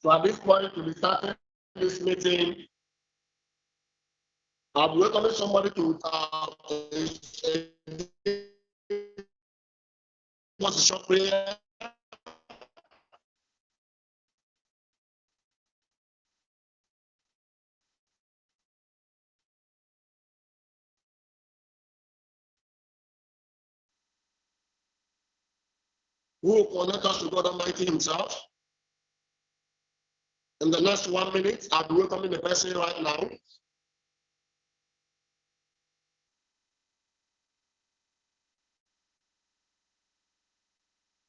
So at this point, we'll be starting this meeting. I'm welcoming somebody to what's a short prayer. Who will connect us to God Almighty Himself? In the next 1 minute, I'll be welcoming the person right now.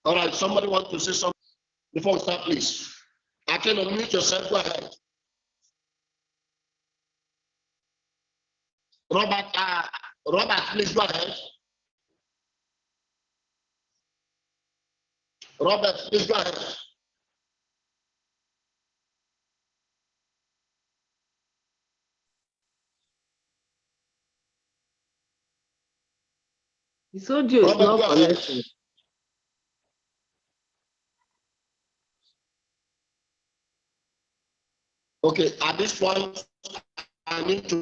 All right, somebody want to say something before we start, please. I can unmute yourself. Go ahead. Robert, please go ahead. Robert, please go ahead. His audio is not connected. Okay, at this point, I need to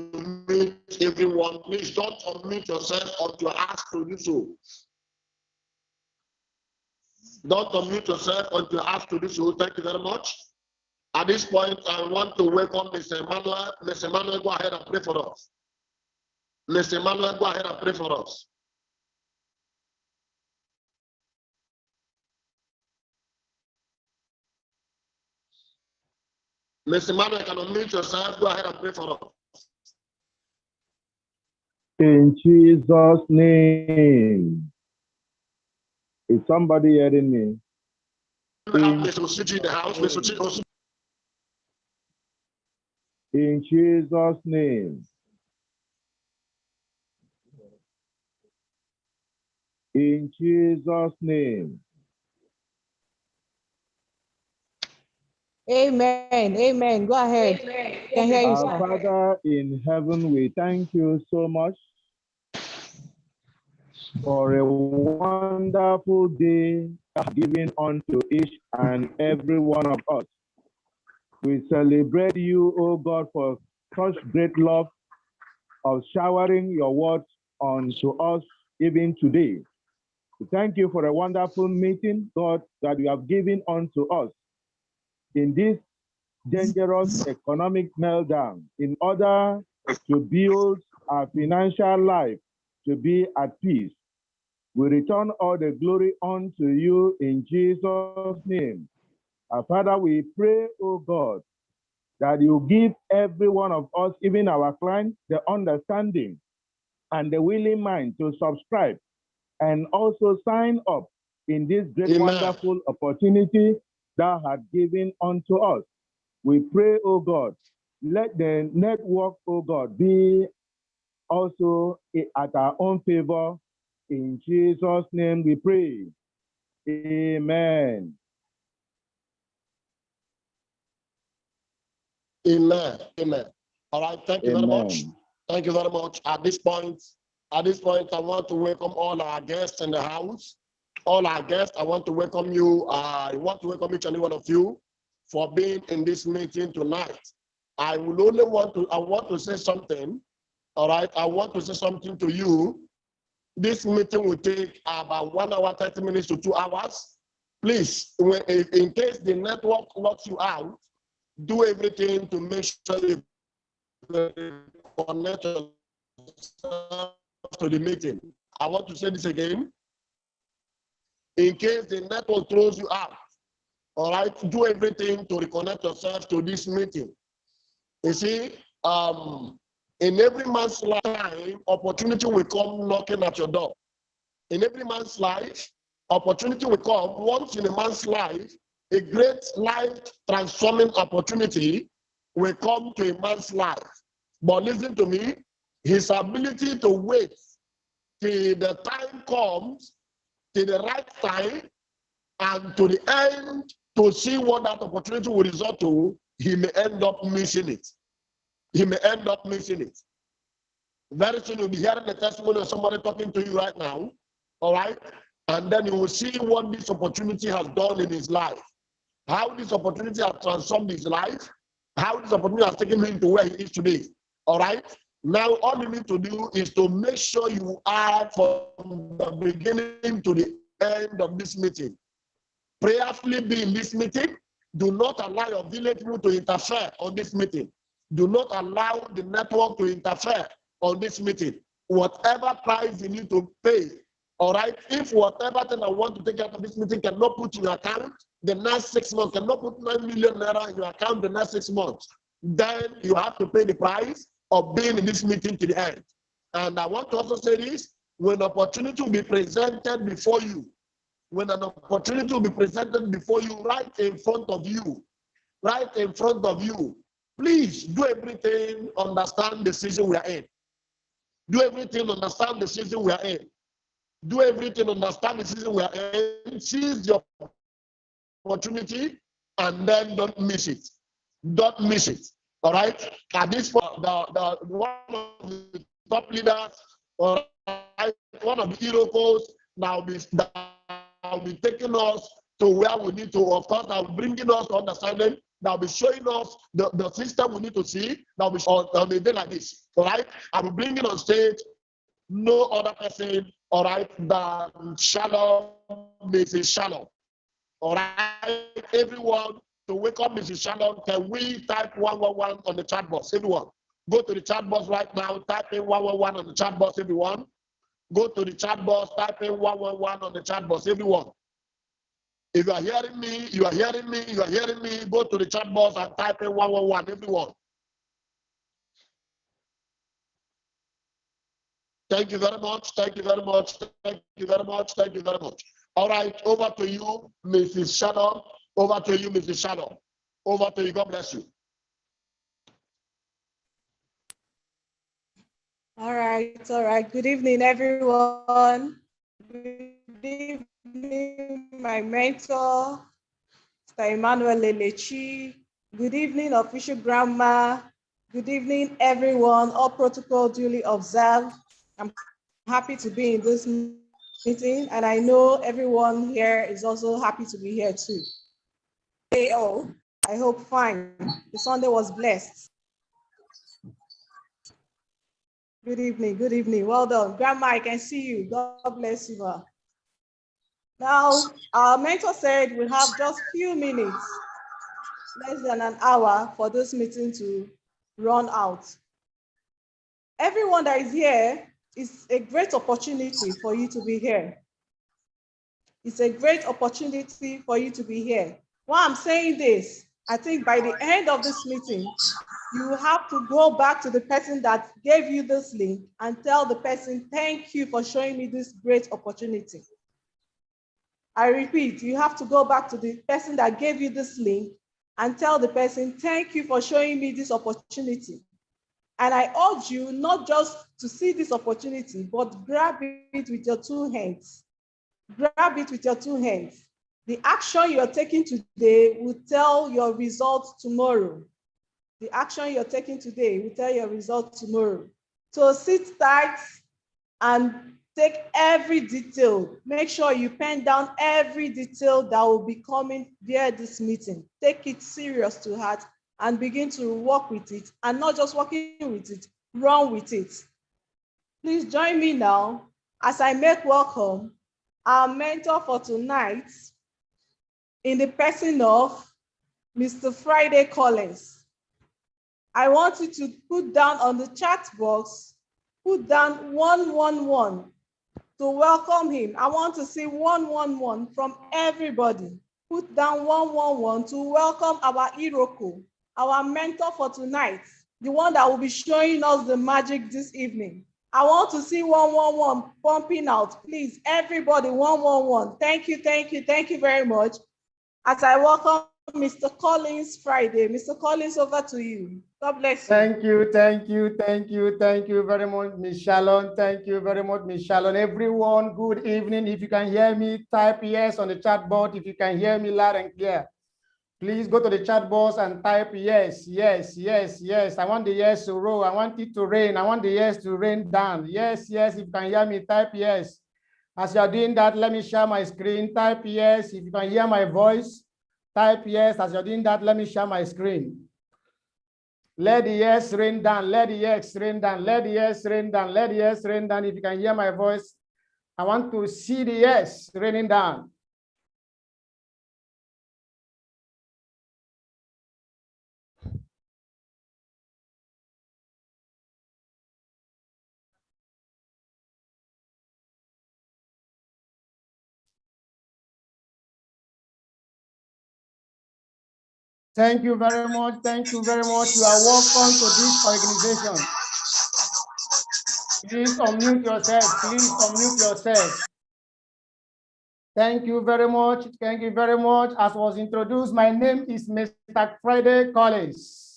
meet everyone. Please don't unmute yourself until asked to do so. Don't unmute yourself until asked to do so. Thank you very much. At this point, I want to welcome Mr. Emmanuel. Mr. Emmanuel, go ahead and pray for us. Mr. Emmanuel, go ahead and pray for us. Mr. Emmanuel, can unmute yourself. Go ahead and pray for us. In Jesus' name. Is somebody hearing me? We have Mr. Osiji in the house. Mr. Osiji. In Jesus' name. In Jesus' name. Amen. Amen. Go ahead. Can hear you, Our sir. Father in heaven, we thank you so much for a wonderful day given unto each and every one of us. We celebrate you, O God, for such great love of showering your words unto us even today. We thank you for a wonderful meeting, God, that you have given unto us in this dangerous economic meltdown in order to build our financial life to be at peace. We return all the glory unto you in Jesus' name. Our Father, we pray, O God, that you give every one of us, even our clients, the understanding and the willing mind to subscribe and also sign up in this great, wonderful opportunity thou hast given unto us. We pray, O God, let the network, O God, be also at our own favor. In Jesus' name we pray. Amen. Amen. Amen. All right. Thank you very much. Thank you very much. At this point, I want to welcome all our guests in the house. All our guests, I want to welcome you. I want to welcome each and every one of you for being in this meeting tonight. I want to say something. All right. I want to say something to you. This meeting will take about 1 hour, 30 minutes to 2 hours. Please, in case the network locks you out, do everything to make sure you connect yourself to the meeting. I want to say this again. In case the network throws you out, all right, do everything to reconnect yourself to this meeting. You see, in every man's lifetime, opportunity will come knocking at your door. In every man's life, opportunity will come once in a man's life. A great life transforming opportunity will come to a man's life. But listen to me, his ability to wait till the time comes, till the right time, and to the end to see what that opportunity will result to, he may end up missing it. He may end up missing it. Very soon you'll be hearing the testimony of somebody talking to you right now, all right? And then you will see what this opportunity has done in his life. how this opportunity has transformed his life, how this opportunity has taken him to where he is today. All right? Now, all you need to do is to make sure you are from the beginning to the end of this meeting. Prayerfully be in this meeting. Do not allow your village people to interfere on this meeting. Do not allow the network to interfere on this meeting. Whatever price you need to pay, all right? If whatever thing I want to take out of this meeting cannot put in your account the next 6 months, cannot put 9 million naira in your account the next 6 months, then you have to pay the price of being in this meeting to the end. And I want to also say this, when opportunity will be presented before you, when an opportunity will be presented before you, right in front of you, please do everything, understand the season we are in. Do everything, understand the season we are in. Do everything, understand the season we are in. Seize your opportunity and then don't miss it. Don't miss it. All right? At this point, the one of the top leaders, all right, one of the heroes now will be taking us to where we need to. Of course, that will bringing us to understanding. That will be showing us the system we need to see. That will be on a day like this. All right? I will bring it on stage. No other person, all right, than Shalom, Mrs. Shalom. All right, everyone, to wake up Mrs. Shalom, can we type 111 on the chat box? Everyone, go to the chat box right now, type in 111 on the chat box, everyone. Go to the chat box, type in 111 on the chat box, everyone. If you are hearing me, you are hearing me, you are hearing me, go to the chat box and type in 111, everyone. Thank you very much. Thank you very much. Thank you very much. Thank you very much. All right, over to you, Mrs. Shalom. Over to you, Mrs. Shalom. Over to you. God bless you. All right. Good evening, everyone. Good evening, my mentor, Mr. Emmanuel Elechi. Good evening, official grandma. Good evening, everyone. All protocol duly observed. I'm happy to be in this meeting, and I know everyone here is also happy to be here too. Hey, oh, I hope fine. The Sunday was blessed. Good evening, good evening. Well done. Grandma, I can see you. God bless you. Now, our mentor said we have just few minutes, less than an hour for this meeting to run out. Everyone that is here, it's a great opportunity for you to be here. It's a great opportunity for you to be here. Why I'm saying this, I think by the end of this meeting, you have to go back to the person that gave you this link and tell the person, thank you for showing me this great opportunity. I repeat, you have to go back to the person that gave you this link and tell the person, thank you for showing me this opportunity. And I urge you not just to see this opportunity, but grab it with your two hands. Grab it with your two hands. The action you're taking today will tell your results tomorrow. The action you're taking today will tell your results tomorrow. So sit tight and take every detail. Make sure you pen down every detail that will be coming via this meeting. Take it serious to heart and begin to work with it, and not just working with it, run with it. Please join me now as I make welcome our mentor for tonight in the person of Mr. Friday Collins. I want you to put down on the chat box, put down 111 to welcome him. I want to see 111 from everybody. Put down 111 to welcome our Iroko, our mentor for tonight, the one that will be showing us the magic this evening. I want to see 111 pumping out. Please, everybody, 111. Thank you, thank you, thank you very much. As I welcome Mr. Collins Friday. Mr. Collins, over to you. God bless you. Thank you, thank you, thank you, thank you very much, Ms. Shalom. Thank you very much, Ms. Shalom. Everyone, good evening. If you can hear me, type yes on the chat board. If you can hear me loud and clear, please go to the chat box and type yes, yes, yes, yes. I want the yes to roll. I want it to rain. I want the yes to rain down. Yes, yes. If you can hear me, type yes. As you are doing that, let me share my screen. Type yes. If you can hear my voice, Type yes. As you're doing that, let me share my screen. Let the yes rain down. Let the yes rain down. Let the yes rain down. Let the yes rain down. If you can hear my voice, I want to see the yes raining down. Thank you very much. Thank you very much. You are welcome to this organization. Please unmute yourself. Please unmute yourself. Thank you very much. Thank you very much. As was introduced, my name is Mr. Friday Collins.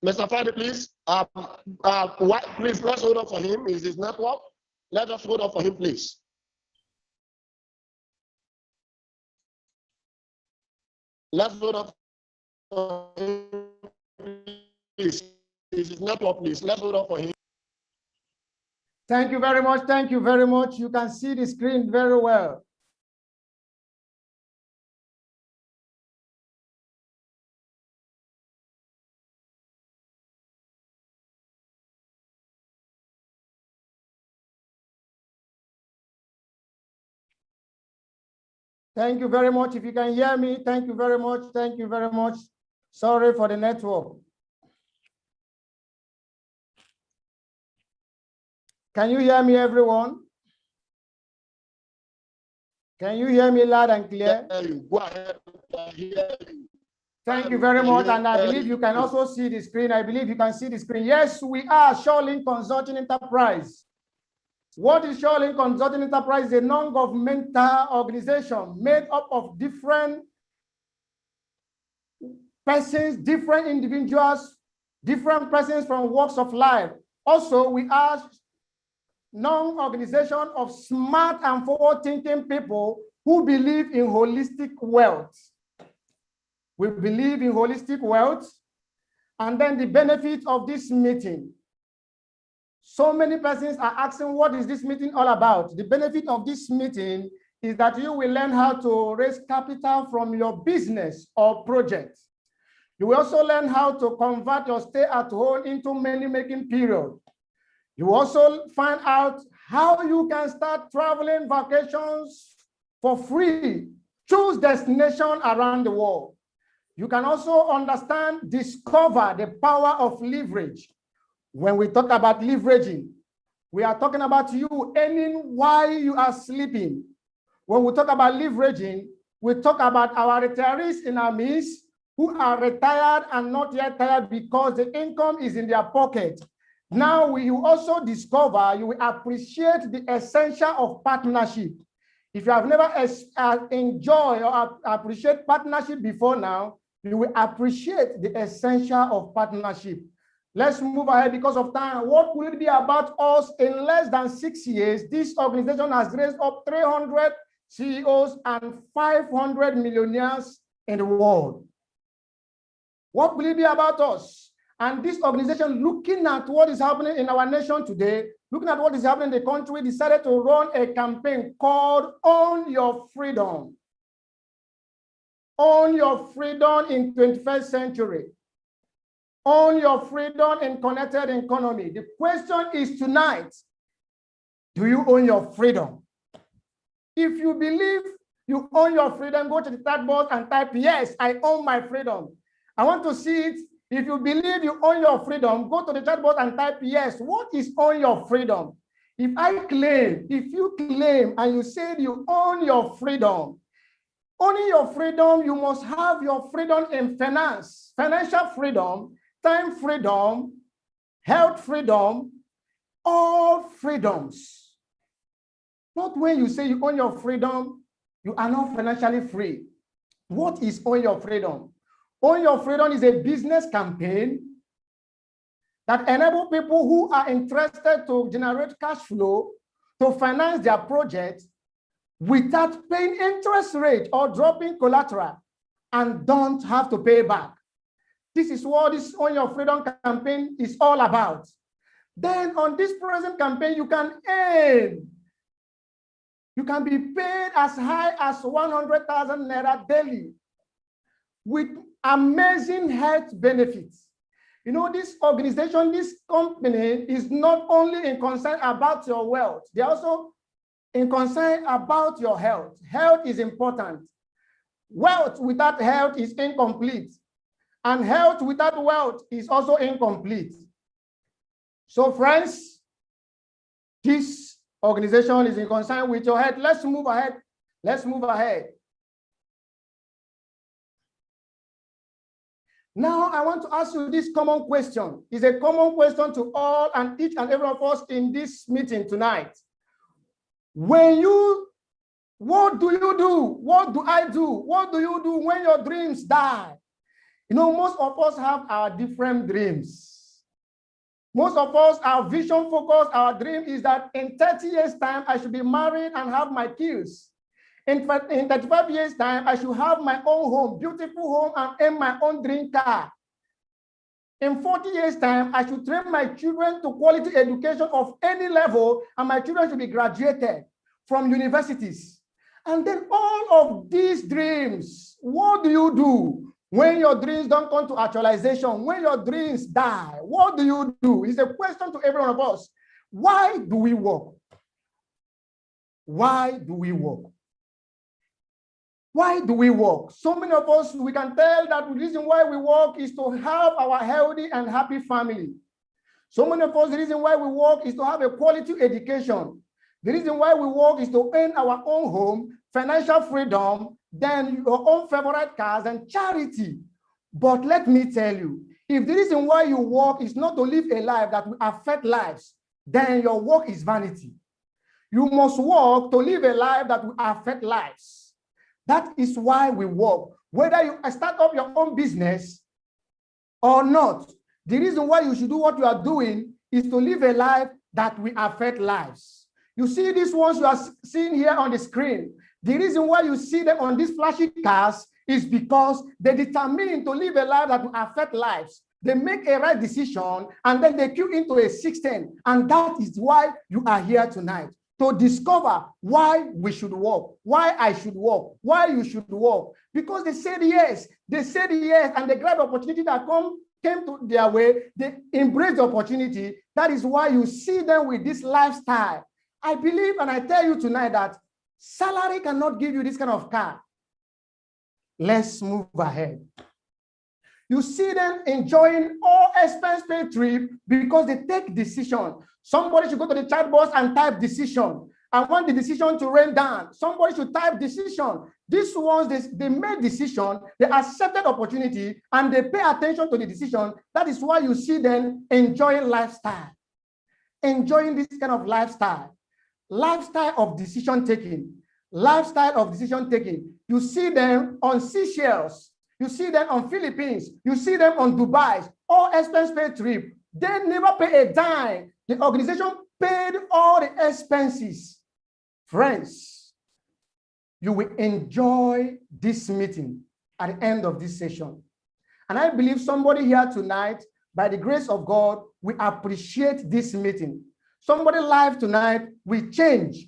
Mr. Friday, please. Please, let's hold on for him. Is his network? Let us hold on for him, please. Let's hold on for him, please. Is his network, please? Let's hold on for him. Thank you very much. Thank you very much. You can see the screen very well. Thank you very much. If you can hear me, thank you very much. Thank you very much. Sorry for the network. Can you hear me, everyone? Can you hear me loud and clear? Go ahead. Thank you very much. And I believe you can also see the screen. I believe you can see the screen. Yes, we are Shorelink Consulting Enterprise. What is Shorelink Consulting Enterprise? A non-governmental organization made up of different persons, different individuals, different persons from walks of life. Also, we are non-organization of smart and forward-thinking people who believe in holistic wealth. We believe in holistic wealth. And then the benefit of this meeting. So many persons are asking, what is this meeting all about? The benefit of this meeting is that you will learn how to raise capital from your business or project. You will also learn how to convert your stay at home into money-making period. You will also find out how you can start traveling vacations for free. Choose destination around the world. You can also understand, discover the power of leverage. When we talk about leveraging, we are talking about you earning while you are sleeping. When we talk about leveraging, we talk about our retirees in our midst who are retired and not yet tired because the income is in their pocket. Now you also discover, you will appreciate the essential of partnership. If you have never enjoyed or appreciate partnership before now, you will appreciate the essential of partnership. Let's move ahead because of time. What will it be about us in less than 6 years? This organization has raised up CEOs, and 500 millionaires in the world. What will it be about us? And this organization, looking at what is happening in our nation today, looking at what is happening in the country, decided to run a campaign called Own Your Freedom. Own your freedom in 21st century. Own your freedom in connected economy. The question is tonight, do you own your freedom? If you believe you own your freedom, go to the chat box and type, yes, I own my freedom. I want to see it. If you believe you own your freedom, go to the chat box and type, yes, what is own your freedom? If you claim and you say you own your freedom, owning your freedom, you must have your freedom in finance, financial freedom, time freedom, health freedom, all freedoms. Not when you say you own your freedom, you are not financially free. What is own your freedom? Own your freedom is a business campaign that enables people who are interested to generate cash flow to finance their projects without paying interest rate or dropping collateral and don't have to pay back. This is what this Own Your Freedom campaign is all about. Then on this present campaign, you can earn. You can be paid as high as 100,000 naira daily with amazing health benefits. You know, this organization, this company is not only in concern about your wealth, they're also in concern about your health. Health is important. Wealth without health is incomplete. And health without wealth is also incomplete. So friends, this organization is in concern with your health. Let's move ahead. Let's move ahead. Now I want to ask you this common question. It's a common question to all and each and every of us in this meeting tonight. What do you do? What do I do? What do you do when your dreams die? You know, most of us have our different dreams. Most of us, our vision focus, our dream is that in 30 years' time, I should be married and have my kids. In 35 years' time, I should have my own home, beautiful home, and own my own dream car. In 40 years' time, I should train my children to quality education of any level, and my children should be graduated from universities. And then all of these dreams, what do you do when your dreams don't come to actualization? When your dreams die, what do you do? It's a question to every one of us. Why do we work? Why do we work? Why do we work? So many of us, we can tell that the reason why we work is to have our healthy and happy family. So many of us, the reason why we work is to have a quality education. The reason why we work is to earn our own home, financial freedom, then your own favorite cars and charity. But let me tell you, if the reason why you work is not to live a life that will affect lives, then your work is vanity. You must work to live a life that will affect lives. That is why we work. Whether you start up your own business or not, the reason why you should do what you are doing is to live a life that will affect lives. You see these ones you are seeing here on the screen. The reason why you see them on these flashy cars is because they determine to live a life that will affect lives. They make a right decision and then they queue into a 16. And that is why you are here tonight. To discover why we should work, why I should work, why you should work. Because they said yes, and they grabbed the opportunity that came to their way, they embraced the opportunity. That is why you see them with this lifestyle. I believe and I tell you tonight that salary cannot give you this kind of car. Let's move ahead. You see them enjoying all expense paid trip because they take decision. Somebody should go to the chat box and type decision. I want the decision to rain down. Somebody should type decision. These ones, they made decision, they accepted opportunity, and they pay attention to the decision. That is why you see them enjoying lifestyle. Enjoying this kind of lifestyle. Lifestyle of decision taking. Lifestyle of decision taking. You see them on Seychelles. You see them on Philippines. You see them on Dubai. All expense paid trip. They never pay a dime. The organization paid all the expenses. Friends, you will enjoy this meeting at the end of this session. And I believe somebody here tonight, by the grace of God, we appreciate this meeting. Somebody live tonight, we change.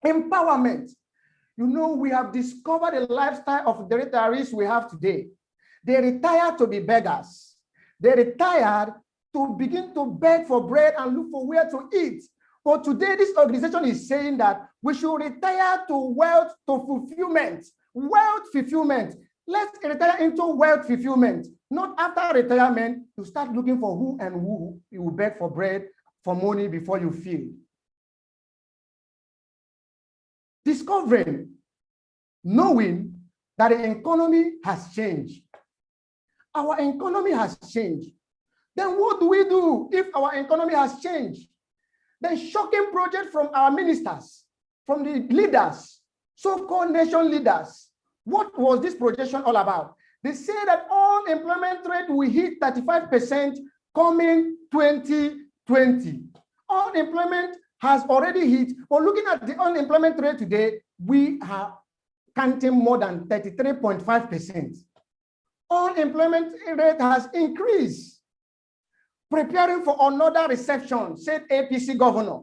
Empowerment. You know, we have discovered a lifestyle of the retirees we have today. They retire to be beggars. They retired to begin to beg for bread and look for where to eat. But today, this organization is saying that we should retire to wealth, to fulfillment. Wealth fulfillment. Let's retire into wealth fulfillment. Not after retirement, you start looking for who and who you will beg for bread, for money before you feel. Discovering, knowing that the economy has changed. Our economy has changed. Then what do we do if our economy has changed? The shocking project from our ministers, from the leaders, so-called nation leaders. What was this projection all about? They say that unemployment rate will hit 35% coming 2020. Unemployment has already hit, but looking at the unemployment rate today, we are counting more than 33.5%. Unemployment rate has increased. Preparing for another reception, said APC governor.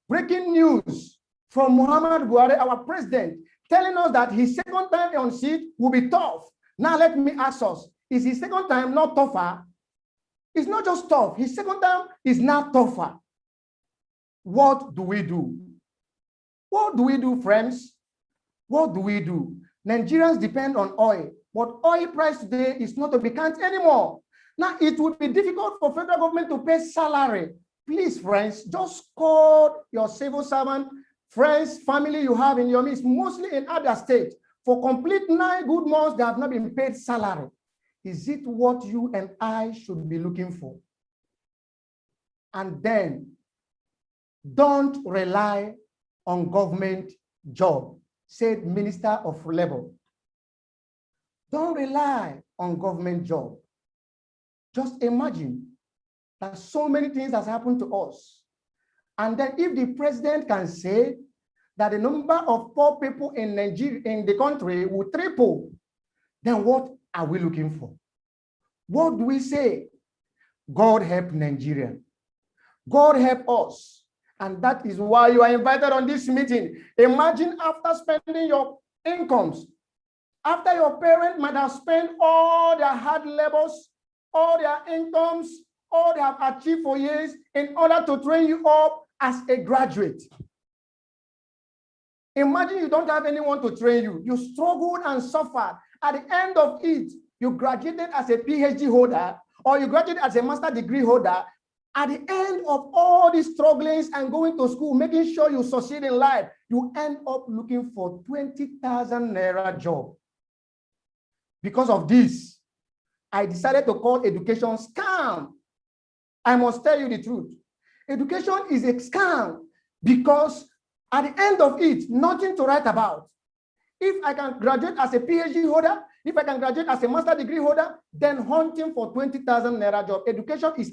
Breaking news from Muhammad Buhari, our president, telling us that his second time on seat will be tough. Now let me ask us, is his second time not tougher? It's not just tough, his second time is not tougher. What do we do? What do we do, friends? What do we do? Nigerians depend on oil, but oil price today is not to be counted anymore. Now, it would be difficult for federal government to pay salary. Please, friends, just call your civil servant, friends, family you have in your midst, mostly in other states. For complete 9 good months, they have not been paid salary. Is it what you and I should be looking for? And then, don't rely on government job, said Minister of Labor. Don't rely on government job. Just imagine that so many things has happened to us. And then if the president can say that the number of poor people in Nigeria, in the country will triple, then what are we looking for? What do we say? God help Nigeria. God help us. And that is why you are invited on this meeting. Imagine after spending your incomes, after your parents might have spent all their hard labors, all their incomes, all they have achieved for years in order to train you up as a graduate. Imagine you don't have anyone to train you. You struggled and suffered. At the end of it, you graduated as a PhD holder or you graduated as a master's degree holder. At the end of all these strugglings and going to school, making sure you succeed in life, you end up looking for 20,000 naira job. Because of this, I decided to call education scam. I must tell you the truth. Education is a scam because at the end of it, nothing to write about. If I can graduate as a PhD holder, if I can graduate as a master's degree holder, then hunting for 20,000 naira job. Education is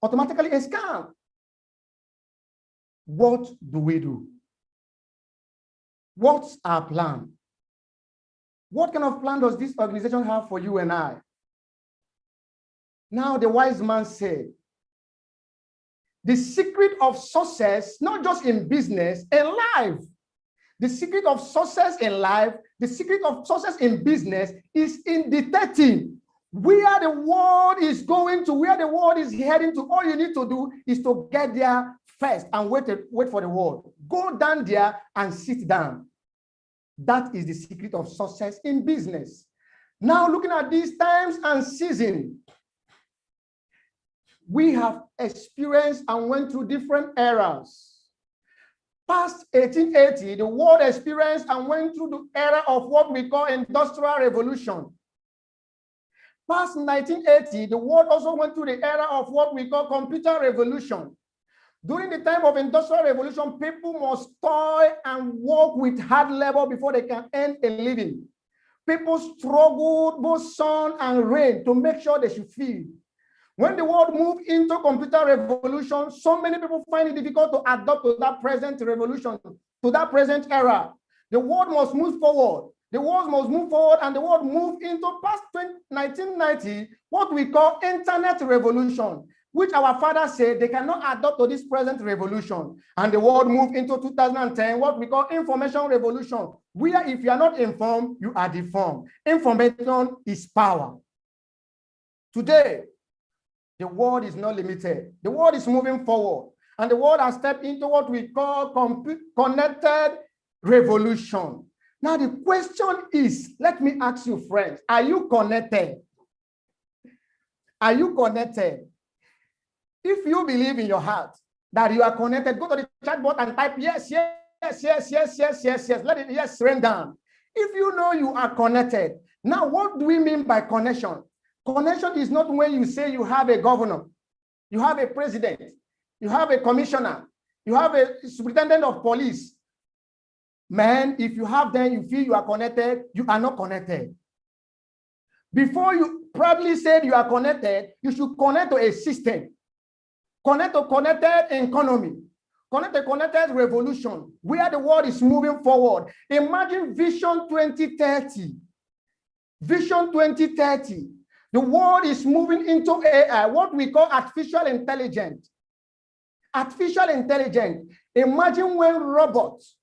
automatically a scam. What do we do? What's our plan? What kind of plan does this organization have for you and I? Now, the wise man said, the secret of success, not just in business, in life, the secret of success in life, the secret of success in business is in detecting where the world is going to, where the world is heading to. All you need to do is to get there first and wait for the world. Go down there and sit down. That is the secret of success in business. Now, looking at these times and seasons, we have experienced and went through different eras. Past 1880, the world experienced and went through the era of what we call industrial revolution. Past 1980, the world also went through the era of what we call computer revolution. During the time of industrial revolution, people must toil and work with hard labor before they can earn a living. People struggled both sun and rain to make sure they should feed. When the world moved into computer revolution, so many people find it difficult to adapt to that present revolution, to that present era. The world must move forward. The world must move forward, and the world move into past 1990, what we call internet revolution, which our fathers said they cannot adopt to this present revolution. And the world moved into 2010, what we call information revolution, where if you are not informed, you are deformed. Information is power. Today, the world is not limited. The world is moving forward, and the world has stepped into what we call connected revolution. Now, the question is, let me ask you, friends, are you connected? Are you connected? If you believe in your heart that you are connected, go to the chat box and type yes, yes, yes, yes, yes, yes, yes. Let it yes rain down. If you know you are connected, now what do we mean by connection? Connection is not when you say you have a governor, you have a president, you have a commissioner, you have a superintendent of police. Man, if you have them, you feel you are connected, you are not connected. Before you proudly say you are connected, you should connect to a system. Connect to connected economy. Connect to connected revolution, where the world is moving forward. Imagine Vision 2030. Vision 2030. The world is moving into AI, what we call artificial intelligence. Artificial intelligence. Imagine when robots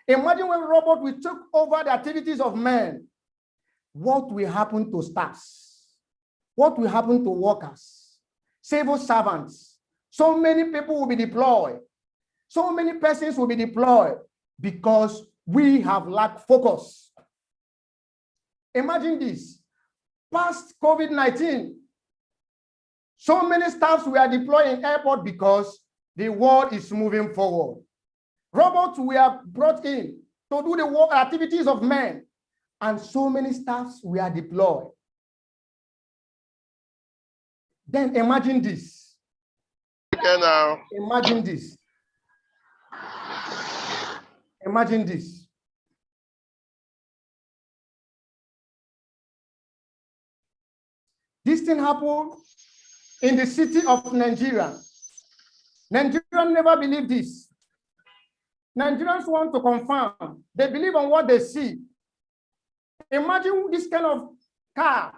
will take over the activities of men. What will happen to staffs? What will happen to workers, civil servants? So many people will be deployed. So many persons will be deployed because we have lacked focus. Imagine this. Past COVID-19, so many staffs were deployed in airport because the world is moving forward. Robots were brought in to do the work activities of men, and so many staffs were deployed. Then imagine this. Imagine this. Imagine this. This thing happened in the city of Nigeria. Nigerians never believe this. Nigerians want to confirm. They believe on what they see. Imagine this kind of car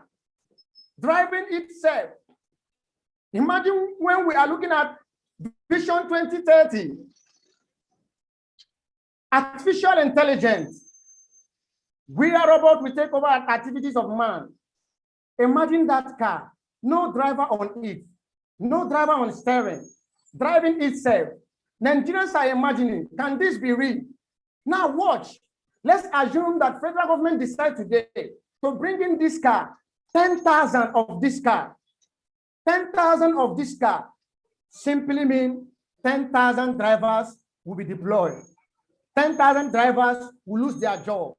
driving itself. Imagine when we are looking at Vision 2030, artificial intelligence, where robots will take over activities of man. Imagine that car, no driver on it, no driver on steering, driving itself. Nigerians are imagining, can this be real? Now watch. Let's assume that federal government decide today to bring in this car, 10,000 of this car. 10,000 of this car simply mean 10,000 drivers will be deployed. 10,000 drivers will lose their job.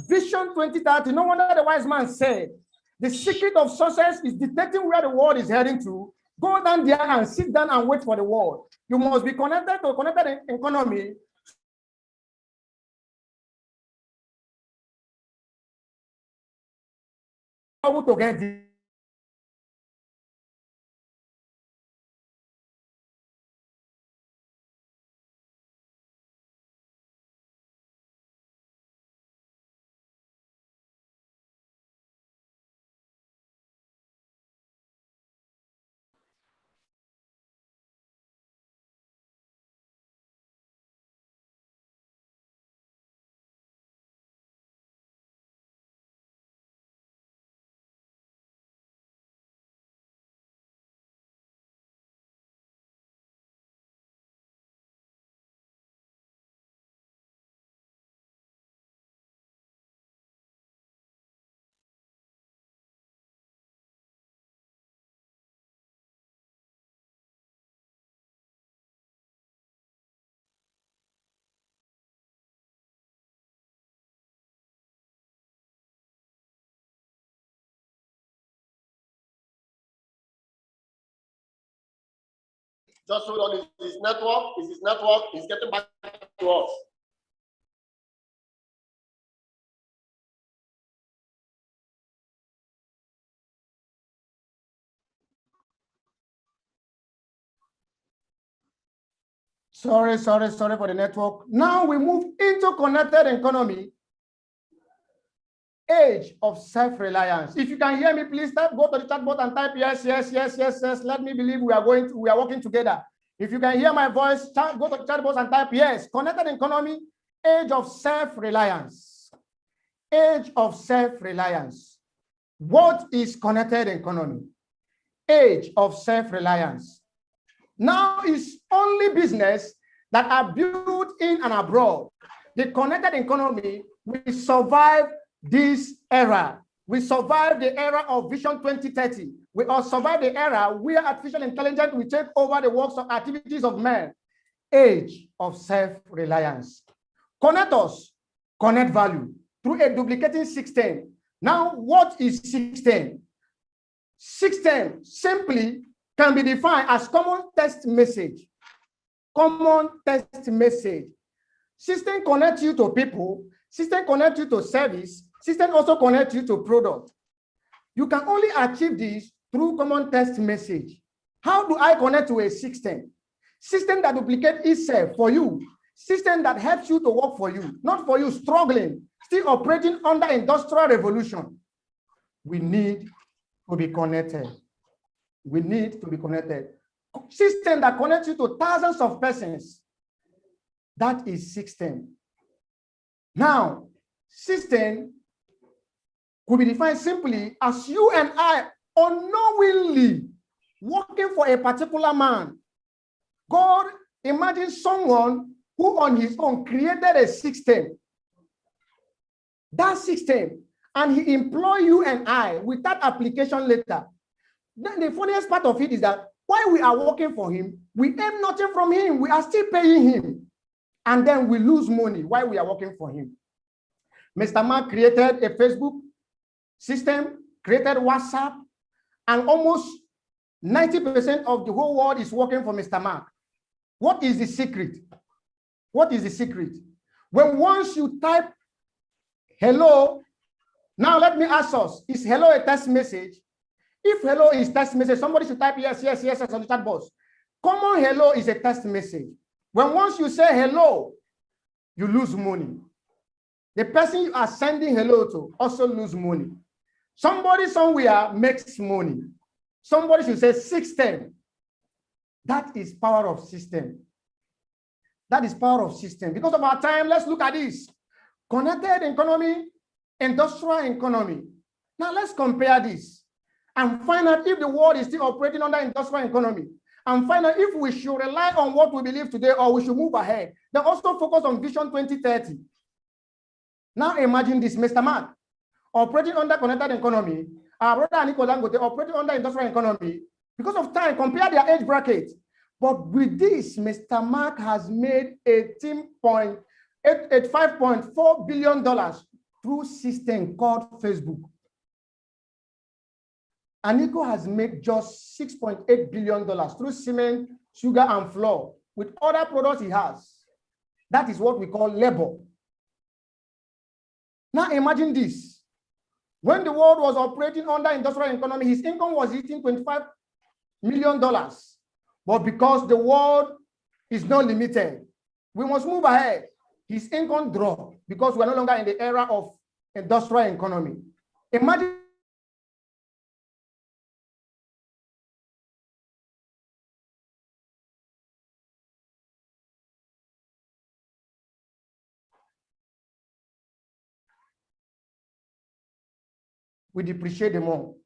Vision 2030, no wonder the wise man said, the secret of success is detecting where the world is heading to. Go down there and sit down and wait for the world. You must be connected to a connected economy. To get this. Just hold on, is his network is getting back to us. Sorry for the network. Now we move into connected economy, age of self-reliance. If you can hear me, please go to the chat box and type yes. Let me believe we are working together. If you can hear my voice, go to the chat box and type yes. Connected economy, age of self-reliance. Age of self-reliance. What is connected economy? Age of self-reliance. Now it's only business that are built in and abroad. The connected economy will survive this era. We survive the era of Vision 2030. We all survive the era where artificial intelligence will take over the works of activities of men. Age of self-reliance. Connect us, connect value through a duplicating system. Now, what is system? System simply can be defined as common text message. Common text message. System connects you to people. System connects you to service. System also connects you to product. You can only achieve this through common text message. How do I connect to a system? System that duplicates itself for you. System that helps you to work for you, not for you struggling, still operating under industrial revolution. We need to be connected. We need to be connected. System that connects you to thousands of persons. That is system. Now, system could be defined simply as you and I unknowingly working for a particular man. God, imagine someone who on his own created a system. That system, and he employ you and I with that application letter. Then the funniest part of it is that while we are working for him, we earn nothing from him. We are still paying him. And then we lose money while we are working for him. Mr. Mark created a Facebook system, created WhatsApp, and almost 90% of the whole world is working for Mr. Mark. What is the secret? What is the secret? When once you type hello, now let me ask us, is hello a text message? If hello is text message, somebody should type yes on the chat box. Common hello is a text message. When once you say hello, you lose money. The person you are sending hello to also lose money. Somebody somewhere makes money. Somebody should say system. That is power of system. That is power of system. Because of our time, let's look at this. Connected economy, industrial economy. Now let's compare this and find out if the world is still operating under industrial economy, and find out if we should rely on what we believe today or we should move ahead. Then also focus on Vision 2030. Now imagine this, Mr. Mark, operating under connected economy, our brother Nicola Dangote operating under industrial economy. Because of time, compare their age bracket. But with this, Mr. Mark has made $5.4 billion through system called Facebook. And Nico has made just $6.8 billion through cement, sugar, and flour with other products he has. That is what we call labor. Now imagine this. When the world was operating under industrial economy, his income was hitting $25 million. But because the world is not limited, we must move ahead. His income dropped because we are no longer in the era of industrial economy. Imagine we depreciate them all.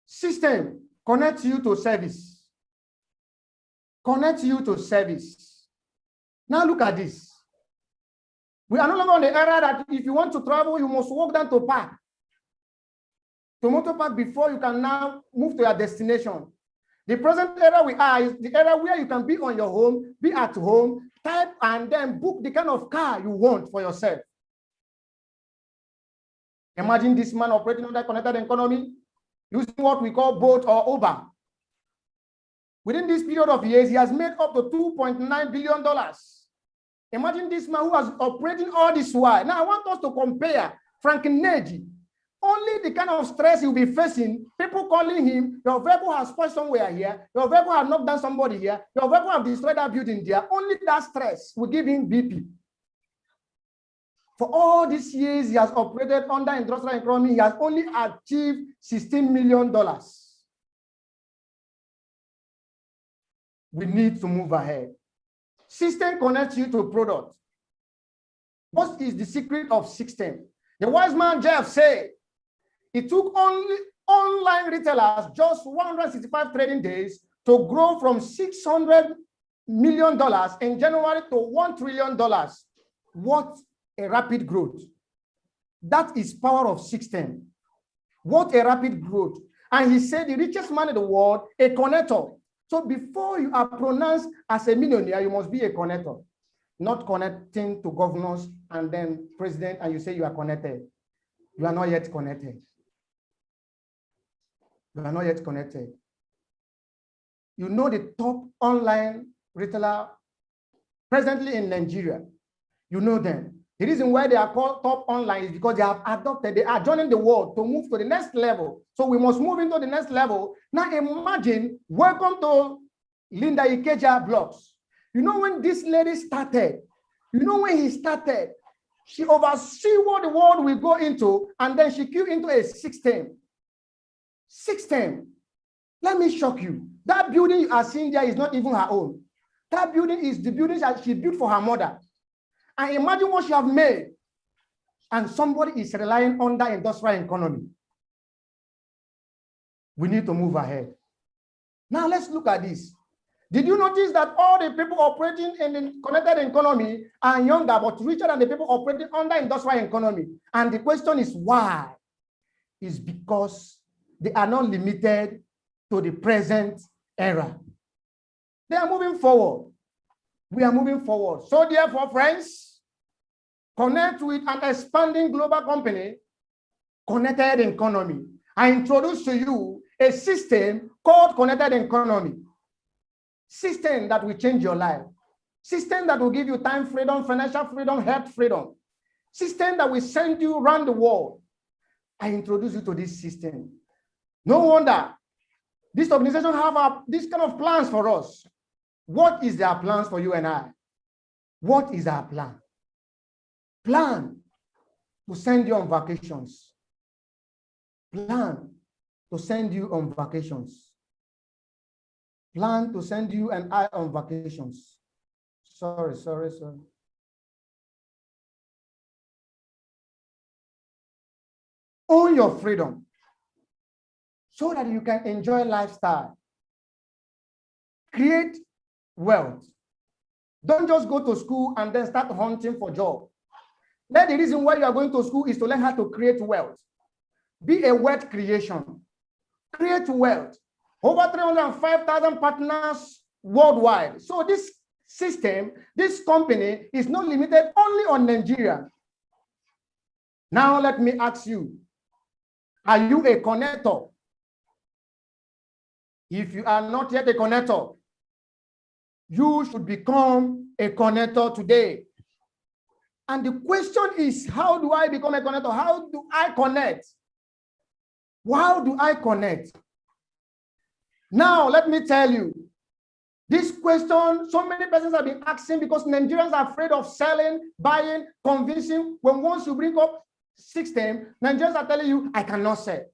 System connects you to service. Connects you to service. Now look at this. We are no longer on the era that if you want to travel, you must walk down to park. To motor park before you can now move to your destination. The present era we are is the era where you can be on your home, be at home, type and then book the kind of car you want for yourself. Imagine this man operating under connected economy, using what we call Bolt or Uber. Within this period of years, he has made up to $2.9 billion. Imagine this man who was operating all this while. Now I want us to compare Frank Neji, only the kind of stress he'll be facing, people calling him, your vehicle has spoiled somewhere here, your vehicle has knocked down somebody here, your vehicle has destroyed that building there. Only that stress will give him BP. For all these years he has operated under industrial economy, he has only achieved $16 million. We need to move ahead. System connects you to product. What is the secret of system? The wise man Jeff said, it took only online retailers just 165 trading days to grow from $600 million in January to $1 trillion. What a rapid growth. That is power of system. What a rapid growth. And he said the richest man in the world, a connector. So before you are pronounced as a millionaire, you must be a connector. Not connecting to governors and then president and you say you are connected. You are not yet connected. You are not yet connected. You know the top online retailer presently in Nigeria. You know them. The reason why they are called top online is because they have adopted, they are joining the world to move to the next level. So we must move into the next level. Now imagine, welcome to Linda Ikeja Blocks. You know when this lady started, you know when he started, she oversaw what the world will go into, and then she queued into a system. System. Let me shock you. That building you are seeing there is not even her own. That building is the building that she built for her mother. And imagine what she have made. And somebody is relying on that industrial economy. We need to move ahead. Now let's look at this. Did you notice that all the people operating in the connected economy are younger but richer than the people operating under industrial economy? And the question is why? It's because they are not limited to the present era. They are moving forward. We are moving forward. So therefore, friends, connect with an expanding global company, connected economy. I introduce to you a system called connected economy. System that will change your life. System that will give you time freedom, financial freedom, health freedom. System that will send you around the world. I introduce you to this system. No wonder this organization have this kind of plans for us. What is their plans for you and I? What is our plan? Plan to send you on vacations. Plan to send you on vacations. Plan to send you and I on vacations. Sorry. Own your freedom so that you can enjoy lifestyle. Create wealth. Don't just go to school and then start hunting for job. Let the reason why you are going to school is to learn how to create wealth. Be a wealth creation. Create wealth. Over 305,000 partners worldwide. So this system, this company is not limited only on Nigeria. Now let me ask you, are you a connector? If you are not yet a connector, you should become a connector today. And the question is, how do I become a connector? How do I connect? How do I connect? Now, let me tell you, this question, so many persons have been asking because Nigerians are afraid of selling, buying, convincing. When once you bring up system, Nigerians are telling you, I cannot sell.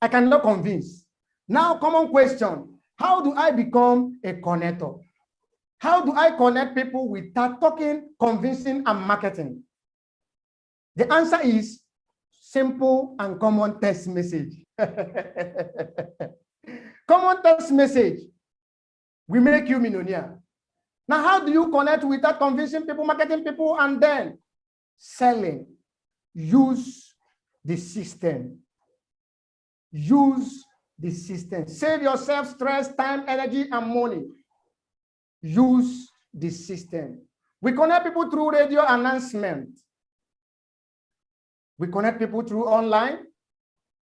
I cannot convince. Now, common question, how do I become a connector? How do I connect people without talking, convincing, and marketing? The answer is simple and common text message. Common text message will make you millionaire. Now, how do you connect without convincing people, marketing people, and then selling? Use the system. Use the system. Save yourself stress, time, energy, and money. Use the system. We connect people through radio announcement. We connect people through online.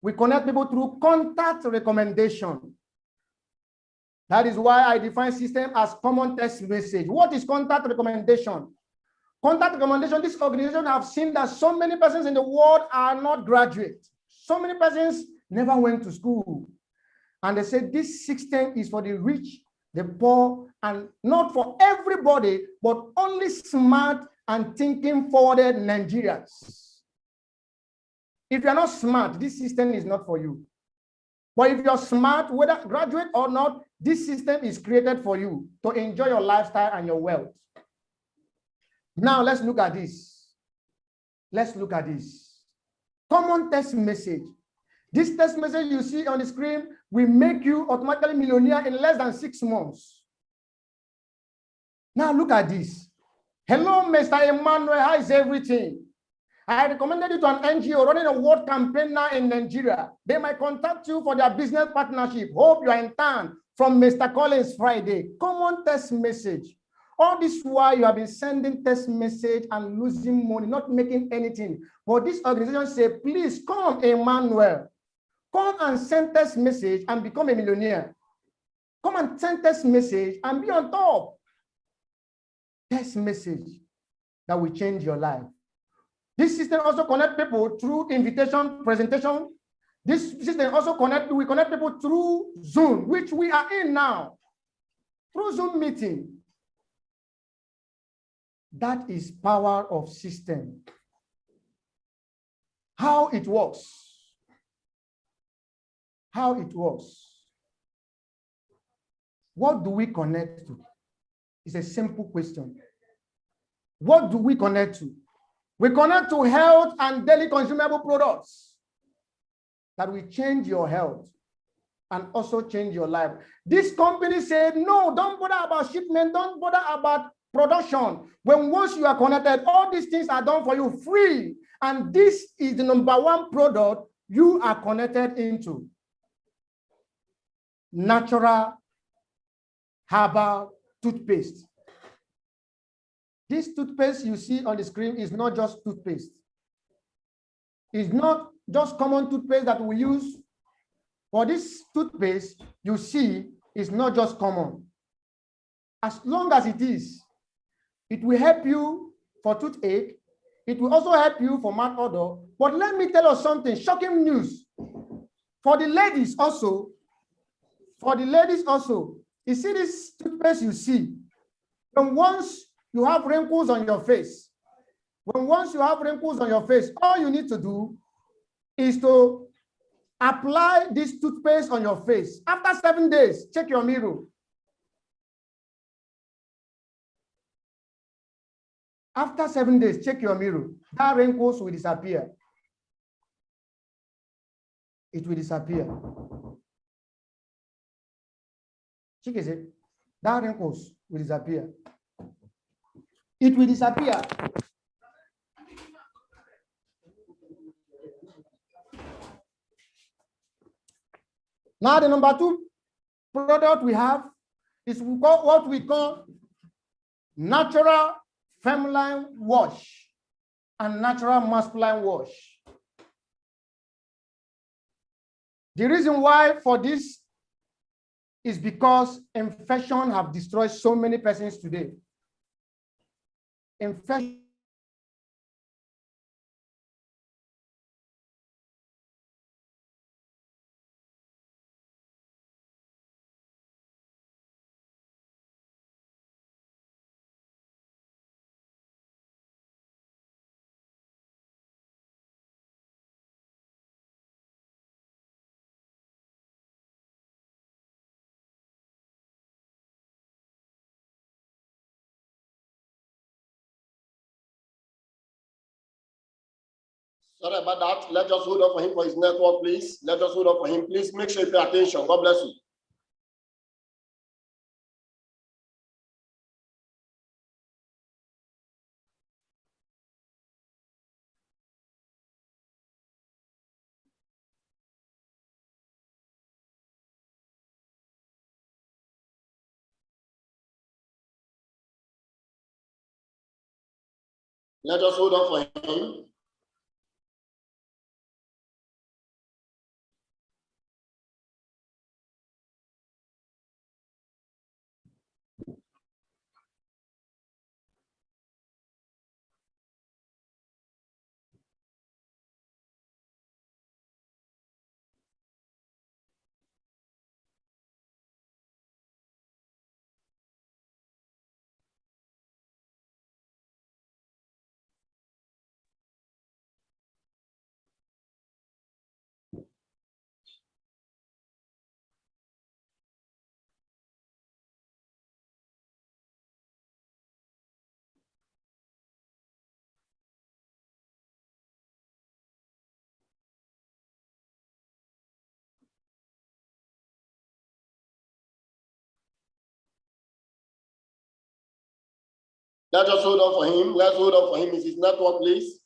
We connect people through contact recommendation. That is why I define system as common text message. What is contact recommendation? Contact recommendation, this organization have seen that so many persons in the world are not graduates. So many persons never went to school. And they said this system is for the rich, the poor, and not for everybody, but only smart and thinking forwarded Nigerians. If you're not smart, this system is not for you. But if you're smart, whether graduate or not, this system is created for you to enjoy your lifestyle and your wealth. Now let's look at this. Let's look at this. Common text message. This text message you see on the screen will make you automatically millionaire in less than 6 months. Now look at this. Hello, Mr. Emmanuel, how is everything? I recommended you to an NGO running a world campaign now in Nigeria. They might contact you for their business partnership. Hope you are in town from Mr. Collins Friday. Common text message. All this while you have been sending text message and losing money, not making anything. But this organization say, please come, Emmanuel. Come and send text message and become a millionaire. Come and send text message and be on top. Text message that will change your life. This system also connect people through invitation presentation. This system also we connect people through Zoom, which we are in now. Through Zoom meeting. That is power of system. How it works. How it works. What do we connect to? It's a simple question. What do we connect to? We connect to health and daily consumable products that will change your health and also change your life. This company said, no, don't bother about shipment, don't bother about production. Once you are connected, all these things are done for you free. And this is the #1 product you are connected into. Natural herbal toothpaste. This toothpaste you see on the screen is not just toothpaste. It's not just common toothpaste that we use. For this toothpaste you see is not just common. As long as it is, it will help you for toothache. It will also help you for mouth odor. But let me tell you something, shocking news. For the ladies also, you see this toothpaste you see, and once you have wrinkles on your face, all you need to do is to apply this toothpaste on your face. After 7 days, check your mirror. After 7 days, check your mirror. That wrinkles will disappear. It will disappear. Check it. That wrinkles will disappear. It will disappear. Now the #2 product we have is what we call natural feminine wash and natural masculine wash. The reason why for this is because infection have destroyed so many persons today. Infection Sorry about that. Let us hold up for him for his network, please. Let us hold up for him. Please make sure you pay attention. God bless you. Let us hold up for him. Let us hold on for him. Let's hold on for him. Is his network, please?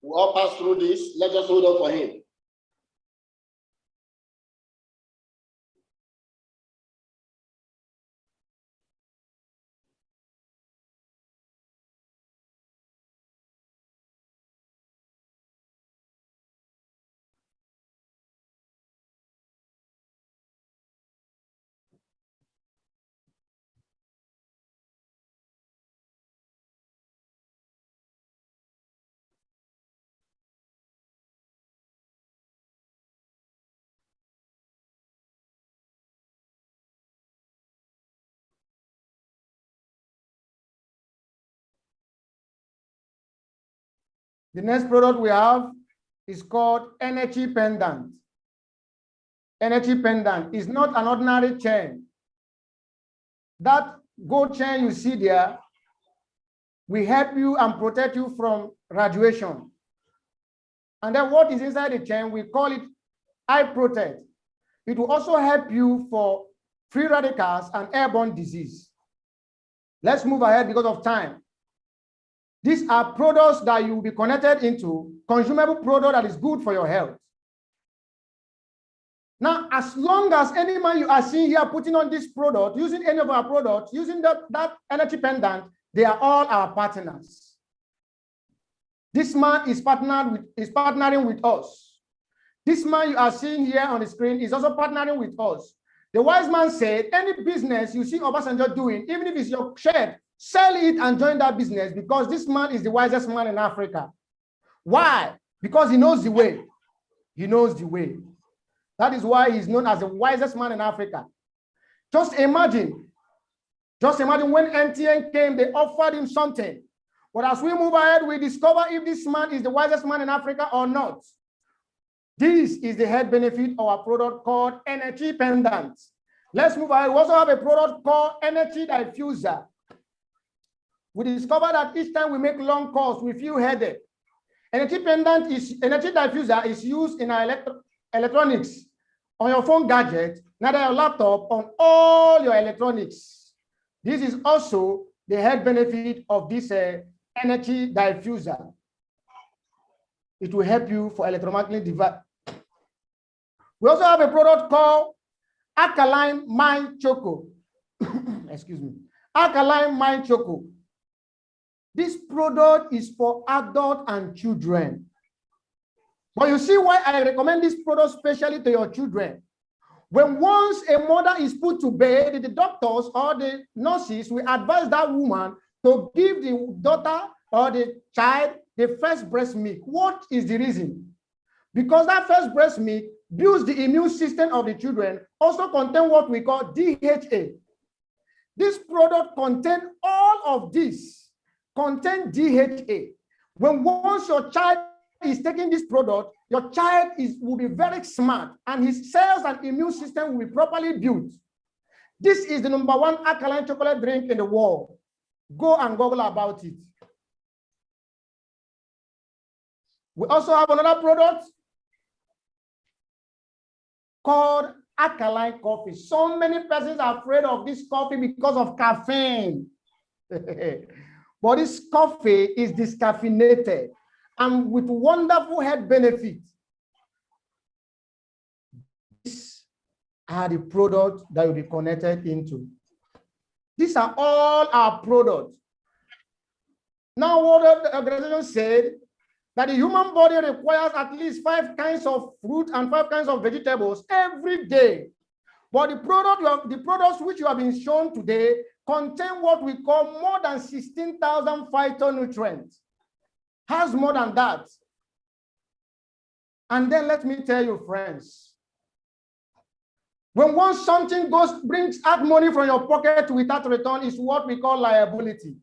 We'll all pass through this. Let us hold on for him. The next product we have is called Energy Pendant. Energy Pendant is not an ordinary chain. That gold chain you see there will help you and protect you from radiation. And then what is inside the chain, we call it Eye Protect. It will also help you for free radicals and airborne disease. Let's move ahead because of time. These are products that you will be connected into, consumable product that is good for your health. Now, as long as any man you are seeing here putting on this product, using any of our products, using that energy pendant, they are all our partners. This man is partnering with us. This man you are seeing here on the screen is also partnering with us. The wise man said, any business you see Obasanjo doing, even if it's your shed, sell it and join that business, because this man is the wisest man in Africa. Why? Because he knows the way. He knows the way. That is why he's known as the wisest man in Africa. Just imagine when MTN came, they offered him something. But as we move ahead, we discover if this man is the wisest man in Africa or not. This is the health benefit of our product called Energy Pendant. Let's move ahead. We also have a product called Energy Diffuser. We discovered that each time we make long calls, we feel headache. Energy Diffuser is used in our electronics, on your phone gadget, not your laptop, on all your electronics. This is also the health benefit of this Energy Diffuser. It will help you for electromagnetic device. We also have a product called Alkaline Mind Choco. Excuse me. Alkaline Mind Choco. This product is for adults and children. But you see why I recommend this product especially to your children. When once a mother is put to bed, the doctors or the nurses will advise that woman to give the daughter or the child the first breast milk. What is the reason? Because that first breast milk builds the immune system of the children, also contain what we call DHA. This product contains all of this, contain DHA. When once your child is taking this product, your child will be very smart and his cells and immune system will be properly built. This is the #1 alkaline chocolate drink in the world. Go and Google about it. We also have another product called alkaline coffee. So many persons are afraid of this coffee because of caffeine. But this coffee is discaffeinated and with wonderful health benefits. These are the products that will be connected into. These are all our products. Now, what the organization said, that the human body requires at least 5 kinds of fruit and 5 kinds of vegetables every day. But the products which you have been shown today contain what we call more than 16,000 phytonutrients. Has more than that. And then let me tell you, friends, when once something brings out money from your pocket without return is what we call liability.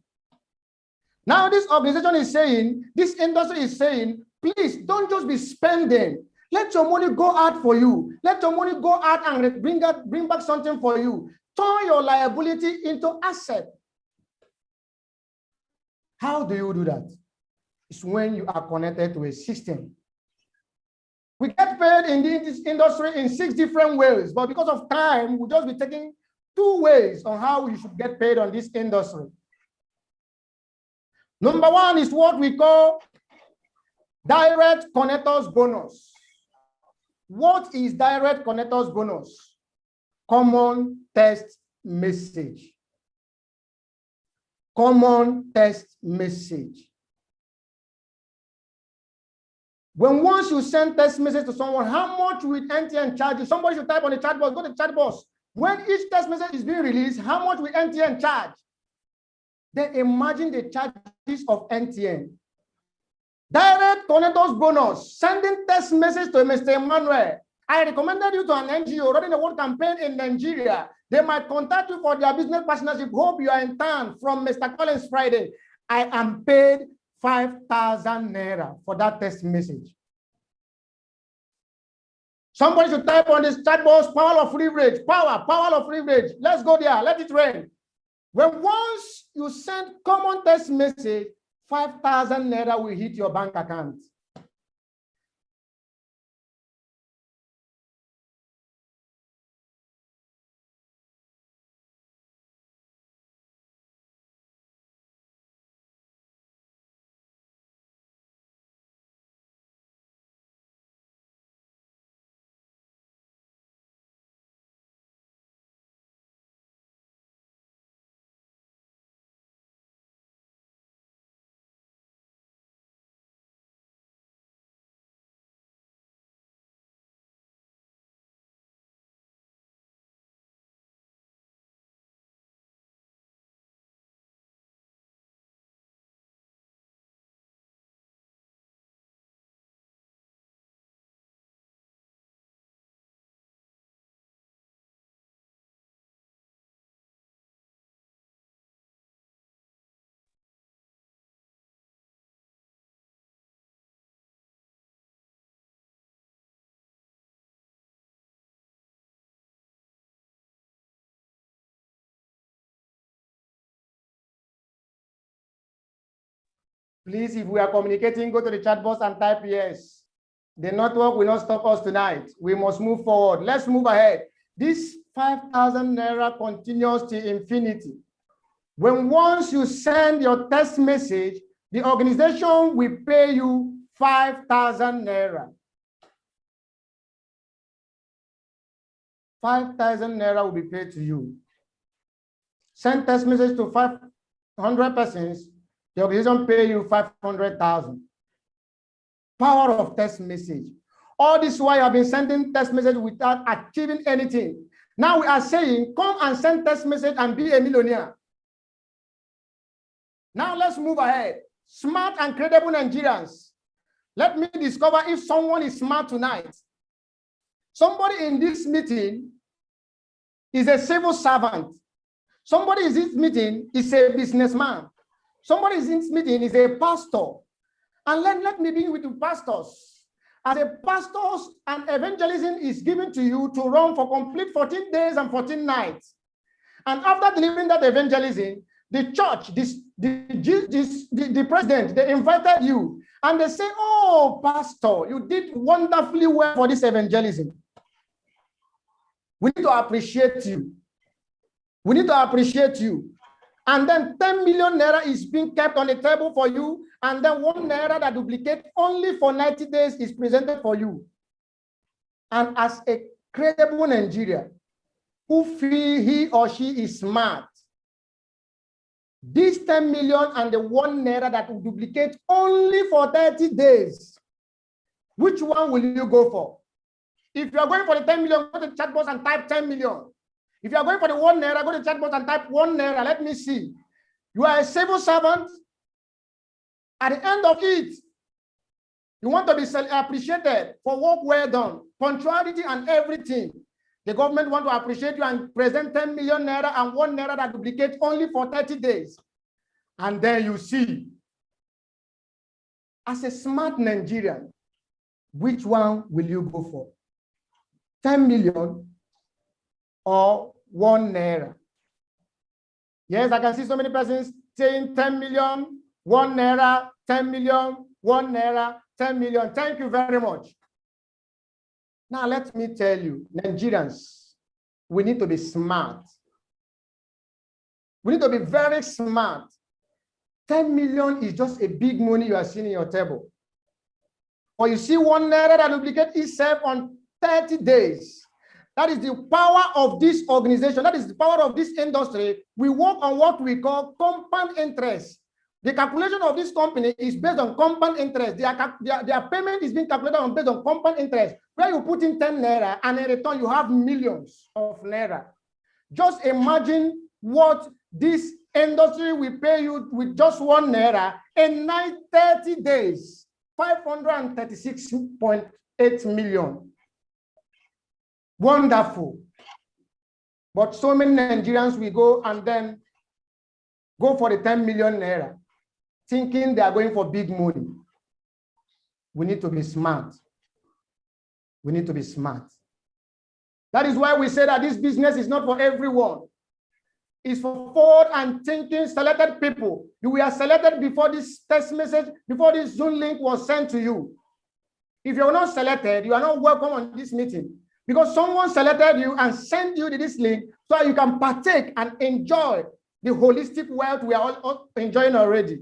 Now this organization is saying, this industry is saying, please don't just be spending. Let your money go out for you. Let your money go out and bring back something for you. Turn your liability into asset. How do you do that? It's when you are connected to a system. We get paid in this industry in 6 different ways, but because of time, we'll just be taking 2 ways on how you should get paid on this industry. Number one is what we call direct connectors bonus. What is direct connectors bonus? Common text message. Common text message. When once you send text message to someone, how much will NTN charge you? Somebody should type on the chat box, go to the chat box. When each text message is being released, how much will NTN charge? Then imagine the charges of NTN. Direct connectors bonus, sending text message to Mr. Emmanuel. I recommended you to an NGO running a world campaign in Nigeria. They might contact you for their business partnership. Hope you are in town from Mr. Collins Friday. I am paid 5,000 naira for that text message. Somebody should type on this chat box, power of leverage, power of leverage. Let's go there, let it rain. When once you send common text message, 5,000 naira will hit your bank account. Please, if we are communicating, go to the chat box and type yes. The network will not stop us tonight. We must move forward. Let's move ahead. This 5,000 naira continues to infinity. When once you send your text message, the organization will pay you 5,000 naira. 5,000 naira will be paid to you. Send text message to 500 persons, the organization pay you 500,000. Power of text message. All this while you have been sending text message without achieving anything. Now we are saying, come and send text message and be a millionaire. Now let's move ahead. Smart and credible Nigerians. Let me discover if someone is smart tonight. Somebody in this meeting is a civil servant. Somebody in this meeting is a businessman. Somebody in this meeting is a pastor. And let me begin with the pastors. As a pastor, an evangelism is given to you to run for complete 14 days and 14 nights. And after delivering that evangelism, the church, the president, they invited you. And they say, oh, pastor, you did wonderfully well for this evangelism. We need to appreciate you. We need to appreciate you. And then 10 million naira is being kept on the table for you. And then 1 naira that duplicate only for 90 days is presented for you. And as a credible Nigerian who feel he or she is smart, this 10 million and the 1 naira that will duplicate only for 30 days, which one will you go for? If you are going for the 10 million, go to the chat box and type 10 million. If you are going for the 1 naira, go to the chat box and type 1 naira. Let me see. You are a civil servant. At the end of it, you want to be appreciated for work well done, punctuality and everything. The government want to appreciate you and present 10 million naira and 1 naira that duplicate only for 30 days. And then you see, as a smart Nigerian, which one will you go for? 10 million or 1 naira? Yes, I can see so many persons saying 10 million, 1 naira, 10 million, 1 naira, 10 million. Thank you very much. Now, let me tell you, Nigerians, we need to be smart. We need to be very smart. 10 million is just a big money you are seeing in your table. Or you see 1 naira that duplicate itself on 30 days. That is the power of this organization. That is the power of this industry. We work on what we call compound interest. The calculation of this company is based on compound interest. Their payment is being calculated based on compound interest, where you put in 10 naira and in return you have millions of naira. Just imagine what this industry will pay you with just 1 naira in 30 days, 536.8 million. Wonderful. But so many Nigerians will go and then go for the 10 million naira, thinking they are going for big money. We need to be smart. We need to be smart. That is why we say that this business is not for everyone. It's for forward and thinking selected people. You were selected before this text message, before this Zoom link was sent to you. If you're not selected, you are not welcome on this meeting, because someone selected you and sent you this link so you can partake and enjoy the holistic wealth we are all enjoying already.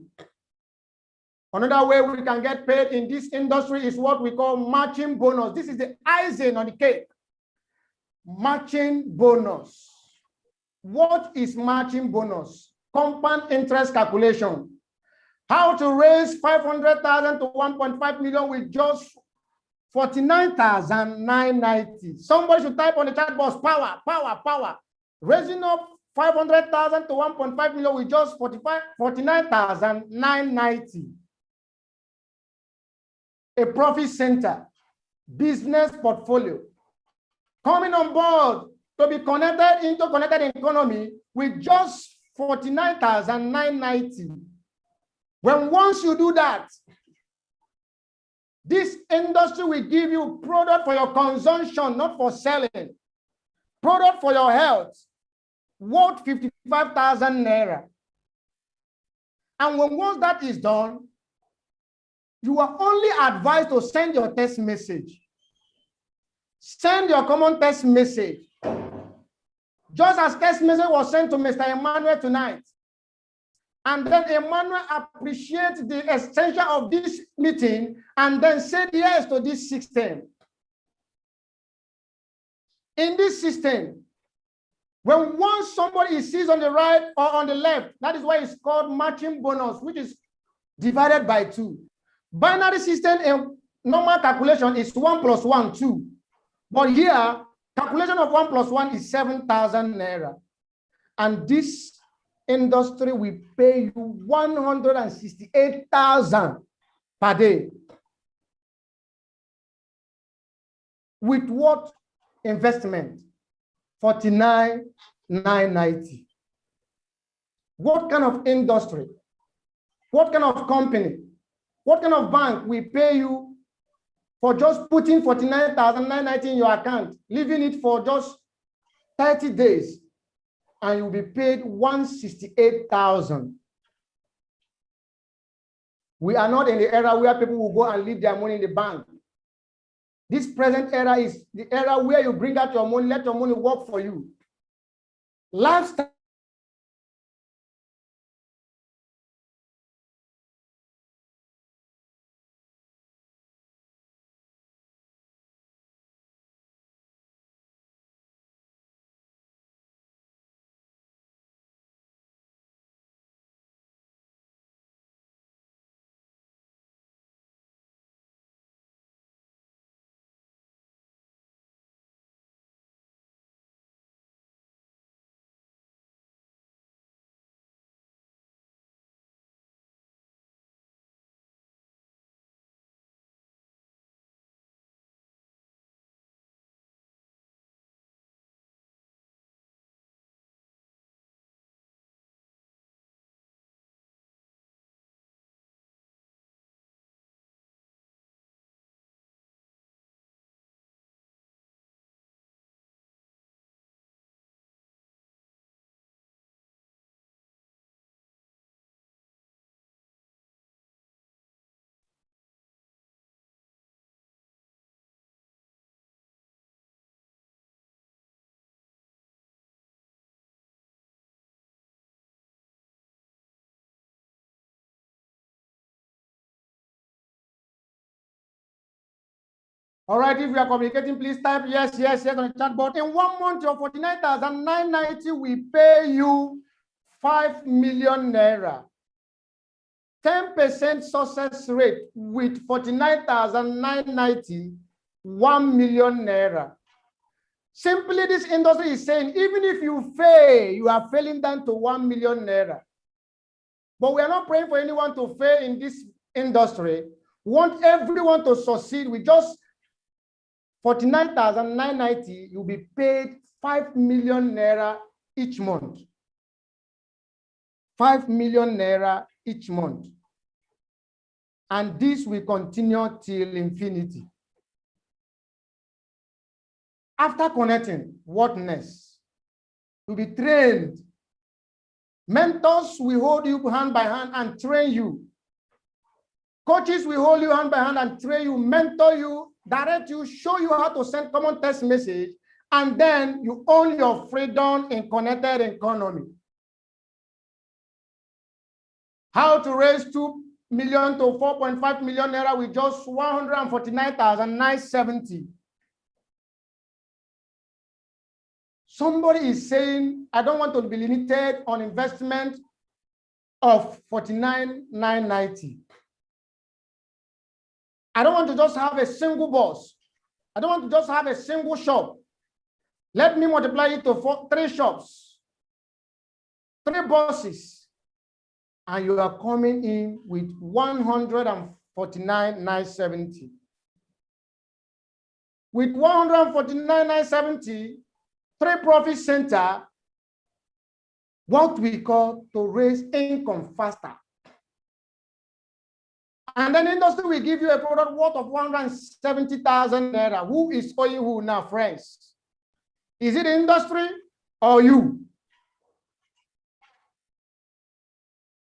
Another way we can get paid in this industry is what we call matching bonus. This is the icing on the cake. Matching bonus. What is matching bonus? Compound interest calculation. How to raise 500,000 to 1.5 million with just 49,990. Somebody should type on the chat box, power, power, power. Raising up 500,000 to 1.5 million with just 49,990. A profit center, business portfolio. Coming on board to be connected into connected economy with just 49,990. When once you do that, this industry will give you product for your consumption, not for selling. Product for your health, worth 55,000 naira. And when once that is done, you are only advised to send your text message. Send your common text message. Just as text message was sent to Mr. Emmanuel tonight. And then Emmanuel appreciates the extension of this meeting and then said yes to this system. In this system, when once somebody sees on the right or on the left, that is why it's called matching bonus, which is divided by 2. Binary system in normal calculation is 1 plus 1, 2. But here, calculation of 1 plus 1 is 7,000 naira. And this industry will pay you 168,000 per day. With what investment? 49,990. What kind of industry? What kind of company? What kind of bank will pay you for just putting 49,990 in your account, leaving it for just 30 days, and you'll be paid 168,000? We are not in the era where people will go and leave their money in the bank. This present era is the era where you bring out your money, let your money work for you. Lifestyle All right, if you are communicating, please type yes, yes, yes on the chat board. In 1 month, your 49,990 will pay you 5 million naira. 10% success rate with 49,990, 1 million naira. Simply, this industry is saying, even if you fail, you are failing down to 1 million naira. But we are not praying for anyone to fail in this industry. We want everyone to succeed with just 49,990. You'll be paid 5 million naira each month. 5 million naira each month. And this will continue till infinity. After connecting, what next? You'll be trained. Mentors will hold you hand by hand and train you. Coaches will hold you hand by hand and train you, mentor you, direct you, show you how to send common text message, and then you own your freedom in connected economy. How to raise 2 million to 4.5 million naira with just 149,970. Somebody is saying, I don't want to be limited on investment of 49,990. I don't want to just have a single boss. I don't want to just have a single shop. Let me multiply it to 3 shops, 3 bosses, and you are coming in with 149,970. With 149,970, 3 profit center, what we call to raise income faster. And then industry will give you a product worth of 170,000 naira. Who is owing who now, friends? Is it industry or you?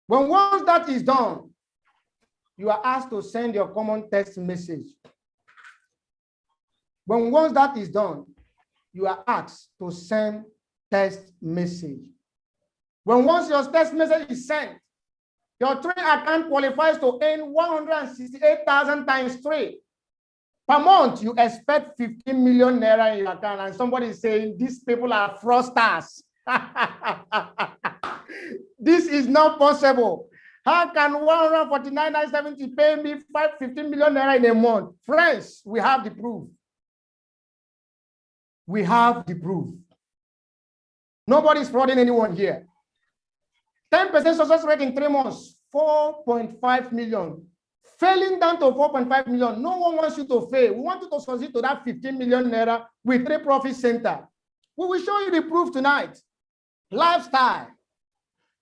When once that is done, you are asked to send your common text message. When once that is done, you are asked to send text message. When once your text message is sent, your trade account qualifies to earn 168,000 times 3. Per month, you expect 15 million naira in your account, and somebody is saying these people are fraudsters. This is not possible. How can 149,970 pay me 15 million naira in a month? Friends, we have the proof. We have the proof. Nobody is frauding anyone here. 10% success rate in 3 months, 4.5 million. Failing down to 4.5 million. No one wants you to fail. We want you to succeed to that 15 million naira with 3 profit center. We will show you the proof tonight. Lifestyle.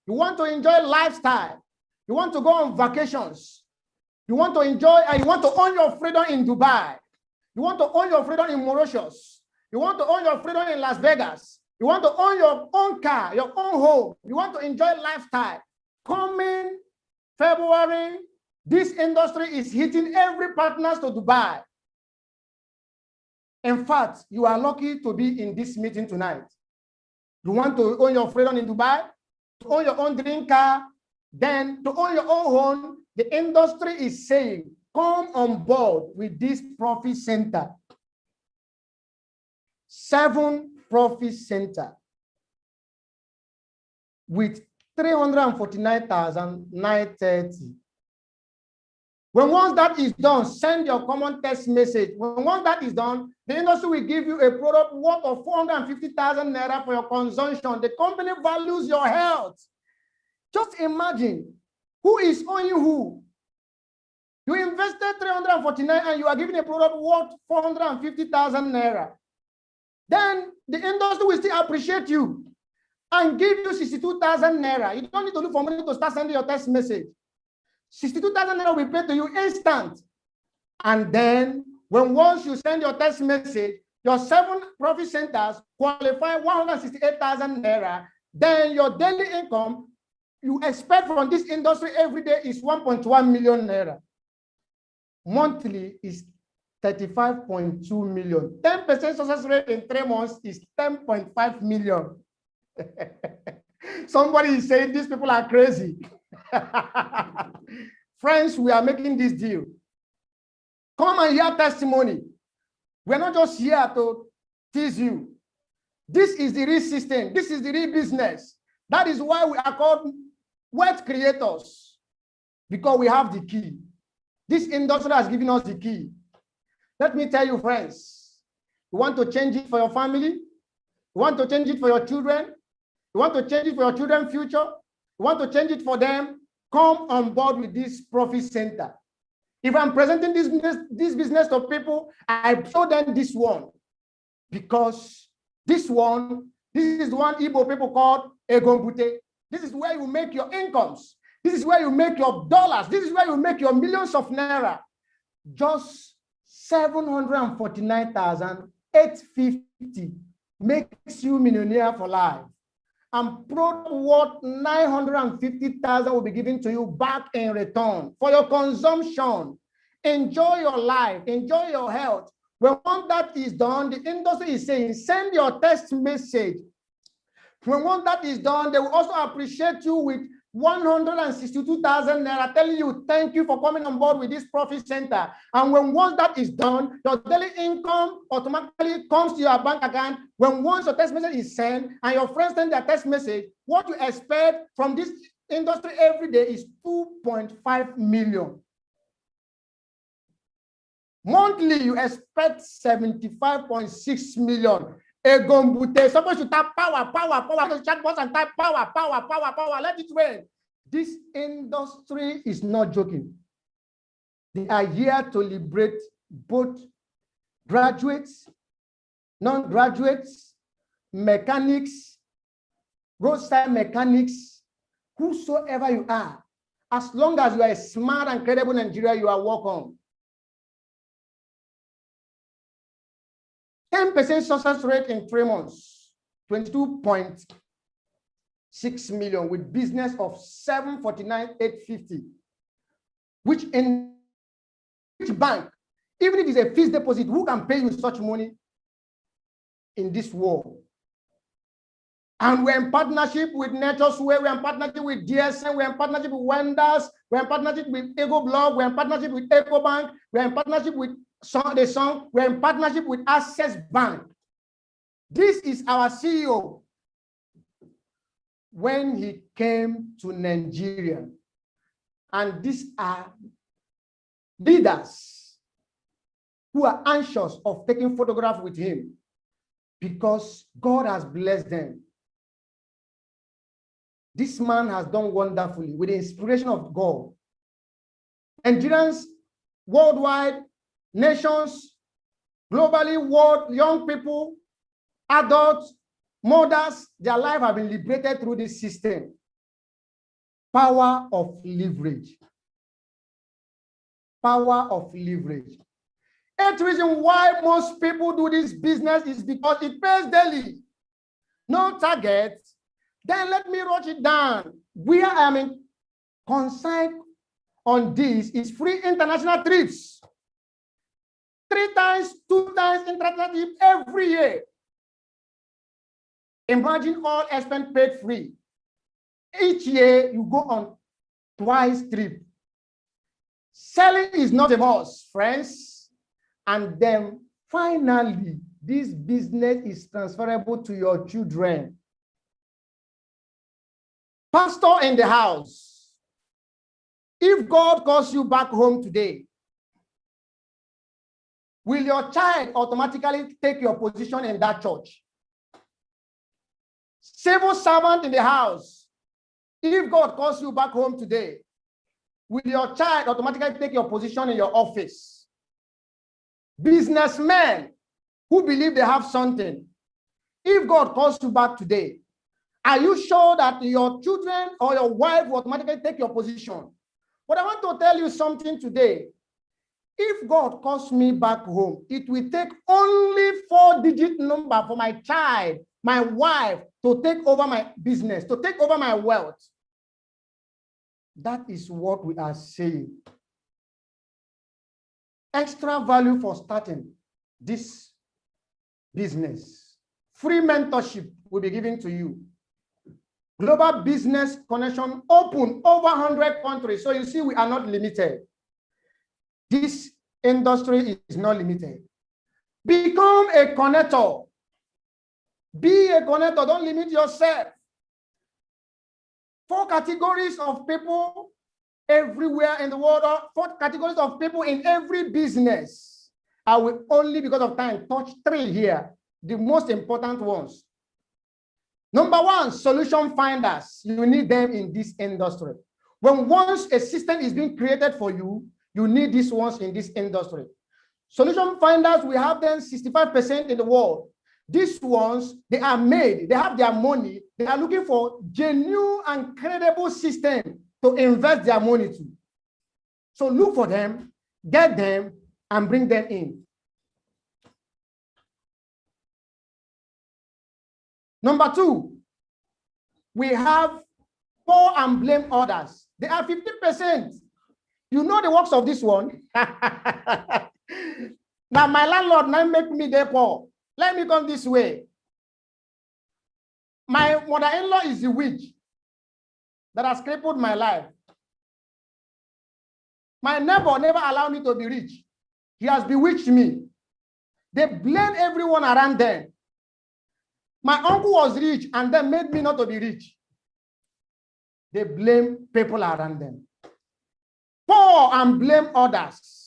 You want to enjoy lifestyle. You want to go on vacations. You want to enjoy and you want to own your freedom in Dubai. You want to own your freedom in Mauritius. You want to own your freedom in Las Vegas. You want to own your own car, your own home. You want to enjoy lifestyle. Coming February, this industry is hitting every partners to Dubai. In fact, you are lucky to be in this meeting tonight. You want to own your freedom in Dubai, to own your own dream car, then to own your own home. The industry is saying, come on board with this profit center. 7 profit center with 349,930. When once that is done, send your common text message. When once that is done, the industry will give you a product worth of 450,000 naira for your consumption. The company values your health. Just imagine who is owing you who. You invested 349 and you are giving a product worth 450,000 naira. Then the industry will still appreciate you and give you 62,000 naira. You don't need to look for money to start sending your text message. 62,000 naira will pay to you instant. And then when once you send your text message, your 7 profit centers qualify 168,000 naira. Then your daily income you expect from this industry every day is 1.1 million naira. Monthly is 35.2 million. 10% success rate in 3 months is 10.5 million. Somebody is saying these people are crazy. Friends, we are making this deal. Come and hear testimony. We're not just here to tease you. This is the real system. This is the real business. That is why we are called wealth creators, because we have the key. This industry has given us the key. Let me tell you, friends, you want to change it for your family? You want to change it for your children? You want to change it for your children's future? You want to change it for them? Come on board with this profit center. If I'm presenting this business to people, I show them this one, because this is the one Igbo people call Egombute. This is where you make your incomes. This is where you make your dollars. This is where you make your millions of naira. Just 749,850 makes you millionaire for life. And product worth 950,000 will be given to you back in return for your consumption. Enjoy your life, enjoy your health. When once that is done, the industry is saying, send your text message. When once that is done, they will also appreciate you with 162,000 naira, telling you thank you for coming on board with this profit center. And when once that is done, your daily income automatically comes to your bank account. When once your text message is sent and your friends send their text message, what you expect from this industry every day is 2.5 million. Monthly, you expect 75.6 million. Egombute. Somebody should type power. Chat box and type power. Let it rain. This industry is not joking. They are here to liberate both graduates, non-graduates, mechanics, roadside mechanics, whosoever you are. As long as you are a smart and credible Nigerian, you are welcome. 10% success rate in 3 months, 22.6 million with business of 749,850, which in which bank, even if it's a fixed deposit, who can pay you such money in this world? And we're in partnership with Nature's Way, we're in partnership with DSN, we're in partnership with Wenders, we're in partnership with Ego Blog, we're in partnership with EcoBank, we're in partnership with we're in partnership with Access Bank. This is our CEO. When he came to Nigeria, and these are leaders who are anxious of taking photographs with him because God has blessed them. This man has done wonderfully with the inspiration of God. Nigerians worldwide, nations, globally, world, young people, adults, mothers, their life have been liberated through this system. Power of leverage. Power of leverage. 8th reason why most people do this business is because it pays daily. No target. Then let me write it down. Where I am concerned on this is free international trips. 3 times, 2 times international trip every year. Imagine all expense paid free. Each year you go on twice trip. Selling is not a must, friends. And then finally, this business is transferable to your children. Pastor in the house, if God calls you back home today, will your child automatically take your position in that church? Civil servant in the house, if God calls you back home today, will your child automatically take your position in your office? Businessmen who believe they have something, if God calls you back today, are you sure that your children or your wife will automatically take your position? But I want to tell you something today. If God calls me back home, it will take only 4-digit number for my child, my wife, to take over my business, to take over my wealth. That is what we are saying. Extra value for starting this business. Free mentorship will be given to you. Global business connection open over 100 countries. So you see, we are not limited. This industry is not limited. Become a connector. Be a connector. Don't limit yourself. 4 categories of people everywhere in the world, 4 categories of people in every business. I will only, because of time, touch 3 here, the most important ones. Number 1, solution finders. You need them in this industry. Once a system is being created for you, you need these ones in this industry. Solution finders, we have them 65% in the world. These ones, they are made, they have their money, they are looking for genuine and credible system to invest their money to. So look for them, get them, and bring them in. Number 2, we have pour and blame others. They are 50%. You know the works of this one. Now my landlord now make me there poor. Let me come this way. My mother-in-law is the witch that has crippled my life. My neighbor never allowed me to be rich. He has bewitched me. They blame everyone around them. My uncle was rich and then made me not to be rich. They blame people around them. Pour and blame others.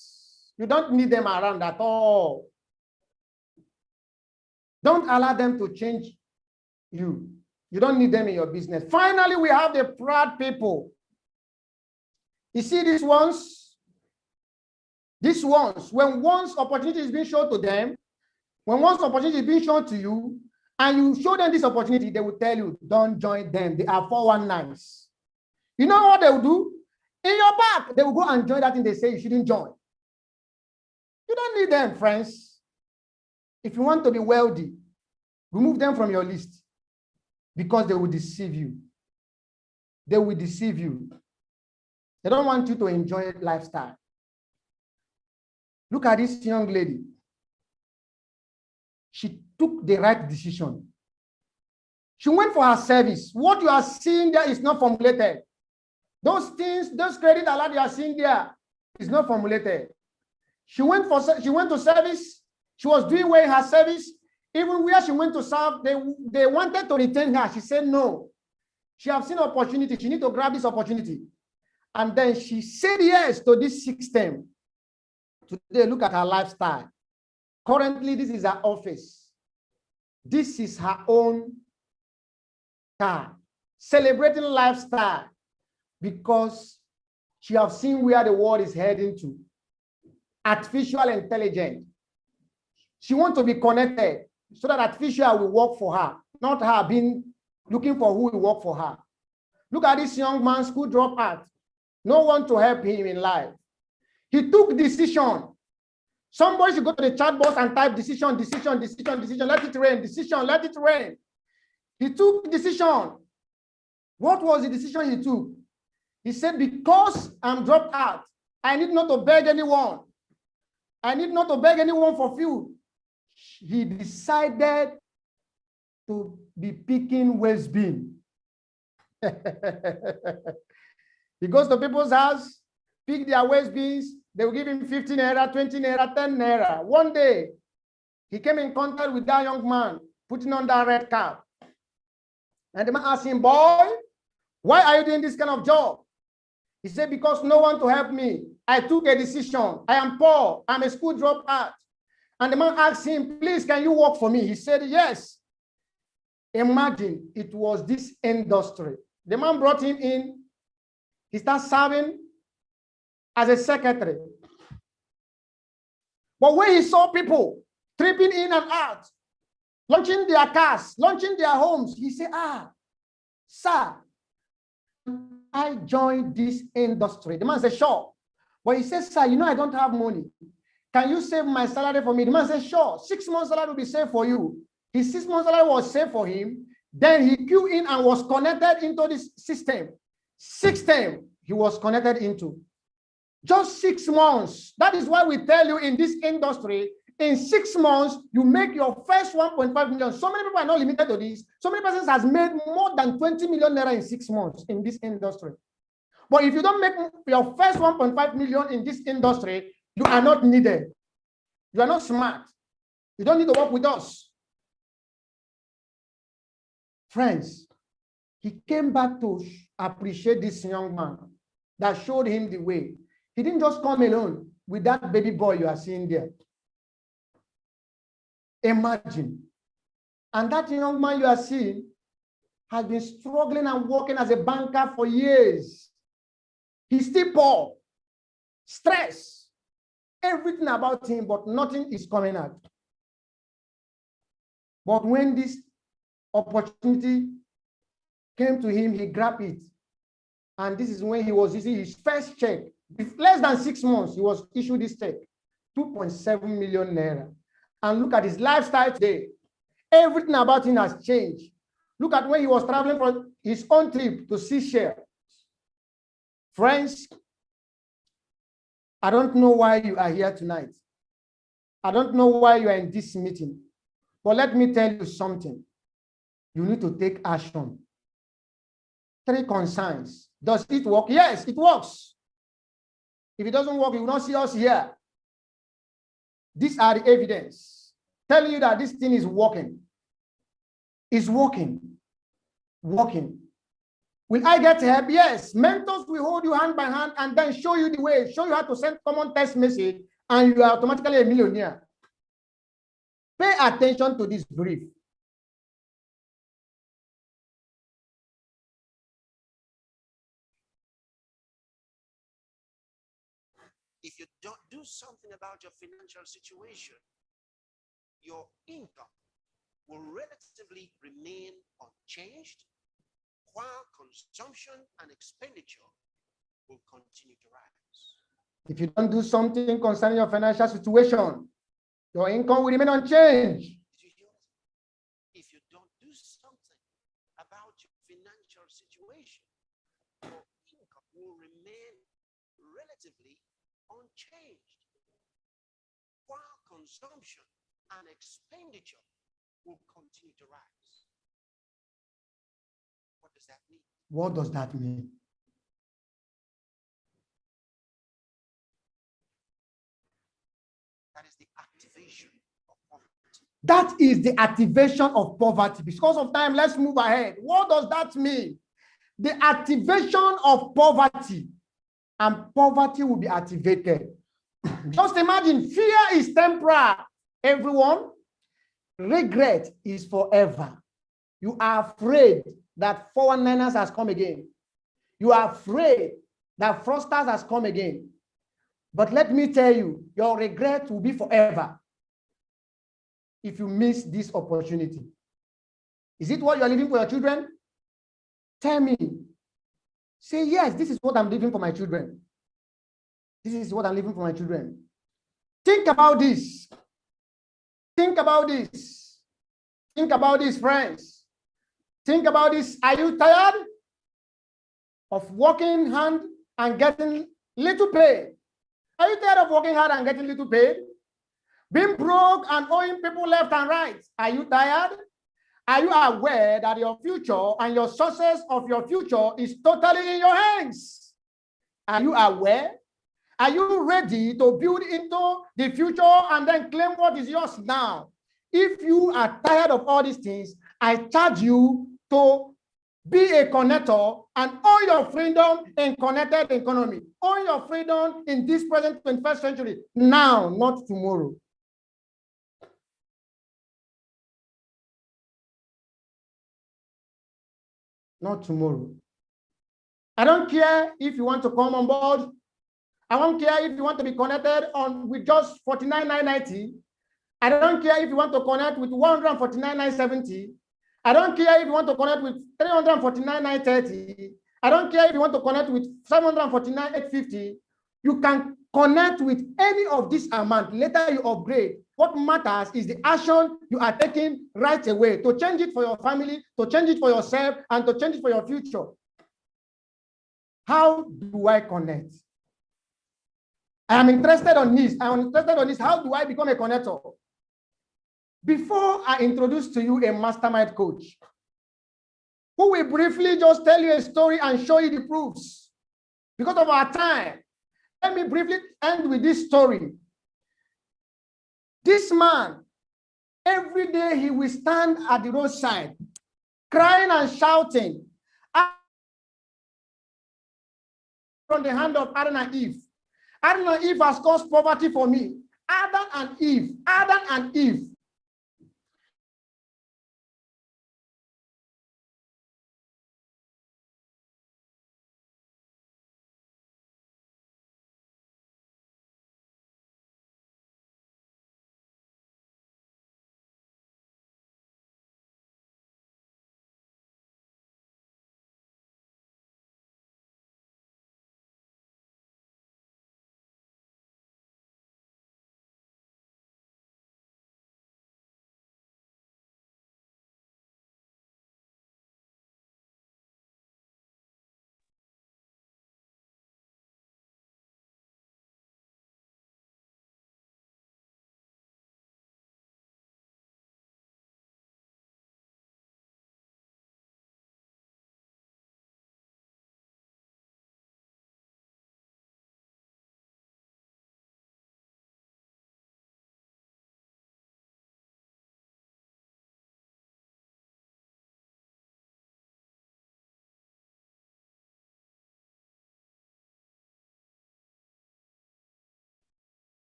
You don't need them around at all. Don't allow them to change you. You don't need them in your business. Finally, we have the proud people. You see these ones? These ones, when once opportunity is being shown to them, when once opportunity is being shown to you, and you show them this opportunity, they will tell you, don't join them. They are 419s. You know what they will do? In your back, they will go and join that thing they say you shouldn't join. You don't need them, friends. If you want to be wealthy, remove them from your list because they will deceive you. They will deceive you. They don't want you to enjoy lifestyle. Look at this young lady. She took the right decision. She went for her service. What you are seeing there is not formulated. Those things, those credit alert you are seeing there is not formulated. She went to service. She was doing well in her service. Even where she went to serve, they wanted to retain her. She said no. She has seen opportunity. She needs to grab this opportunity. And then she said yes to this system. Today, look at her lifestyle. Currently, this is her office. This is her own car. Celebrating lifestyle because she has seen where the world is heading to. Artificial intelligence. She wants to be connected so that artificial will work for her, not her being looking for who will work for her. Look at this young man, school dropout. No one to help him in life. He took decision. Somebody should go to the chat box and type decision, decision, decision, decision. Let it rain. Decision, let it rain. He took decision. What was the decision he took? He said, because I'm dropped out, I need not to beg anyone. I need not to beg anyone for food. He decided to be picking waste bin. He goes to people's house, pick their waste bins. They will give him 15 naira, 20 naira, 10 naira. One day, he came in contact with that young man, putting on that red cap. And the man asked him, boy, why are you doing this kind of job? He said, because no one to help me. I took a decision. I am poor. I'm a school dropout. And the man asked him, please, can you work for me? He said, yes. Imagine it was this industry. The man brought him in. He started serving as a secretary. But when he saw people tripping in and out, launching their cars, launching their homes, he said, sir, I joined this industry. The man said, sure. But he said, sir, you know, I don't have money. Can you save my salary for me? The man said, sure. 6 months salary will be saved for you. His 6 months salary was saved for him. Then he queued in and was connected into this system. He was connected into. Just 6 months. That is why we tell you in this industry, in 6 months, you make your first 1.5 million. So many people are not limited to this. So many persons has made more than 20 million naira in 6 months in this industry. But if you don't make your first 1.5 million in this industry, you are not needed. You are not smart. You don't need to work with us. Friends, he came back to appreciate this young man that showed him the way. He didn't just come alone with that baby boy you are seeing there. Imagine. And that young man you are seeing has been struggling and working as a banker for years. He's still poor, stress, everything about him, but nothing is coming out. But when this opportunity came to him, he grabbed it. And this is when he was using his first check. With less than 6 months, he was issued this check, 2.7 million naira. And look at his lifestyle today. Everything about him has changed. Look at when he was traveling for his own trip to Seychelles. Friends, I don't know why you are here tonight. I don't know why you are in this meeting. But let me tell you something. You need to take action. 3 concerns. Does it work? Yes, it works. If it doesn't work, you will not see us here. These are the evidence telling you that this thing is working. It's working. Working. Will I get help? Yes. Mentors will hold you hand by hand and then show you the way, show you how to send common text message, and you are automatically a millionaire. Pay attention to this brief. If you don't do something about your financial situation, your income will relatively remain unchanged, while consumption and expenditure will continue to rise. If you don't do something concerning your financial situation, your income will remain unchanged. If you don't do something about your financial situation, your income will remain relatively unchanged, while consumption and expenditure will continue to rise. What does that mean? What does that mean? That is the activation of poverty. That is the activation of poverty. Because of time, let's move ahead. What does that mean? The activation of poverty, and poverty will be activated. Just imagine, fear is temporary, everyone. Regret is forever. You are afraid that 419ers has come again. You are afraid that fraudsters has come again. But let me tell you, your regret will be forever if you miss this opportunity. Is it what you are living for your children? Tell me. Say, yes, this is what I'm living for my children. This is what I'm living for my children. Think about this. Think about this. Think about this, friends. Think about this. Are you tired of working hard and getting little pay? Are you tired of working hard and getting little pay? Being broke and owing people left and right. Are you tired? Are you aware that your future and your success of your future is totally in your hands? Are you aware? Are you ready to build into the future and then claim what is yours now? If you are tired of all these things, I charge you to be a connector and own your freedom in connected economy. Own your freedom in this present 21st century. Now, not tomorrow. Not tomorrow. I don't care if you want to come on board. I don't care if you want to be connected on with just 49,990. I don't care if you want to connect with 149,970. I don't care if you want to connect with 349,930. I don't care if you want to connect with 749,850. You can connect with any of this amount. Later you upgrade. What matters is the action you are taking right away to change it for your family, to change it for yourself, and to change it for your future. How do I connect? I am interested on this. I am interested on this. How do I become a connector? Before I introduce to you a mastermind coach who will briefly just tell you a story and show you the proofs, because of our time, let me briefly end with this story. This man Every day he will stand at the roadside, crying and shouting from the hand of Adam and Eve. Adam and Eve has caused poverty for me. Adam and Eve, Adam and Eve.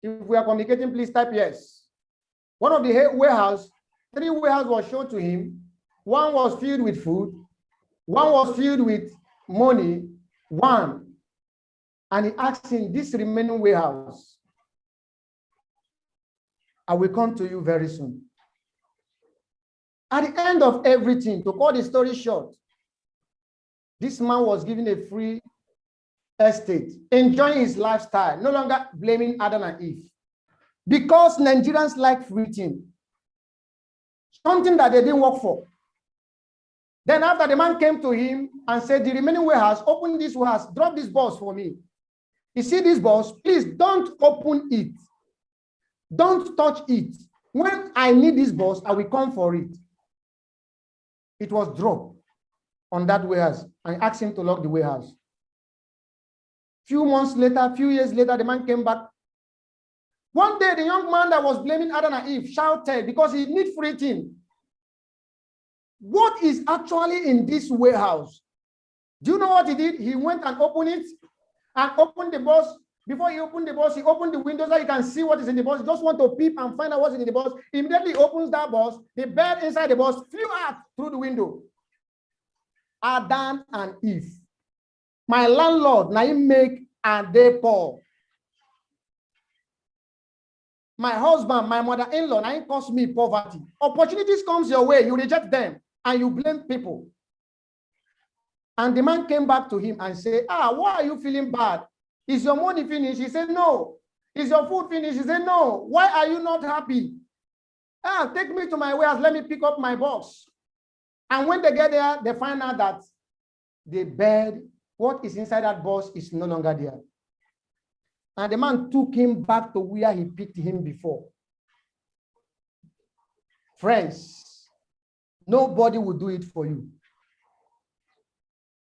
If we are communicating, please type yes. One of the warehouse, 3 warehouses was shown to him. One was filled with food, one was filled with money, one. And he asked him, this remaining warehouse, I will come to you very soon. At the end of everything, to cut the story short, this man was given a free estate, enjoying his lifestyle, no longer blaming Adam and Eve. Because Nigerians like free thing, something that they didn't work for. Then after the man came to him and said, the remaining warehouse, open this warehouse, drop this box for me. You see this box, please don't open it. Don't touch it. When I need this box, I will come for it. It was dropped on that warehouse and asked him to lock the warehouse. Few months later, few years later, the man came back. One day, the young man that was blaming Adam and Eve shouted because he needs free thing. What is actually in this warehouse? Do you know what he did? He went and opened it and opened the box. Before he opened the box, he opened the window so you can see what is in the box. He just want to peep and find out what's in the box. Immediately opens that box. The bird inside the box flew out through the window. Adam and Eve. My landlord, now he make and they poor. My husband, my mother-in-law, now it cost me poverty. Opportunities comes your way, you reject them, and you blame people. And the man came back to him and said, why are you feeling bad? Is your money finished? He said, no. Is your food finished? He said, no. Why are you not happy? Take me to my warehouse, let me pick up my box. And when they get there, they find out that the bed, what is inside that box is no longer there. And the man took him back to where he picked him before. Friends, nobody will do it for you.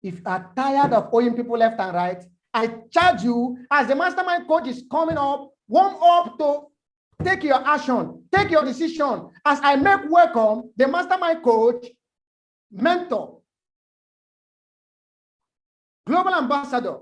If you are tired of owing people left and right, I charge you, as the mastermind coach is coming up, warm up to take your action, take your decision. As I make welcome the mastermind coach, mentor, global ambassador,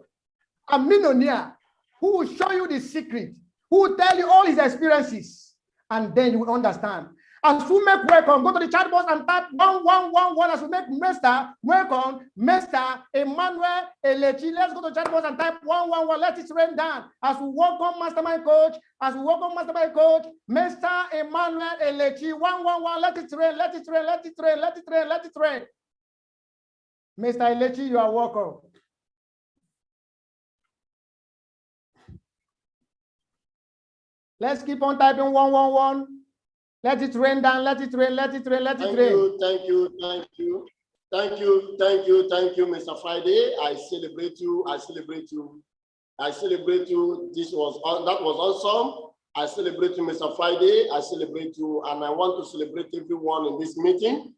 a millionaire, who will show you the secret, who will tell you all his experiences, and then you will understand. As we make welcome, go to the chat box and type 1111 as we make Mr. Welcome, Mr. Emmanuel Elechi. Let's go to the chat box and type 111. Let it rain down. As we welcome Mastermind Coach, Mr. Emmanuel Elechi, 111. Let it rain, let it rain, let it rain, let it rain, let it rain. Mr. Elechi, you are welcome. Let's keep on typing 111. Let it rain down, let it rain, let it rain, let it rain. Thank you, Mr. Friday. I celebrate you. That was awesome. I celebrate you, Mr. Friday. I celebrate you, and I want to celebrate everyone in this meeting.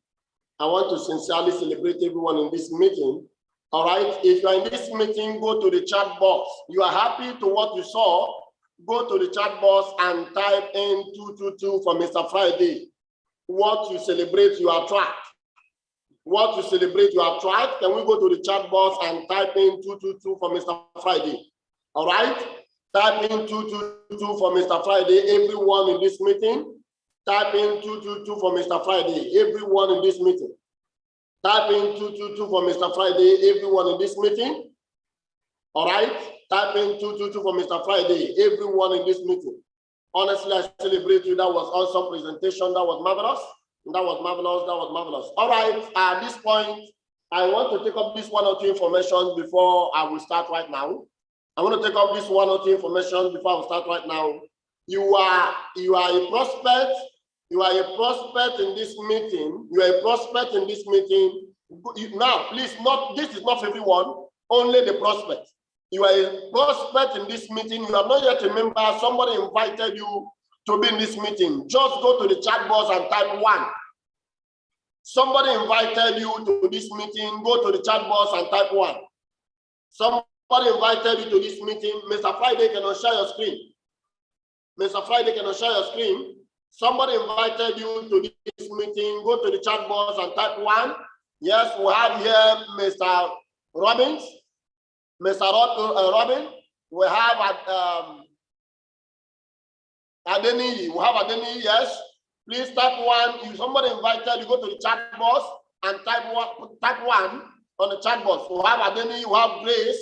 I want to sincerely celebrate everyone in this meeting. All right. If you are in this meeting, go to the chat box. You are happy to what you saw. go to the chat box and type in 222 for Mr. Friday. What you celebrate, you attract. What you celebrate, you attract. Can we go to the chat box and type in 222 for Mr. Friday? All right? Type in 222 for Mr. Friday. Everyone in this meeting, type in 222 for Mr. Friday. Everyone in this meeting. Type in 222 for Mr. Friday. Everyone in this meeting. All right? Type in 222 for Mr. Friday. Everyone in this meeting. Honestly, I celebrate you. That was awesome presentation. That was marvelous. That was marvelous. That was marvelous. All right. At this point, I want to take up this one or two information before I will start right now. I want to take up this one or two information before I will start right now. You are a prospect. You are a prospect in this meeting. You are a prospect in this meeting. Now, please, this is not for everyone. Only the prospect. You are a prospect in this meeting. You are not yet a member. Somebody invited you to be in this meeting. Just go to the chat box and type 1. Somebody invited you to this meeting. Go to the chat box and type 1. Somebody invited you to this meeting. Mr. Friday cannot share your screen. Mr. Friday cannot share your screen. Somebody invited you to this meeting. Go to the chat box and type 1. Yes, we have here Mr. Robbins. Mr. Robin, we have Adeni. We have Adeni, yes. Please type 1. If somebody invited you, go to the chat box and type 1 on the chat box. We have Adeni, we have Grace.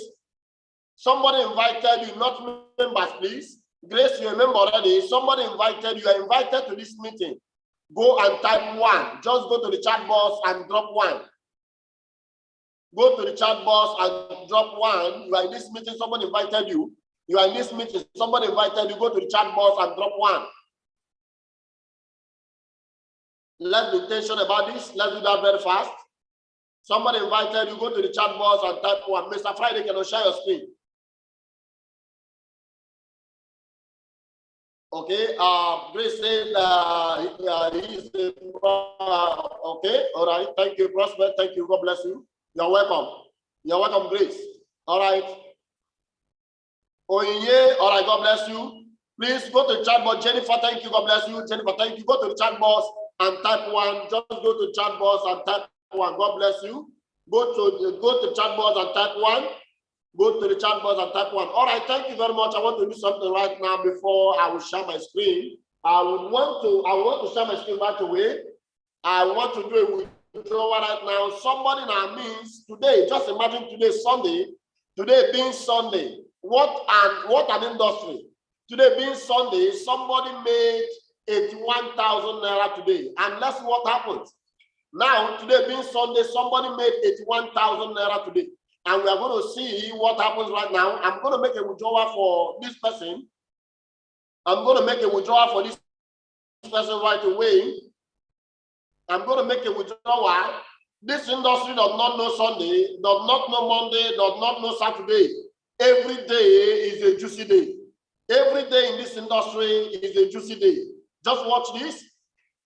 Somebody invited you, not members, please. Grace, you're a member already. Somebody invited you, are invited to this meeting. Go and type 1. Just go to the chat box and drop 1. Go to the chat box and drop 1. You are in this meeting, somebody invited you. You are in this meeting, somebody invited you. Go to the chat box and drop 1. Let's be intentional about this. Let's do that very fast. Somebody invited you. Go to the chat box and type 1. Mr. Friday cannot share your screen. Okay. Grace said he is okay. All right. Thank you, Prosper. Thank you. God bless you. You're welcome. You're welcome, Grace. All right. Oyinye, all right, God bless you. Please go to the chat box. Jennifer, thank you. God bless you. Jennifer, thank you. Go to the chat box and type 1. Just go to the chat box and type 1. God bless you. Go to the chat box and type 1. Go to the chat box and type 1. All right, thank you very much. I want to do something right now before I will share my screen. I want to share my screen right away. I want to do it withdrawal right now. Somebody in our midst today, just imagine today Sunday, today being Sunday. What an industry. Today being Sunday, somebody made 81,000 naira today. And that's what happens. Now, today being Sunday, somebody made 81,000 naira today. And we are going to see what happens right now. I'm going to make a withdrawal for this person. I'm going to make a withdrawal for this person right away. I'm going to make a withdrawal. This industry does not know Sunday, does not know Monday, does not know Saturday. Every day is a juicy day. Every day in this industry is a juicy day. Just watch this.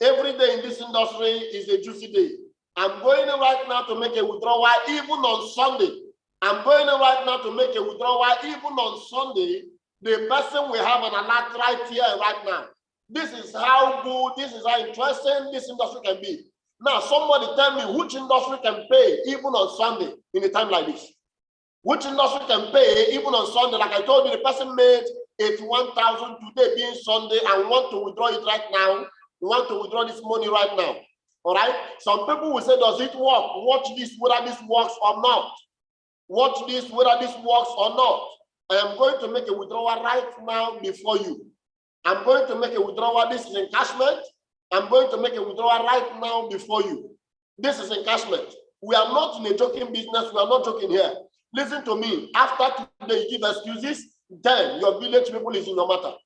Every day in this industry is a juicy day. I'm going right now to make a withdrawal even on Sunday. I'm going right now to make a withdrawal even on Sunday. The person will have an alert right here right now. This is how good, this is how interesting this industry can be. Now, somebody tell me which industry can pay even on Sunday in a time like this. Which industry can pay even on Sunday? Like I told you, the person made 81,000 today being Sunday and want to withdraw it right now. We want to withdraw this money right now. All right? Some people will say, does it work? Watch this, whether this works or not. Watch this, whether this works or not. I am going to make a withdrawal right now before you. I'm going to make a withdrawal. This is encashment. I'm going to make a withdrawal right now before you. This is encashment. We are not in a joking business. We are not joking here. Listen to me. After today, you give excuses, then your village people is in your matter.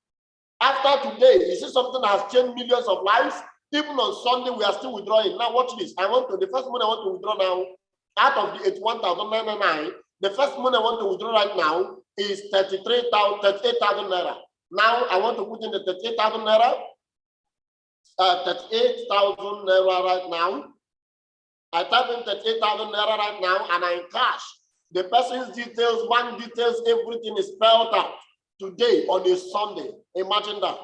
After today, you see something that has changed millions of lives. Even on Sunday, we are still withdrawing. Now watch this. The first money I want to withdraw now, out of the 81,999, the first money I want to withdraw right now is 38,000 naira. Now I want to put in the 38,000 naira. 38,000 naira right now. I type in 38,000 naira right now and I encash. The person's details, bank details, everything is spelled out. today on a Sunday. Imagine that.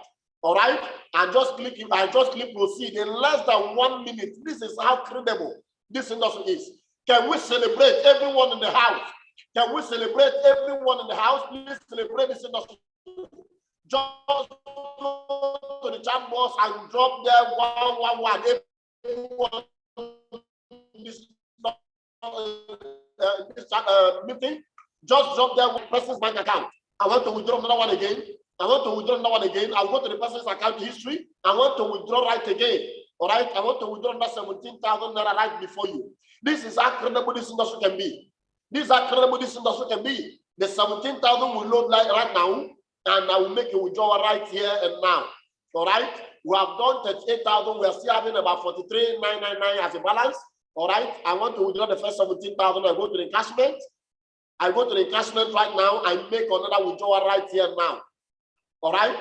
All right, I just click proceed in less than 1 minute. This is how credible this industry is. Can we celebrate everyone in the house? Can we celebrate everyone in the house? Please celebrate this industry. Just go to the chat box and drop there 111. Everyone this meeting, just drop there with person's bank account. I want to withdraw another one again. I want to withdraw another one again. I'll go to the person's account history. I want to withdraw right again. All right. I want to withdraw another 17,000 naira right before you. This is how credible this industry can be. This is how credible this industry can be. The 17,000 will load right now, and I will make a withdrawal right here and now. All right. We have done 38,000. We are still having about 43,999 as a balance. All right. I want to withdraw the first 17,000. I go to the encashment. I go to the encashment right now. I make another withdrawal right here now. All right,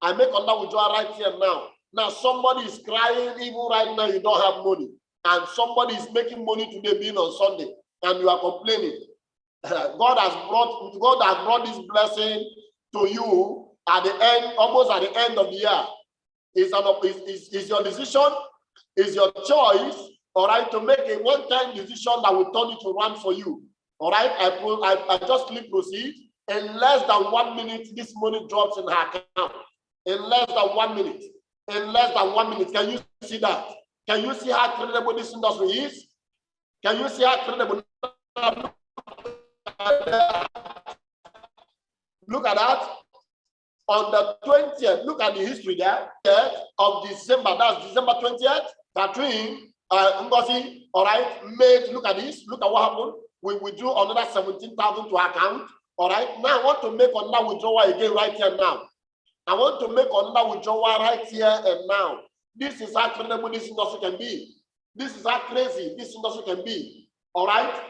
I make another withdrawal right here now. Now somebody is crying, even right now you don't have money, and somebody is making money today being on Sunday, and you are complaining. God has brought this blessing to you at the end, almost at the end of the year. It's your decision, it's your choice. All right, to make a one-time decision that will turn it around for you. All right, I just click proceed. In less than 1 minute, this money drops in her account. In less than 1 minute. In less than 1 minute. Can you see that? Can you see how credible this industry is? Can you see how credible? Look at that. On the 20th, look at the history there of December. That's December 20th. Catherine Ngozi, all right, look at this. Look at what happened. We withdrew another 17,000 to our account. All right, now I want to make another withdrawal again right here now. I want to make another withdrawal right here and now. This is how credible this industry can be. This is how crazy this industry can be. All right,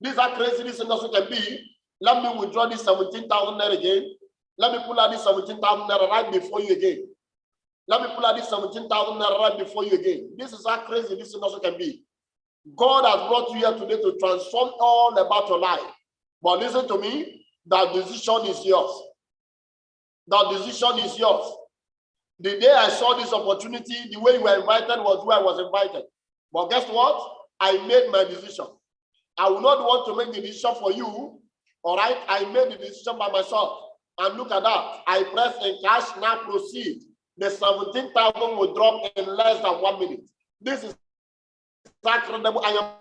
this is how crazy this industry can be. Let me withdraw this 17,000 naira again. Let me pull out this 17,000 naira right before you again. Let me pull out this 17,000 naira right before you again. This is how crazy this industry can be. God has brought you here today to transform all about your life. But listen to me. That decision is yours. That decision is yours. The day I saw this opportunity, the way you were invited was where I was invited. But guess what? I made my decision. I will not want to make the decision for you. All right? I made the decision by myself. And look at that. I press encash, now proceed. The 17,000 will drop in less than 1 minute. This is incredible. I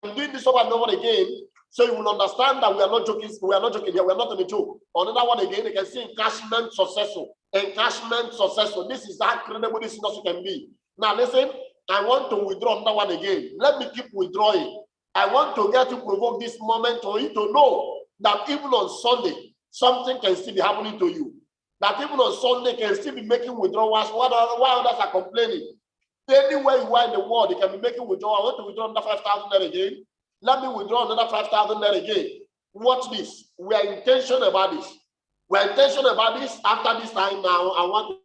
am doing this over and over again. So you will understand that we are not joking. We are not joking here. We are not on a joke. Another one again, you can see encashment successful. Encashment successful. This is how credible this industry can be. Now listen, I want to withdraw another one again. Let me keep withdrawing. I want to get to provoke this moment for you to know that even on Sunday, something can still be happening to you. That even on Sunday can still be making withdrawals while others are complaining. Anywhere you are in the world, you can be making withdrawals. I want to withdraw another 5,000 there again. Let me withdraw another 5,000 there again. Watch this. We are intentional about this. We are intentional about this. After this time now, I want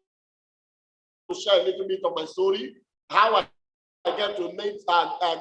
to share a little bit of my story, how I get to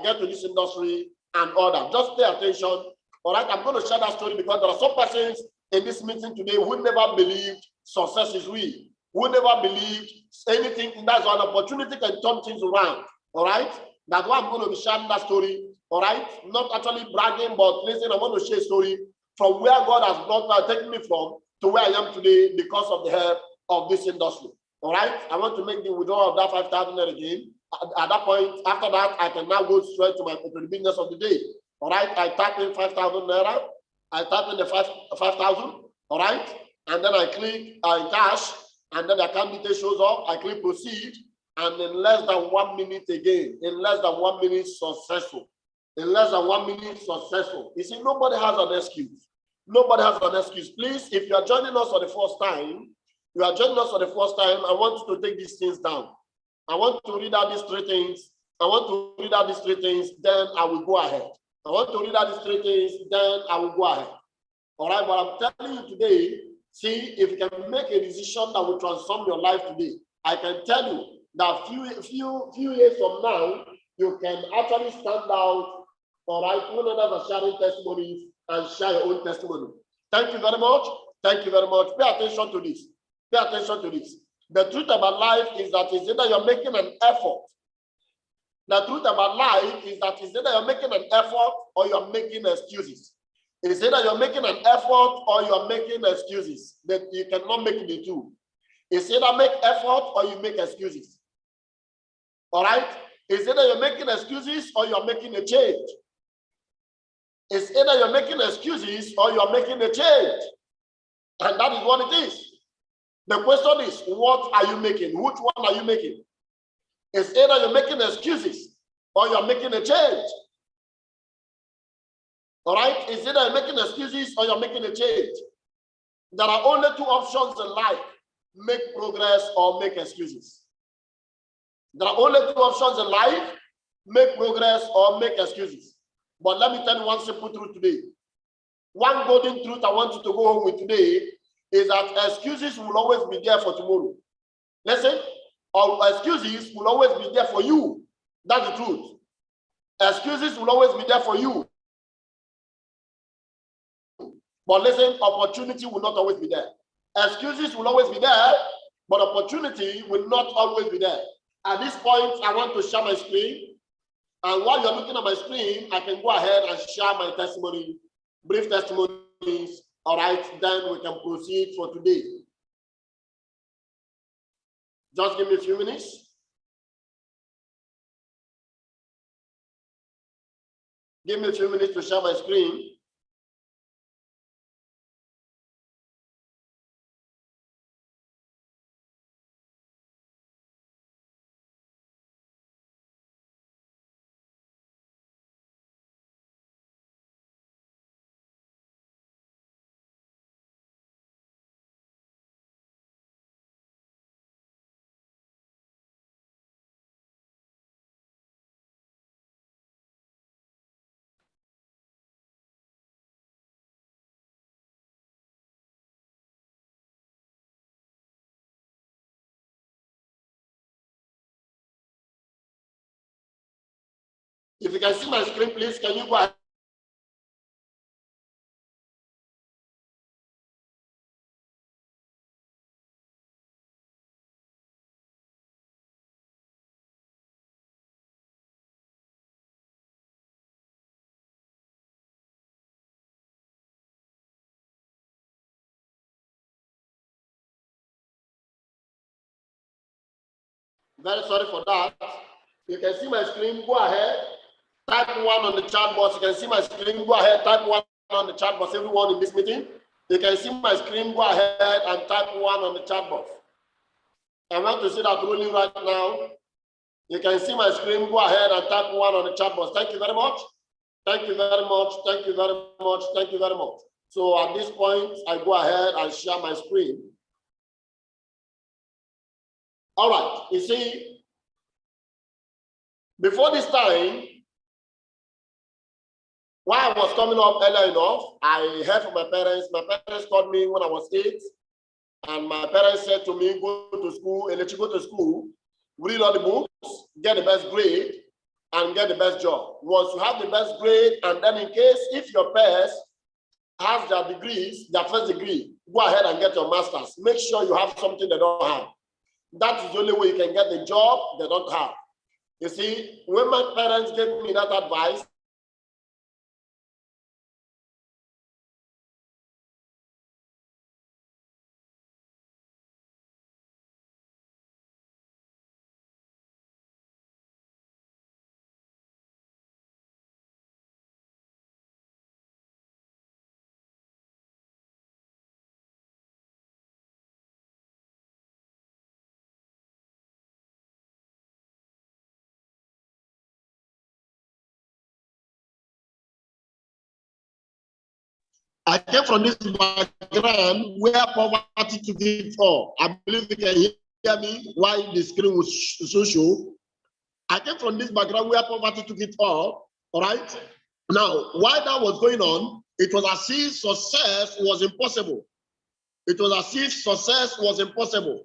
get to this industry and all that. Just pay attention. All right, I'm going to share that story because there are some persons in this meeting today who never believed success is real, who never believed anything. That's an opportunity can turn things around. All right, that's why I'm going to be sharing that story. All right, not actually bragging, but listen, I want to share a story from where God has taken me from to where I am today because of the help of this industry. All right, I want to make the withdrawal of that 5,000 again. At that point, after that, I can now go straight to the business of the day. All right, I type in 5,000 naira. I type in the 5,000. All right, and then I click cash, and then the account detail shows up. I click proceed, and in less than 1 minute again, in less than 1 minute, successful. In less than 1 minute, successful. You see, nobody has an excuse. Nobody has an excuse. Please, if you are joining us for the first time, I want you to take these things down. I want to read out these three things. Then I will go ahead. All right, but I'm telling you today, see, if you can make a decision that will transform your life today, I can tell you that few years from now, you can actually stand out. All right, when others are sharing testimonies and share your own testimony. Thank you very much. Thank you very much. Pay attention to this. Pay attention to this. The truth about life is that it's either you're making an effort. The truth about life is that it's either you're making an effort or you're making excuses. It's either you're making an effort or you're making excuses. That you cannot make the two. It's either make effort or you make excuses. All right? It's either you're making excuses or you're making a change. It's either you're making excuses or you're making a change. And that is what it is. The question is, what are you making? Which one are you making? It's either you're making excuses or you're making a change. All right? It's either you're making excuses or you're making a change. There are only two options in life: make progress or make excuses. There are only two options in life: make progress or make excuses. But let me tell you one simple truth today. One golden truth I want you to go home with today is that excuses will always be there for tomorrow. Listen, or excuses will always be there for you. That's the truth. Excuses will always be there for you. But listen, opportunity will not always be there. Excuses will always be there, but opportunity will not always be there. At this point, I want to share my screen. And while you're looking at my screen, I can go ahead and share my testimony, brief testimonies. All right, then we can proceed for today. Just give me a few minutes. Give me a few minutes to share my screen. If you can see my screen, please, can you go ahead? Very sorry for that. You can see my screen, go ahead. Type 1 on the chat box. You can see my screen, go ahead. Type 1 on the chat box. Everyone in this meeting, you can see my screen, go ahead and type 1 on the chat box. I want to see that rolling right now. You can see my screen, go ahead and type 1 on the chat box. Thank you very much. Thank you very much. Thank you very much. Thank you very much. So at this point, I go ahead and share my screen. All right, you see, before this time, while I was coming up earlier enough, I heard from my parents. My parents called me when I was 8, and my parents said to me, go to school, Elechi, go to school, read all the books, get the best grade, and get the best job. Once you have the best grade, and then in case if your parents has their degrees, their first degree, go ahead and get your master's. Make sure you have something they don't have. That is the only way you can get the job they don't have. You see, when my parents gave me that advice, I came from this background where poverty took it all. I believe you can hear me while the screen was so show. I came from this background where poverty took it all right? Now, while that was going on, it was as if success was impossible. It was as if success was impossible,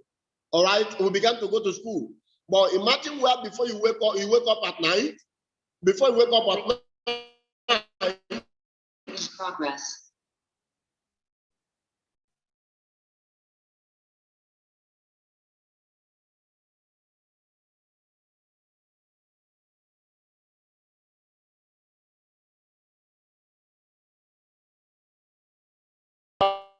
all right? We began to go to school. But imagine where you wake up at night, before you wake up at night, progress.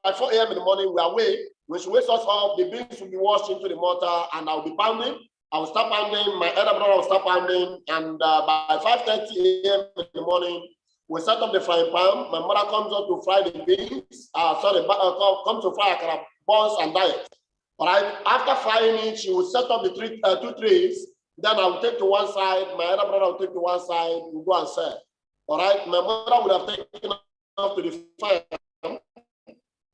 by 4 a.m. in the morning, we are awake. When she wakes us up, the beans will be washed into the mortar, and I'll be pounding. I will start pounding. My elder brother will start pounding, and by 5:30 a.m. in the morning, we set up the frying pan. My mother comes up to fry the beans. Comes to fry akara buns and diet. All right. After frying it, she will set up the two trays. Then I will take to one side. My elder brother will take to one side. We'll go and serve. All right. My mother would have taken off to the farm.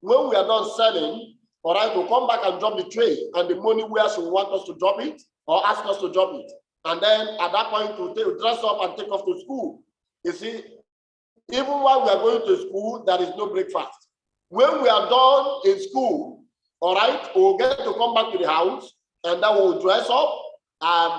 When we are done selling, all right, we'll come back and drop the tray and the money where she will want us to drop it or ask us to drop it. And then at that point, we'll dress up and take off to school. You see, even while we are going to school, there is no breakfast. When we are done in school, all right, we'll get to come back to the house and then we'll dress up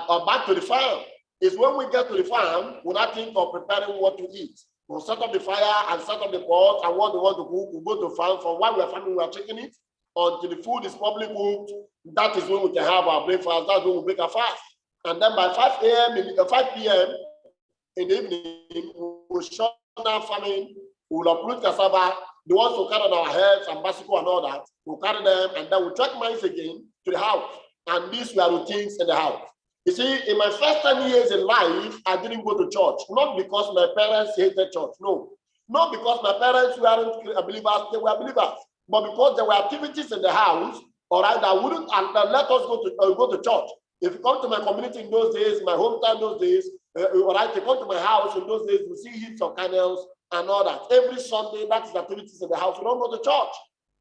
or back to the farm. It's when we get to the farm, we'll not think of preparing what to eat. We'll set up the fire and set up the pot and what we want to cook. We'll go to farm. For while we are farming, we are checking it until the food is properly cooked. That is when we can have our breakfast. That's when we break our fast. And then by 5 p.m. in the evening, we'll shut down farming. We'll uproot cassava. The ones who carry on our heads and bicycle and all that, we'll carry them and then we'll track mines again to the house. And these were routines in the house. You see, in my first 10 years in life, I didn't go to church. Not because my parents hated church, no. Not because my parents weren't believers, they were believers. But because there were activities in the house, all right, that wouldn't let us go to church. If you come to my community in those days, my hometown those days, all right, you come to my house in those days, you see heaps of candles and all that. Every Sunday, that is activities in the house. We don't go to church.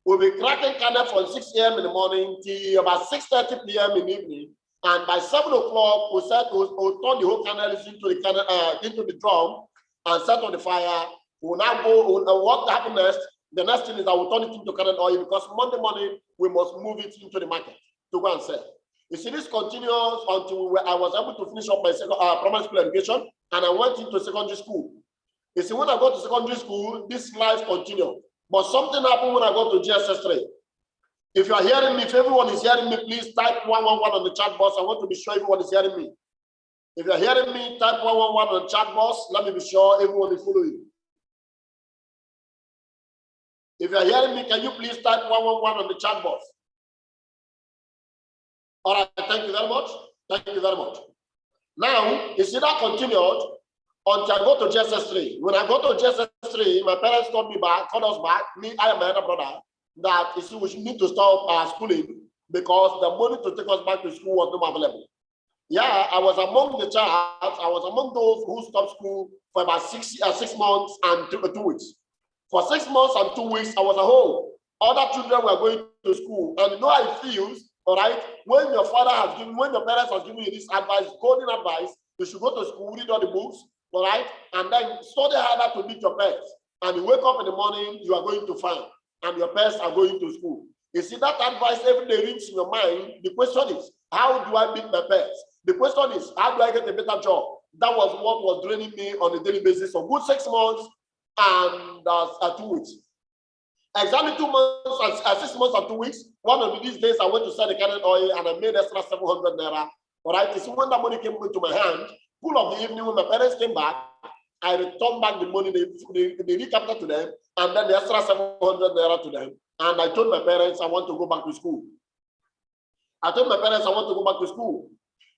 We'll be cracking candles from 6 a.m. in the morning till about 6:30 p.m. in the evening. And by 7 o'clock, we'll turn the whole candles into the drum and set on the fire. We'll now go, what happens next? The next thing is that we'll turn it into canned oil because Monday morning, we must move it into the market to go and sell. You see, this continues until I was able to finish up my primary school education and I went into secondary school. You see, when I got to secondary school, this life continued. But something happened when I got to GSS 3. If you are hearing me, if everyone is hearing me, please type 111 on the chat box. I want to be sure everyone is hearing me. If you are hearing me, type 111 on the chat box. Let me be sure everyone is following. If you are hearing me, can you please type 111 on the chat box? All right, thank you very much. Thank you very much. Now, you see that continued until I go to GSS 3. When I go to GSS 3, my parents called us back, me, I and my other brother, that you see, we should need to stop our schooling because the money to take us back to school was not available. Yeah, I was among the child. I was among those who stopped school for about 6 months and 2 weeks. For 6 months and 2 weeks, I was at home. Other children were going to school, and you know how it feels, all right? When your parents have given you this advice, golden advice, you should go to school, read all the books, all right, and then study harder to beat your parents. And you wake up in the morning, you are going to farm. And your parents are going to school. You see, that advice every day rings in your mind. The question is, how do I beat my parents? The question is, how do I get a better job? That was what was draining me on a daily basis for good 6 months and 2 weeks. Exactly 2 months and 6 months and 2 weeks. One of these days, I went to sell the canned oil and I made extra 700 naira. All right, you see, when that money came into my hand, full of the evening, when my parents came back, I returned back the money, they recaptured to them, and then the extra 700 naira to them. And I told my parents I want to go back to school.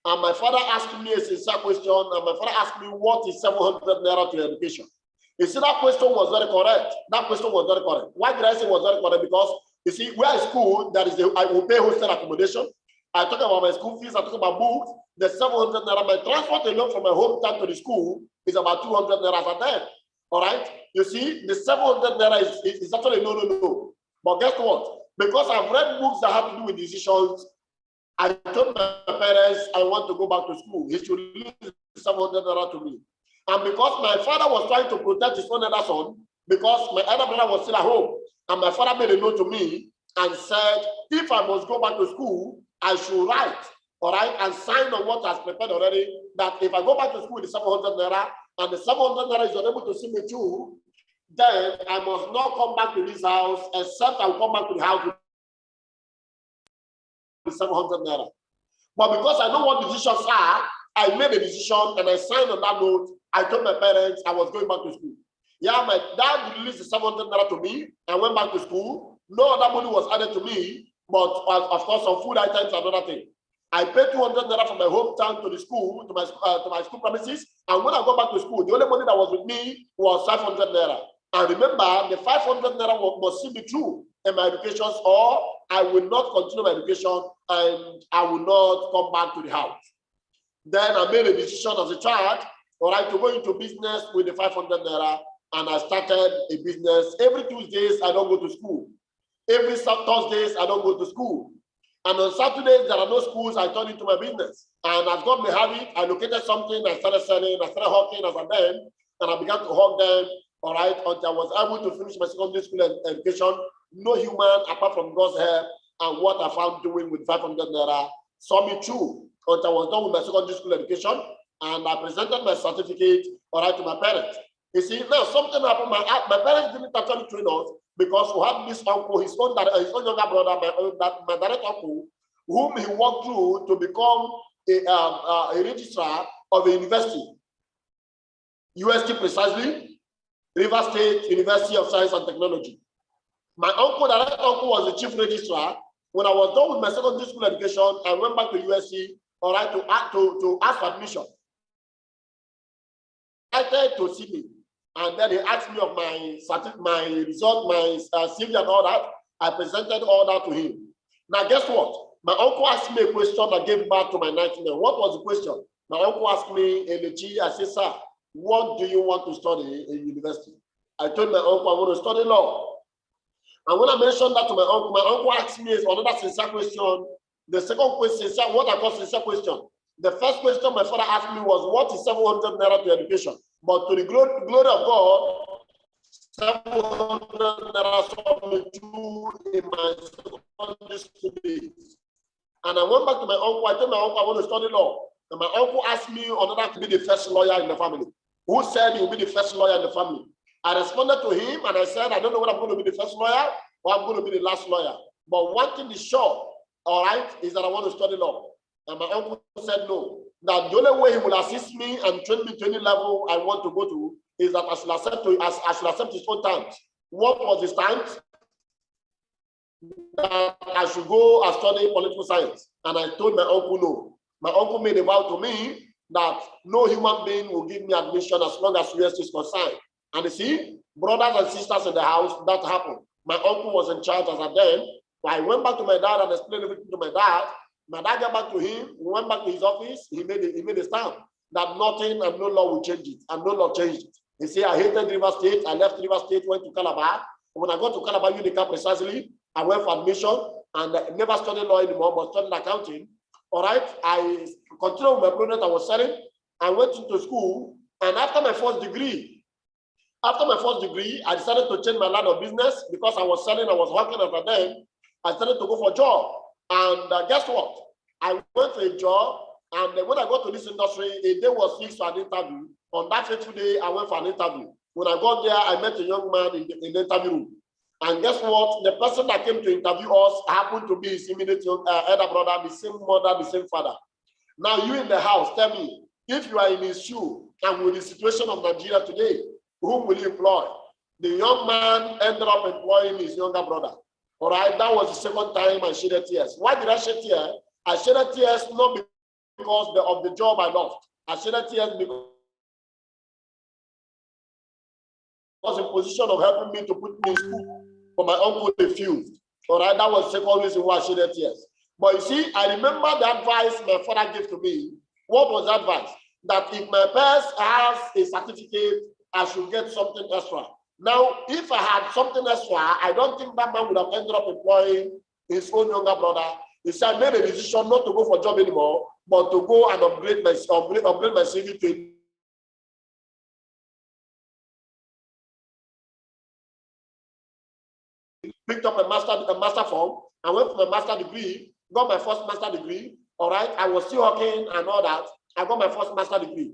And my father asked me a sincere question, and my father asked me, what is 700 naira to education? You see, that question was very correct. Why did I say it was very correct? Because, you see, where I school, I will pay hostel accommodation. I talk about my school fees, I talk about books, the 700 naira. My transport alone from my hometown to the school is about 200 naira a day. All right? You see, the 700 naira is actually no. But guess what? Because I've read books that have to do with decisions, I told my parents I want to go back to school. He should release 700 naira to me. And because my father was trying to protect his own elder son, because my elder brother was still at home, and my father made a note to me and said, if I must go back to school, I should write, all right, and sign on what I've prepared already, that if I go back to school with the 700 naira, and the 700 naira is unable to see me through, then I must not come back to this house, except I will come back to the house with 700 naira. But because I know what decisions are, I made a decision and I signed on that note. I told my parents I was going back to school. Yeah, my dad released the 700 naira to me. I went back to school. No other money was added to me, but of course, some food items and other things. I paid 200 naira from my hometown to the school, to my school premises. And when I got back to school, the only money that was with me was 500 naira. And remember, the 500 naira must see me through in my education, or I will not continue my education and I will not come back to the house. Then I made a decision as a child, all right, to go into business with the 500 naira, and I started a business. Every Tuesdays, I don't go to school. Every Thursdays, I don't go to school. And on Saturdays, there are no schools, I turn into my business. And as God may have it, I located something, I started selling, I started hawking as a man, and I began to hawk them, all right, until I was able to finish my secondary school education. No human, apart from God's help, and what I found doing with 500 naira, saw me through until I was done with my secondary school education, and I presented my certificate, all right, to my parents. You see, now something happened. My parents didn't actually train us because we had this uncle, his own younger brother, my direct uncle, whom he walked through to become a registrar of a university. UST precisely, River State University of Science and Technology. My uncle, direct uncle, was the chief registrar. When I was done with my secondary school education, I went back to USC, all right, to ask for admission. I tried to see me, and then he asked me of my result, my CV and all that. I presented all that to him. Now, guess what? My uncle asked me a question that gave birth to my nightmare. What was the question? My uncle asked me, Elechi, I said, sir, what do you want to study in university? I told my uncle I want to study law. And when I mentioned that to my uncle asked me another sincere question. The second question, what I call sincere question. The first question my father asked me was, what is 700 naira to education? But to the glory of God, 700 naira saw me through in my secondary school days. And I went back to my uncle. I told my uncle I want to study law. And my uncle asked me another to be the first lawyer in the family. Who said he will be the first lawyer in the family? I responded to him and I said, I don't know whether I'm going to be the first lawyer or I'm going to be the last lawyer. But one thing is sure, all right, is that I want to study law. And my uncle said no. That the only way he will assist me and train me to any level I want to go to is that I should accept his own terms. What was his terms? That I should go and study political science. And I told my uncle no. My uncle made a vow to me that no human being will give me admission as long as UST is concerned. And you see, brothers and sisters in the house, that happened. My uncle was in charge as at then. I went back to my dad and explained everything to my dad. My dad got back to him, we went back to his office, he made a stand that nothing and no law will change it, and no law changed it. He said, I hated River State, I left River State, went to Calabar. When I got to Calabar Unica precisely, I went for admission and never studied law anymore, but studied accounting. All right, I continued with my project I was selling. I went into school, and after my first degree, I decided to change my line of business because I was selling, I was working after then. I started to go for a job. And guess what? I went for a job, and when I got to this industry, a day was fixed for an interview. On that fateful day, I went for an interview. When I got there, I met a young man in the interview room. And guess what? The person that came to interview us happened to be his immediate elder brother, the same mother, the same father. Now, you in the house, tell me, if you are in his shoe and with the situation of Nigeria today, whom will you employ? The young man ended up employing his younger brother. All right, that was the second time I shedded tears. Why did I shed tears? I shedded tears not because of the job I lost. I shedded tears because I was in position of helping me to put me in school, but my uncle refused. All right, that was the second reason why I shedded tears. But you see, I remember the advice my father gave to me. What was the advice? That if my parents has a certificate, I should get something extra. Now, if I had something extra, I don't think that man would have ended up employing his own younger brother. He said, I made a decision not to go for a job anymore, but to go and upgrade my CV to picked up a master form, and went for my master degree, got my first master degree. All right, I was still working and all that. I got my first master degree.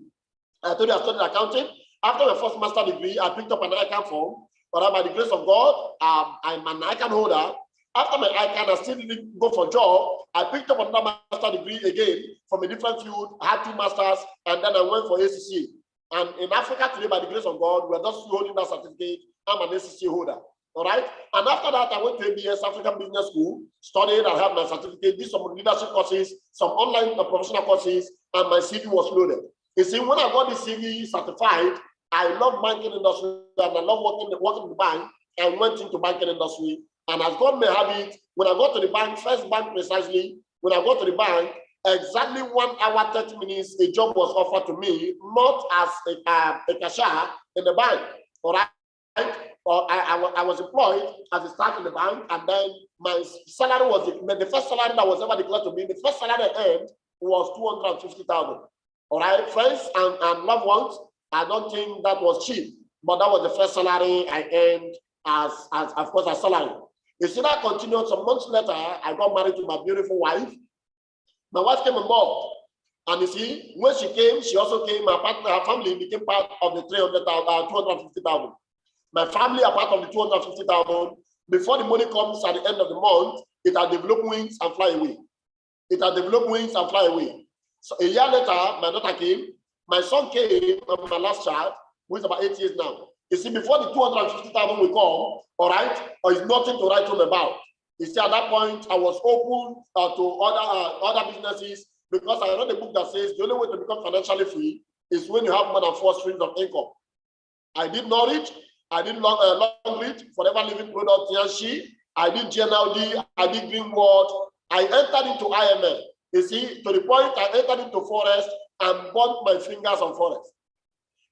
I told you I studied accounting. After my first master degree, I picked up an ICANN form. But by the grace of God, I'm an ICANN holder. After my ICANN, I still didn't go for a job. I picked up another master degree again from a different field. I had 2 masters, and then I went for ACC. And in Africa today, by the grace of God, we're just holding that certificate. I'm an ACC holder. All right. And after that, I went to ABS, African Business School, studied and had my certificate, did some leadership courses, some online professional courses, and my CV was loaded. You see, when I got the CV certified, I love banking industry and I love working in the bank. I went into banking industry, and as God may have it, when I got to the bank, first bank precisely, when I got to the bank, exactly 1 hour, 30 minutes, a job was offered to me, not as a cashier in the bank. All right. Or I was employed as a staff in the bank, and then my salary was the first salary that was ever declared to me. The first salary I earned was 250,000. All right, friends and loved ones, I don't think that was cheap, but that was the first salary I earned as of course a salary. You see, that continued. Some months later, I got married to my beautiful wife. My wife came on board, and you see, when she came, she also came. Her family became part of the 250,000. My family are part of the 250,000. Before the money comes at the end of the month, it has developed wings and fly away. It has developed wings and fly away. So a year later, my daughter came. My son came, my last child, who is about 8 years now. You see, before the 250,000 will come, all right, or it's nothing to write home about. You see, at that point, I was open to other businesses, because I read a book that says the only way to become financially free is when you have more than 4 streams of income. I did Norwich, I did Longreach, Forever Living Product, Tianchi, I did GNLD, I did Greenwood, I entered into IML. You see, to the point I entered into forest and burnt my fingers on forest.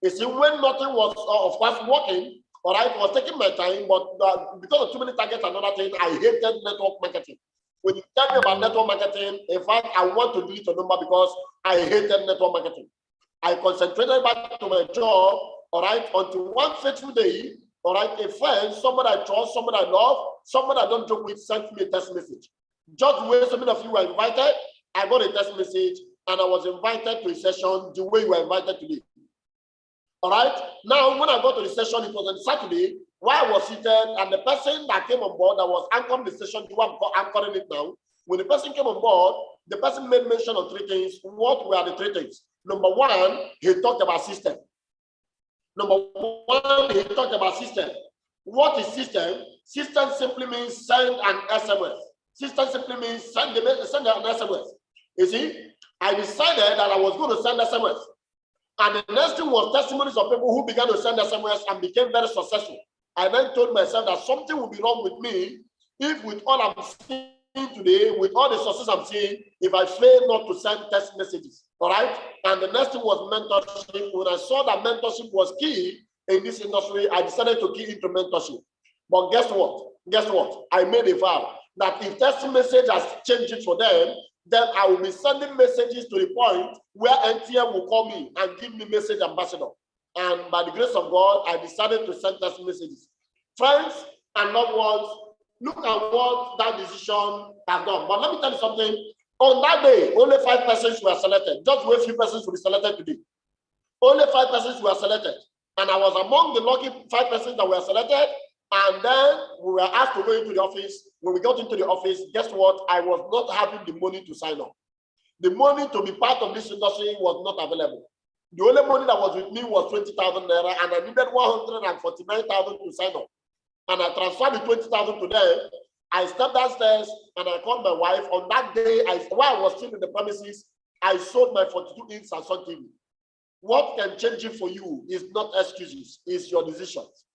You see, when nothing was, of course, working, all right, it was taking my time, but because of too many targets and other things, I hated network marketing. When you tell me about network marketing, in fact, I want to delete your number because I hated network marketing. I concentrated back to my job, all right, until one fateful day, all right, a friend, somebody I trust, somebody I love, somebody I don't joke with, sent me a text message. Just the way so many of you were invited, I got a text message, and I was invited to a session the way you were invited today. All right. Now, when I got to the session, it was on Saturday, while I was seated, and the person that came on board that was anchoring the session, the one anchoring it now, when the person came on board, the person made mention of 3 things. What were the 3 things? Number 1, he talked about system. Number 1, he talked about system. What is system? System simply means send an SMS. System simply means send an SMS. You see, I decided that I was going to send SMS. And the next thing was testimonies of people who began to send SMS and became very successful. I then told myself that something will be wrong with me if, with all I'm seeing today, with all the success I'm seeing, if I fail not to send text messages. All right. And the next thing was mentorship. When I saw that mentorship was key in this industry, I decided to key into mentorship. But guess what? Guess what? I made a vow that if text message has changed it for them, then I will be sending messages to the point where NTM will call me and give me message ambassador. And by the grace of God, I decided to send text messages. Friends and loved ones, look at what that decision has done. But let me tell you something. On that day, only 5 persons were selected. Just wait, few persons will be selected today. Only 5 persons were selected. And I was among the lucky 5 persons that were selected. And then we were asked to go into the office. When we got into the office, guess what? I was not having the money to sign up. The money to be part of this industry was not available. The only money that was with me was 20,000 naira, and I needed 149,000 to sign up. And I transferred the 20,000 to them. I stepped downstairs and I called my wife. On that day, while I was still in the premises, I sold my 42-inch Samsung TV. What can change it for you is not excuses, it's your decisions.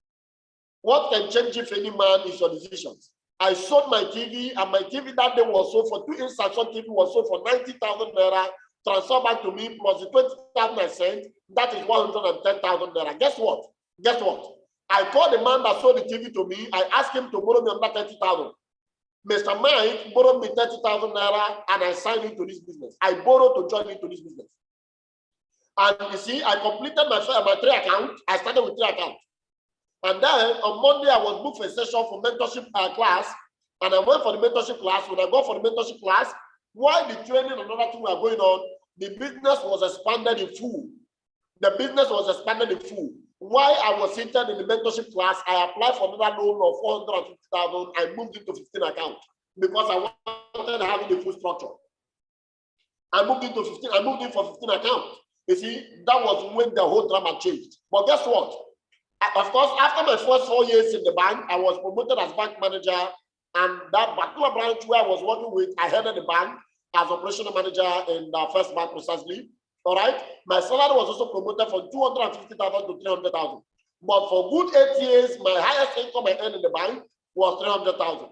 What can change it for any man is your decisions. I sold my TV, and my TV that day was sold for 2-inch Samsung TV was sold for 90,000 naira, transferred back to me plus the 20,000 I sent, that is 110,000 naira. Guess what? Guess what? I called the man that sold the TV to me. I asked him to borrow me another 30,000. Mr. Mike borrowed me 30,000 naira, and I signed into this business. I borrowed to join into this business. And you see, I completed my 3 accounts. I started with 3 accounts. And then on Monday, I was booked for a session for mentorship class. And I went for the mentorship class. When I go for the mentorship class, while the training and other things were going on, the business was expanded in full. The business was expanded in full. While I was seated in the mentorship class, I applied for another loan of 450,000. I moved into 15 accounts because I wanted to have the full structure. I moved in for 15 accounts. You see, that was when the whole drama changed. But guess what? Of course, after my first 4 years in the bank, I was promoted as bank manager, and that particular branch where I was working with, I headed the bank as operational manager in the first bank precisely. All right. My salary was also promoted from 250,000 to 300,000. But for good 8 years, my highest income I earned in the bank was 300,000.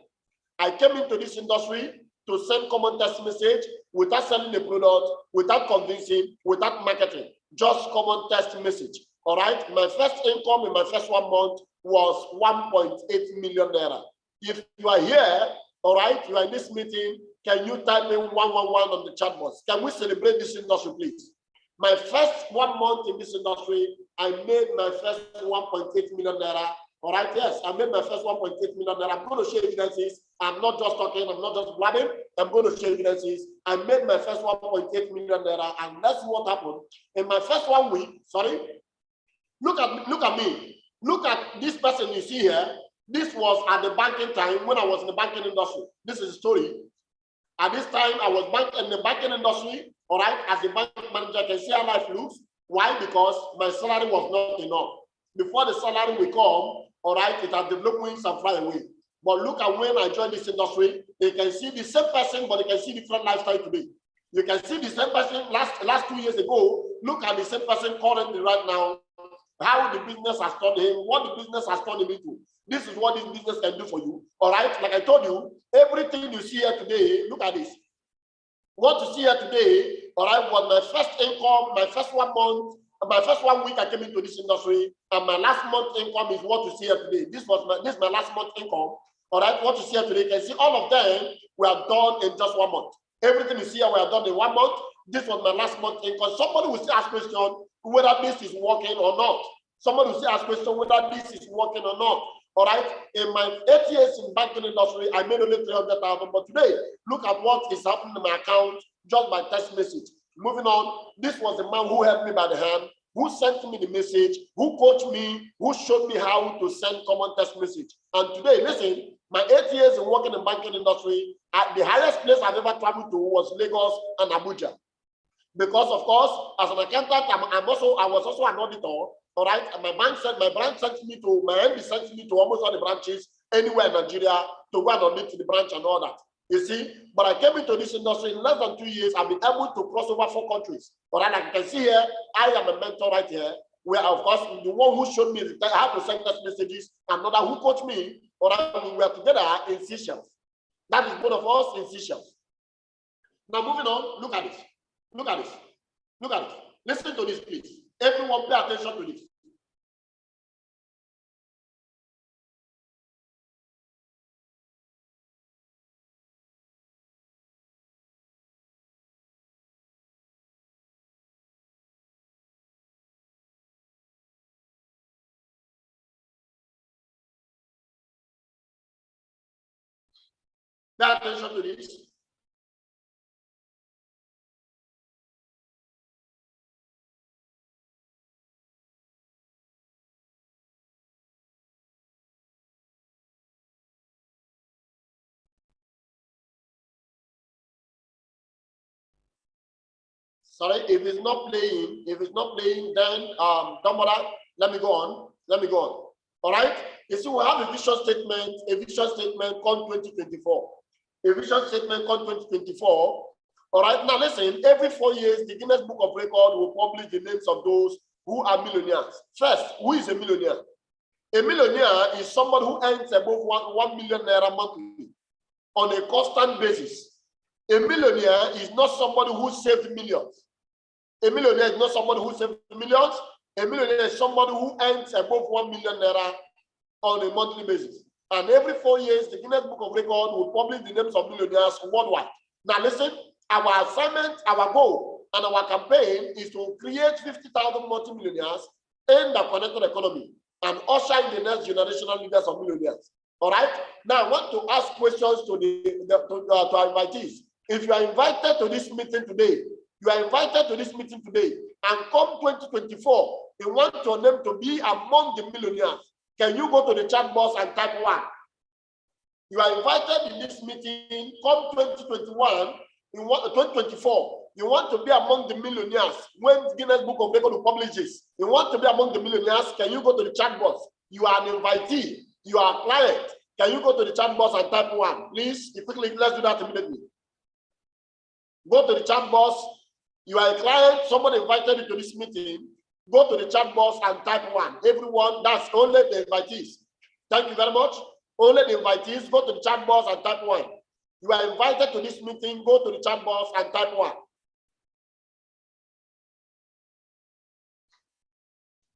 I came into this industry to send common text message without selling the product, without convincing, without marketing, just common text message. All right. My first income in my first 1 month was 1.8 million naira. If you are here, all right, you are in this meeting, can you type in 111 on the chat box? Can we celebrate this industry, please? My first 1 month in this industry, I made my first 1.8 million naira. All right, yes, I made my first 1.8 million naira. I'm going to share evidences. I'm not just talking, I'm not just blabbing. I'm going to share evidences. I made my first 1.8 million naira, and that's what happened. In my first 1 week, sorry, look at me. Look at this person you see here. This was at the banking time when I was in the banking industry. This is the story. At this time, I was in the banking industry, all right, as a bank manager. I can see how life looks. Why? Because my salary was not enough. Before the salary will come, all right, it has developed wings and fly away. But look at when I joined this industry, you can see the same person, but you can see different lifestyle today. You can see the same person last 2 years ago. Look at the same person currently right now, how the business has turned him, what the business has turned him into. This is what this business can do for you. All right, like I told you, everything you see here today, look at this. What you see here today, all right, was my first income, my first 1 month, my first 1 week I came into this industry, and my last month income is what you see here today. This is my last month income. All right, what you see here today, you can see all of them were done in just 1 month. Everything you see here were done in 1 month. This was my last month income. Somebody will still ask question whether this is working or not. Somebody will still ask question whether this is working or not. All right, in my 8 years in banking industry, I made only 300,000. But today, look at what is happening in my account just by text message. Moving on, this was the man who helped me by the hand, who sent me the message, who coached me, who showed me how to send common text message. And today, listen, my 8 years in working in banking industry, the highest place I've ever traveled to was Lagos and Abuja. Because of course, as an accountant, I was also an auditor. All right, and my branch sent me to, my MD sent me to almost all the branches anywhere in Nigeria to go and audit the branch and all that. You see, but I came into this industry in less than 2 years. I've been able to cross over 4 countries. All right, like you can see here, I am a mentor right here, where of course the one who showed me how to send text messages, another who coached me. All right, we were together in Seychelles. That is both of us in Seychelles. Now moving on, look at this. Look at this. Look at this. Listen to this, please. Everyone pay attention to this. Pay attention to this. Sorry, if it's not playing, then don't bother. Let me go on. All right. You see, we have a vision statement called 2024. A vision statement called 2024. All right. Now listen, every 4 years, the Guinness Book of Record will publish the names of those who are millionaires. First, who is a millionaire? A millionaire is somebody who earns above 1 million naira monthly on a constant basis. A millionaire is not somebody who saved millions. A millionaire is not somebody who saves millions. A millionaire is somebody who earns above 1 million naira on a monthly basis. And every 4 years, the Guinness Book of Record will publish the names of millionaires worldwide. Now listen, our assignment, our goal, and our campaign is to create 50,000 multimillionaires in the connected economy and usher in the next generational leaders of millionaires. All right. Now I want to ask questions to our invitees. If you are invited to this meeting today, and come 2024, you want your name to be among the millionaires. Can you go to the chat box and type 1? You are invited in this meeting, come 2021, 2024. You want to be among the millionaires. When Guinness Book of Records publishes, you want to be among the millionaires, can you go to the chat box? You are an invitee. You are a client. Can you go to the chat box and type 1? Please, quickly, let's do that immediately. Go to the chat box. You are a client. Somebody invited you to this meeting. Go to the chat box and type 1. Everyone, that's only the invitees. Thank you very much. Only the invitees, go to the chat box and type 1. You are invited to this meeting. Go to the chat box and type 1.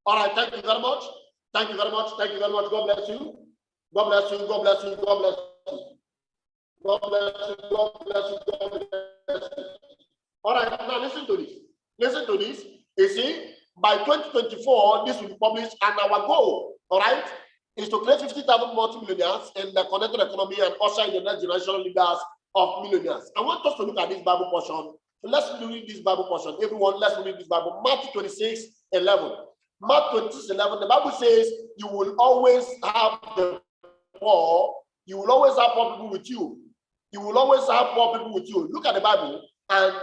All right, thank you very much. Thank you very much. Thank you very much. God bless you. God bless you. God bless you. God bless you. God bless you. God bless you. God bless you. All right, now listen to this. Listen to this. You see, by 2024, this will be published, and our goal, all right, is to create 50,000 multi-millionaires in the connected economy and usher in the next generation leaders of millionaires. I want us to look at this Bible portion. So let's read this Bible portion. Everyone, let's read this Bible. Matthew 26:11. Mark 26:11, the Bible says, you will always have the poor, you will always have poor people with you. You will always have poor people with you. Look at the Bible, and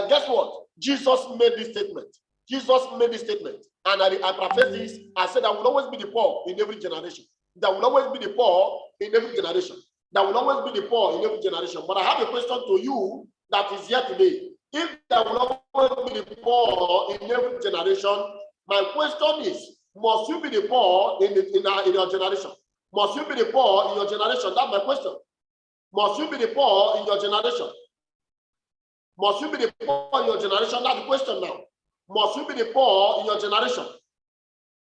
guess what? Jesus made this statement. Jesus made this statement. And I paraphrase this, I said, there will always be the poor in every generation. There will always be the poor in every generation. There will always be the poor in every generation. But I have a question to you that is here today. If there will always be the poor in every generation, my question is, must you be the poor in your generation? Must you be the poor in your generation? That's my question. Must you be the poor in your generation? Must you be the poor in your generation? That's the question now. Must you be the poor in your generation?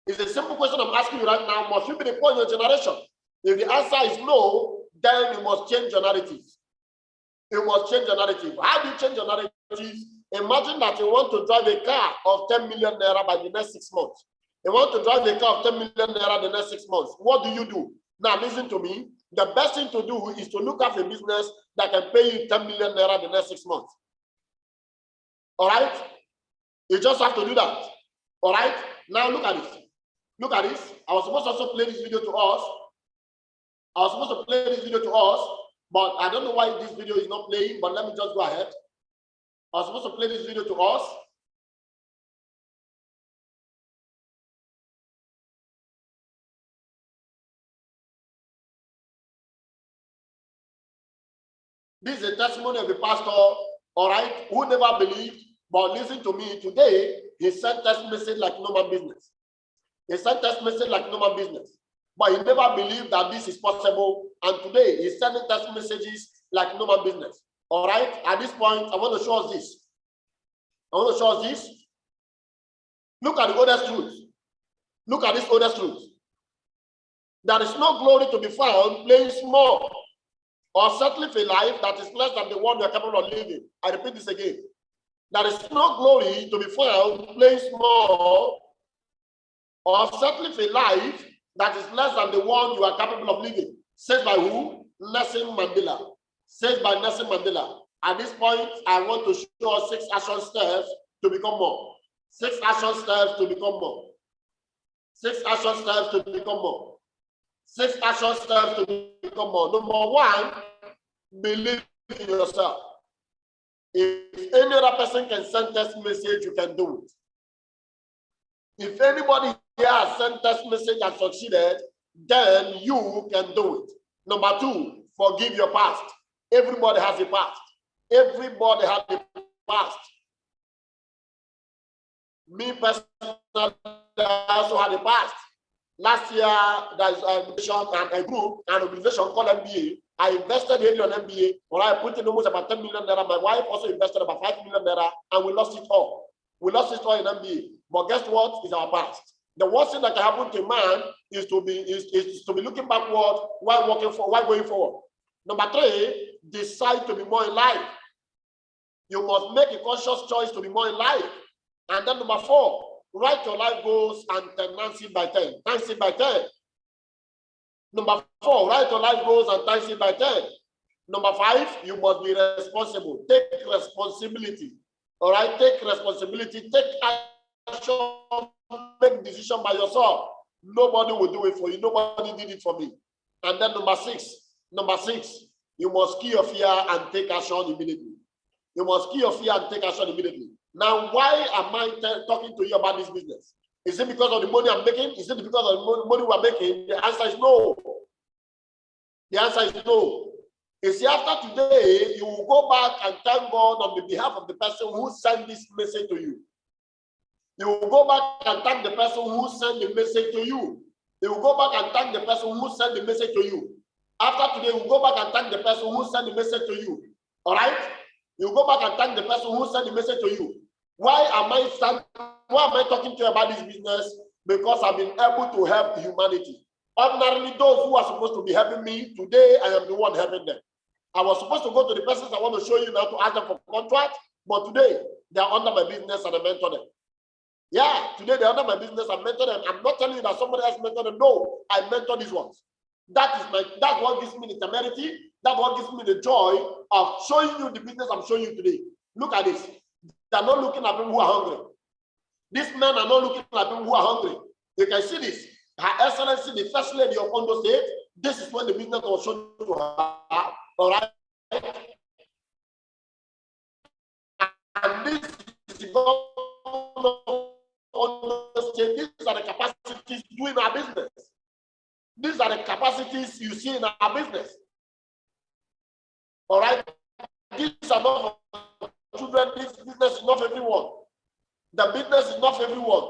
It's a simple question I'm asking you right now. Must you be the poor in your generation? If the answer is no, then you must change your narrative. You must change your narrative. How do you change your narrative? Imagine that you want to drive a car of 10 million naira by the next 6 months. You want to drive a car of 10 million naira the next 6 months. What do? Now, listen to me. The best thing to do is to look at a business that can pay you 10 million naira the next 6 months. All right? You just have to do that. All right? Now, look at this. Look at this. I was supposed to also play this video to us. But I don't know why this video is not playing, but let me just go ahead. I was supposed to play this video to us. This is a testimony of a pastor, all right, who never believed, but listen to me. Today, he sent us message like normal business. He sent us message like normal business. But he never believed that this is possible. And today, he's sending us messages like normal business. All right, at this point, I want to show us this. Look at the oldest truth. Look at this oldest truth. There is no glory to be found playing small or settling for a life that is less than the one you are capable of living. I repeat this again. There is no glory to be found playing small or settling for a life that is less than the one you are capable of living. Said by who? Nelson Mandela. Said by Nelson Mandela. At this point, I want to show us 6 action steps to become more. 6 action steps to become more. 6 action steps to become more. 6 action steps to become more. Number 1, believe in yourself. If any other person can send text message, you can do it. If anybody here has sent text message and succeeded, then you can do it. Number 2, forgive your past. Everybody has a past. Everybody has a past. Me personally, I also had a past. Last year, there's a group, an organization called MBA. I invested heavily on MBA, or I put in almost about 10 million naira. My wife also invested about 5 million naira, and we lost it all. We lost it all in MBA. But guess what? It's our past. The worst thing that can happen to a man is to be looking backward while going forward. Number 3, decide to be more in life. You must make a conscious choice to be more in life. And then number 4, write your life goals and times it by 10. Times it by 10. Number 4, write your life goals and times it by 10. Number 5, you must be responsible. Take responsibility. All right, take responsibility. Take action. Make decision by yourself. Nobody will do it for you. Nobody did it for me. And then number 6, you must kill your fear and take action immediately. You must kill your fear and take action immediately. Now, why am I talking to you about this business? Is it because of the money I'm making? Is it because of the money we're making? The answer is no. The answer is no. You see, after today, you will go back and thank God on the behalf of the person who sent this message to you. You will go back and thank the person who sent the message to you. You will go back and thank the person who sent the message to you. After today, you will go back and thank the person who sent the message to you. All right? You will go back and thank the person who sent the message to you. Why am I talking to you about this business? Because I've been able to help humanity. Ordinarily, those who are supposed to be helping me, today I am the one helping them. I was supposed to go to the persons I want to show you now to ask them for contract, but today they are under my business and I mentor them. Yeah, today they're under my business, I mentor them. I'm not telling you that somebody else mentor them. No, I mentor these ones. That's what gives me the temerity. That's what gives me the joy of showing you the business I'm showing you today. Look at this. They're not looking at people who are hungry. These men are not looking at people who are hungry. You can see this. Her Excellency, the First Lady of Ondo State, this is when the business was shown to her. All right. And this is the government of Ondo State. These are the capacities doing our business. These are the capacities you see in our business. All right. These are not for children. This business is not for everyone. The business is not for everyone.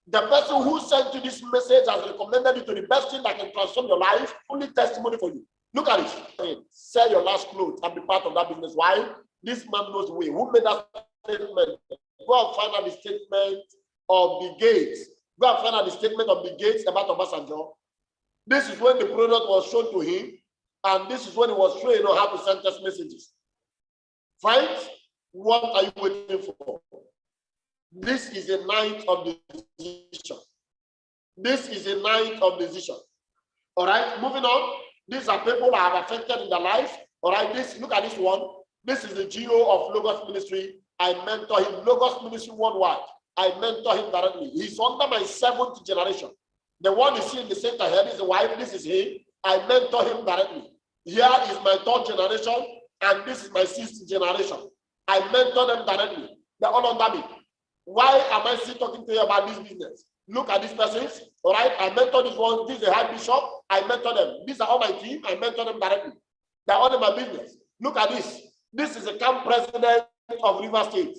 The person who sent you this message has recommended you to the best thing that can transform your life. Only testimony for you. Look at it. Sell your last clothes and be part of that business. Why? This man knows the way. Who made that statement? Go and find out the statement of the Gates. Go and find out the statement of the Gates about Obasanjo. This is when the product was shown to him, and this is when he was trained on how to send text messages. Fine? What are you waiting for? This is a night of decision. This is a night of decision. All right, moving on. These are people that have affected in their life. All right, look at this one. This is the GO of Logos Ministry. I mentor him. Logos Ministry worldwide. I mentor him directly. He's under my 7th generation. The one you see in the center here, this is the wife, this is him. I mentor him directly. Here is my 3rd generation, and this is my 6th generation. I mentor them directly. They're all under me. Why am I still talking to you about this business? Look at these persons. All right, I mentor this one. This is a high bishop. I mentor them. These are all my team. I mentor them directly. They're all in my business. Look at this. This is the camp president of River State.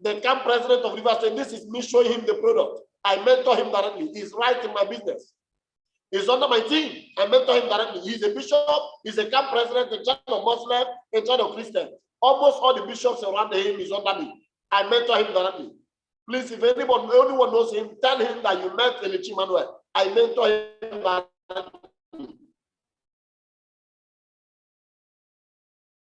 The camp president of River State. This is me showing him the product. I mentor him directly. He's right in my business. He's under my team. I mentor him directly. He's a bishop. He's a camp president, in charge of Muslim, in charge of Christian. Almost all the bishops around him is under me. I mentor him directly. Please, if anyone knows him, tell him that you met Elechi Manuel. I mentor him directly.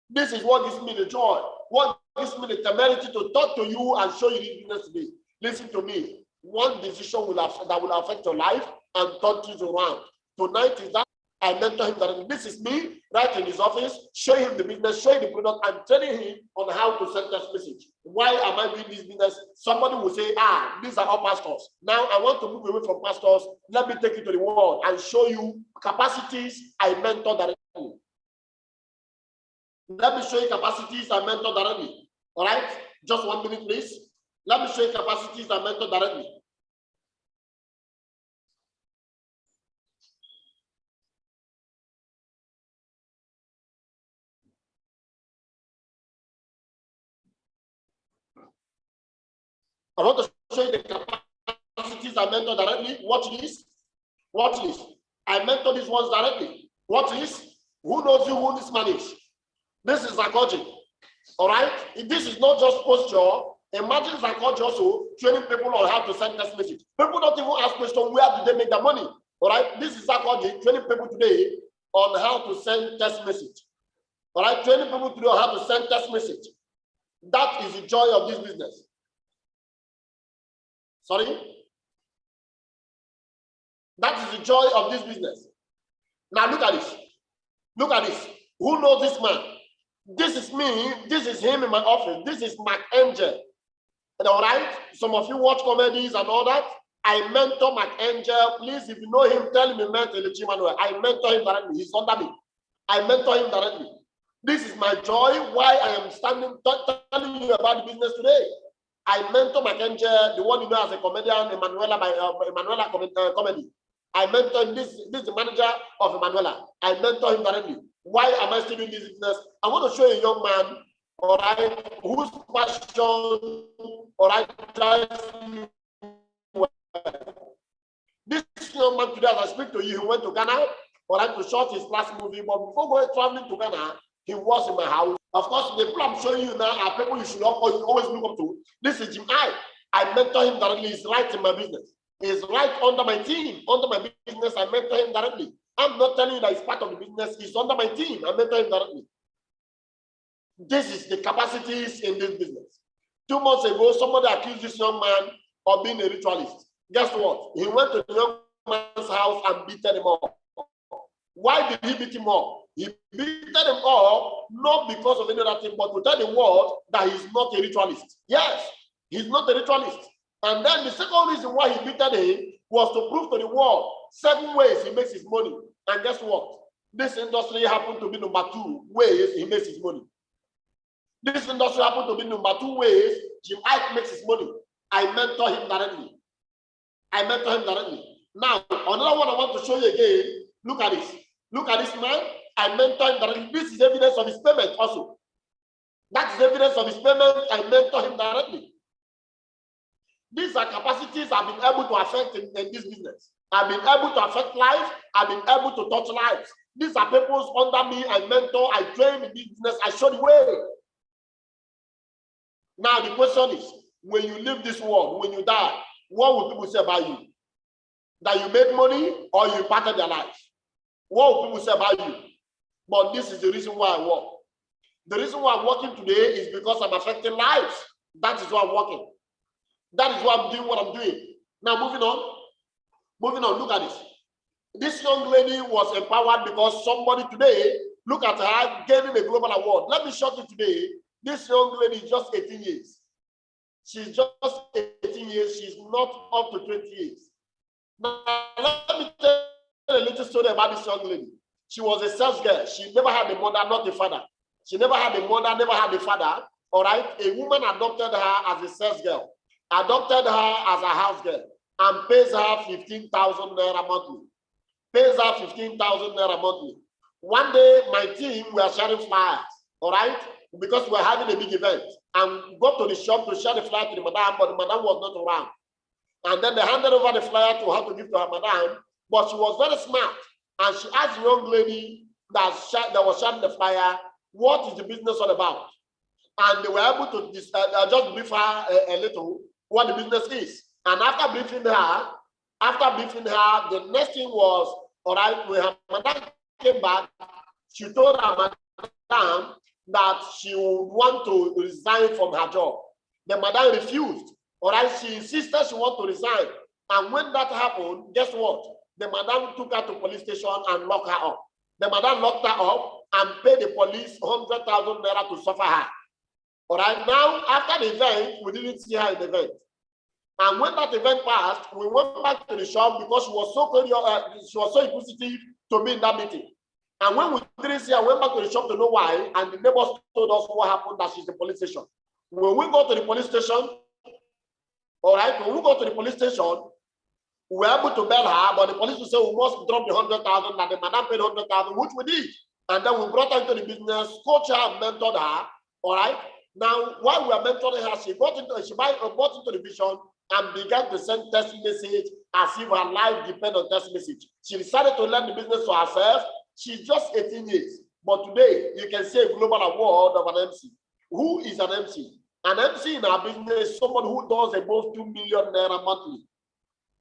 This is what gives me the joy. What gives me the temerity to talk to you and show you this business today. Listen to me. One decision that will affect your life and turn things around. Tonight is that I mentor him directly. This is me right in his office, showing him the business, showing the product, and telling him on how to send text message. Why am I doing this business? Somebody will say, these are all pastors. Now I want to move away from pastors. Let me take you to the world and show you capacities I mentor directly. Let me show you capacities I mentor directly. All right? Just 1 minute, please. Let me show you capacities I mentor directly. I want to show you the capacities I mentor directly. Watch this. Watch this. I mentor these ones directly. Watch this. Who knows who this man is? This is Zakoji. All right? This is not just posture. Imagine Zakoji also training people on how to send text message. People don't even ask questions, where did they make the money? All right? This is Zakoji training people today on how to send text message. All right? Training people today on how to send text message. That is the joy of this business. Sorry? That is the joy of this business. Now look at this. Look at this. Who knows this man? This is me. This is him in my office. This is Mark Angel. And all right? Some of you watch comedies and all that. I mentor Mark Angel. Please, if you know him, tell him you met Elechi Manuel. I mentor him directly. He's under me. I mentor him directly. This is my joy, why I am standing telling you about the business today. I mentor Mackenzie, the one you know as a comedian, Emanuela Comedy. I mentor him. This is the manager of Emanuela. I mentor him directly. Why am I still doing this business? I want to show you a young man, all right, whose passion, all right, this young man today, as I speak to you, he went to Ghana, all right, to shot his last movie. But before going traveling to Ghana, he was in my house. Of course, the people I'm showing you now are people you should always look up to. This is Jim I mentor him directly. He's right in my business. He's right under my team. Under my business, I mentor him directly. I'm not telling you that he's part of the business. He's under my team. I mentor him directly. This is the capacities in this business. 2 months ago, somebody accused this young man of being a ritualist. Guess what? He went to the young man's house and beat him up. Why did he beat him up? He beat him up not because of any other thing, but to tell the world that he's not a ritualist. Yes, he's not a ritualist. And then the second reason why he beat him was to prove to the world 7 ways he makes his money. And guess what? This industry happened to be number 2 ways he makes his money. This industry happened to be number 2 ways Jim Ike makes his money. I mentor him directly. I mentor him directly. Now, another one I want to show you again. Look at this. Look at this man. I mentor him directly. This is evidence of his payment also. That is evidence of his payment. I mentor him directly. These are capacities I've been able to affect in this business. I've been able to affect lives. I've been able to touch lives. These are people under me. I mentor. I train in this business. I show the way. Now the question is, when you leave this world, when you die, what will people say about you? That you made money or you impacted their lives? What will people say about you? But this is the reason why I work. The reason why I'm working today is because I'm affecting lives. That is why I'm working. That is why I'm doing what I'm doing. Now moving on. Moving on, look at this. This young lady was empowered because somebody today, look at her gaining a global award. Let me shock you today. This young lady is just 18 years. She's just 18 years. She's not up to 20 years. Now, let me tell you a little story about this young lady. She was a sales girl. She never had a mother, not a father. She never had a mother, never had a father. All right. A woman adopted her as a sales girl, adopted her as a house girl, and pays her 15,000 naira monthly. Pays her 15,000 naira monthly. One day, my team were sharing flyers. All right, because we're having a big event, and got to the shop to share the flyer to the madam, but the madam was not around. And then they handed over the flyer to her to give to her madam, but she was very smart. And she asked the young lady that was sharing the flyer, what is the business all about? And they were able to just brief her a little what the business is. And after briefing her, the next thing was, all right, when her madam came back, she told her madam that she would want to resign from her job. The madam refused. All right, she insisted she wanted to resign. And when that happened, guess what? The madam took her to police station and locked her up. The madam locked her up and paid the police 100,000 naira to suffer her. All right, now after the event, we didn't see her in the event. And when that event passed, we went back to the shop because she was so inquisitive to be in that meeting. And when we didn't see her, we went back to the shop to know why, and the neighbors told us what happened, that she's in the police station. When we go to the police station, all right, when we go to the police station, we were able to bail her, but the police will say we must drop the 100,000, that the madam paid 100,000, which we did. And then we brought her into the business, coached her and mentored her. All right. Now, while we are mentoring her, she bought into the vision and began to send text message as if her life depended on text message. She decided to learn the business for herself. She's just 18 years. But today, you can see a global award of an MC. Who is an MC? An MC in our business is someone who does above 2 million naira monthly.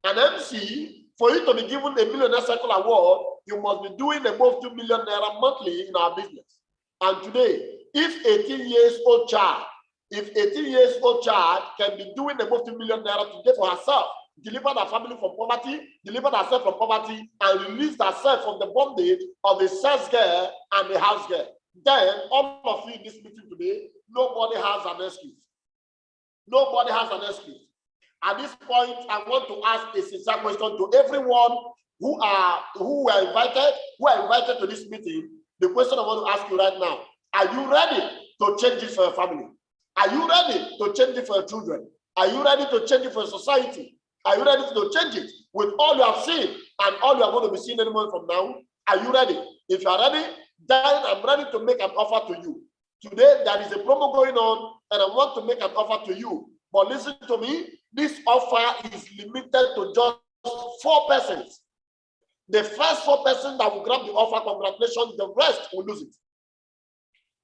An MC, for you to be given a millionaire circle award, you must be doing above 2 million naira monthly in our business. And today, if 18 years old child can be doing above 2 million naira today for herself, deliver her family from poverty, deliver herself from poverty, and release herself from the bondage of a sales girl and a house girl, then all of you in this meeting today, nobody has an excuse. Nobody has an excuse. At this point, I want to ask a sincere question to everyone who are invited to this meeting. The question I want to ask you right now: Are you ready to change it for your family? Are you ready to change it for your children? Are you ready to change it for society? Are you ready to change it with all you have seen and all you are going to be seeing anymore from now? Are you ready? If you are ready, then I'm ready to make an offer to you. Today, there is a promo going on, and I want to make an offer to you. But listen to me, this offer is limited to just 4 persons. The first 4 persons that will grab the offer, congratulations, the rest will lose it.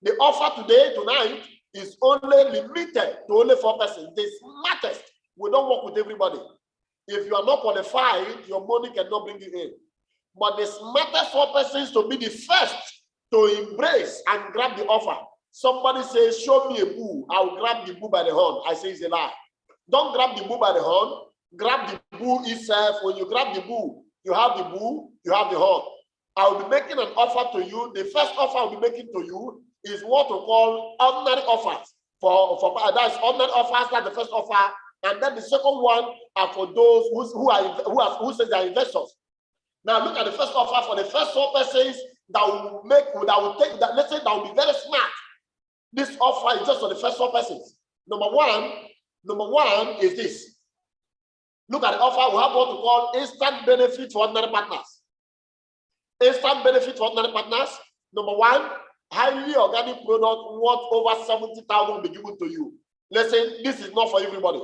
The offer today, tonight, is only limited to only 4 persons. The smartest, we don't work with everybody. If you are not qualified, your money cannot bring you in. But the smartest 4 persons to be the first to embrace and grab the offer. Somebody says, show me a bull, I'll grab the bull by the horn. I say it's a lie. Don't grab the bull by the horn, grab the bull itself. When you grab the bull, you have the bull, you have the horn. I'll be making an offer to you. The first offer I'll be making to you is what we call ordinary offers. That's ordinary offers, that's the first offer. And then the second one are for those who say they are investors. Now look at the first offer for the first 4 persons that will take that. Let's say that will be very smart. This offer is just for the first 4 persons. Number one is this. Look at the offer. We have what we call instant benefit for ordinary partners. Instant benefit for ordinary partners. Number 1, highly organic product worth over 70,000 will be given to you. Listen, this is not for everybody.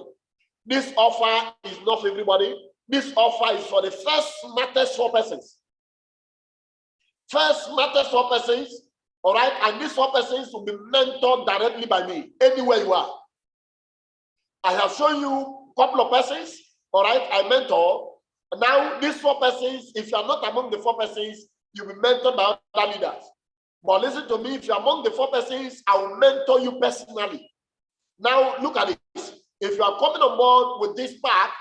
This offer is not for everybody. This offer is for the first smartest 4 persons. First smartest 4 persons, all right? And these 4 persons will be mentored directly by me, anywhere you are. I have shown you a couple of persons, all right? I mentor. Now, these 4 persons, if you are not among the 4 persons, you'll be mentored by other leaders. But listen to me, if you're among the 4 persons, I will mentor you personally. Now, look at this. If you are coming on board with this pack,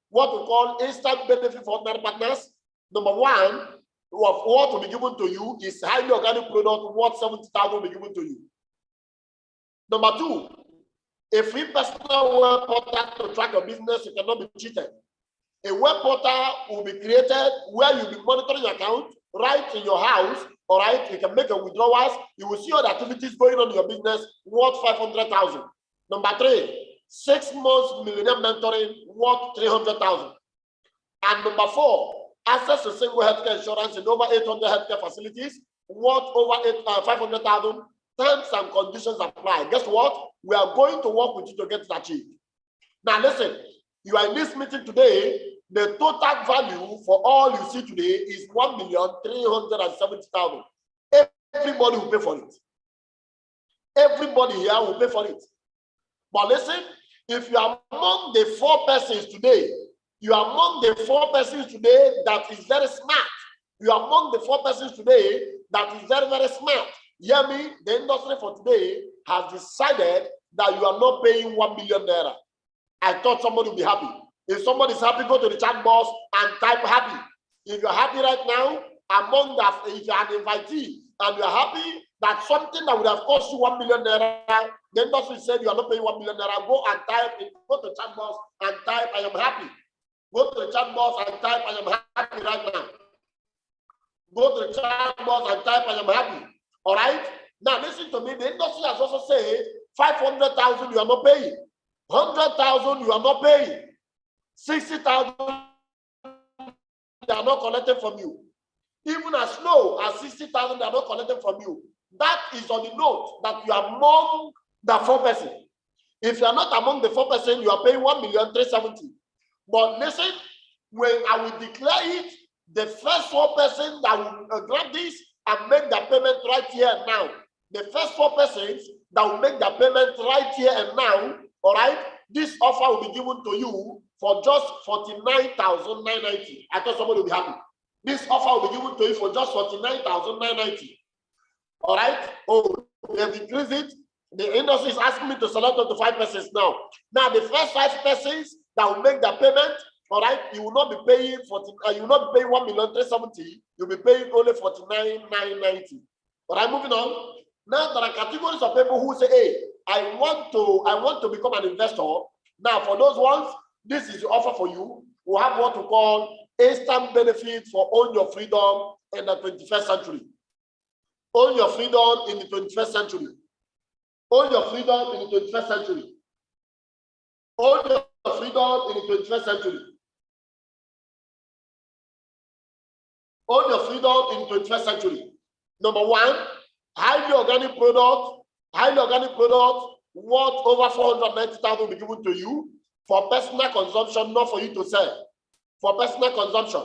what we call instant benefit for ordinary partners, number 1, of what will be given to you is highly organic product worth 70,000 will be given to you. Number 2, a free personal web portal to track your business. You cannot be cheated. A web portal will be created where you'll be monitoring your account right in your house. All right, you can make your withdrawals. You will see all the activities going on in your business worth 500,000. Number 3, 6 months millionaire mentoring worth 300,000. And number 4, access to single healthcare insurance in over 800 healthcare facilities worth over 500,000. Terms and conditions apply. Guess what? We are going to work with you to get it achieved. Now listen, you are in this meeting today. The total value for all you see today is 1,370,000. Everybody will pay for it. Everybody here will pay for it. But listen, if you are among the 4 persons today, you are among the 4 persons today that is very smart. You are among the 4 persons today that is very, very smart. Hear me, the industry for today has decided that you are not paying 1 million naira. I thought somebody would be happy. If somebody is happy, go to the chat box and type happy. If you're happy right now, among that, if you're an invitee and you're happy that something that would have cost you 1 million naira, the industry said you are not paying 1 million naira, go and type it, go to the chat box and type I am happy. Go to the chat box and type I am happy right now. Go to the chat box and type I am happy. All right? Now listen to me. The industry has also said 500,000 you are not paying. 100,000 you are not paying. 60,000 they are not collecting from you. Even as low as 60,000 they are not collecting from you. That is on the note that you are among the 4 persons. If you are not among the 4 persons, you are paying 1,370,000. But listen, when I will declare it, the first 4 persons that will grab this and make the payment right here and now. The first 4 persons that will make the payment right here and now, all right, this offer will be given to you for just 49,990. I thought somebody will be happy. This offer will be given to you for just 49,990. All right? Oh, they have increased it. The industry is asking me to select up to 5 persons now. Now, the first 5 persons that will make the payment, all right, you will not be paying 1,370,000. You'll be paying only 49,990. All right, moving on. Now there are categories of people who say, hey, I want to become an investor. Now, for those ones, this is the offer for you. We have what we call instant benefit for own your freedom in the 21st century. Own your freedom in the 21st century. Own your freedom in the 21st century. Own your freedom in the 21st century. Own your freedom in the 21st century. Number one, highly organic product worth over 490,000 will be given to you for personal consumption, not for you to sell. For personal consumption.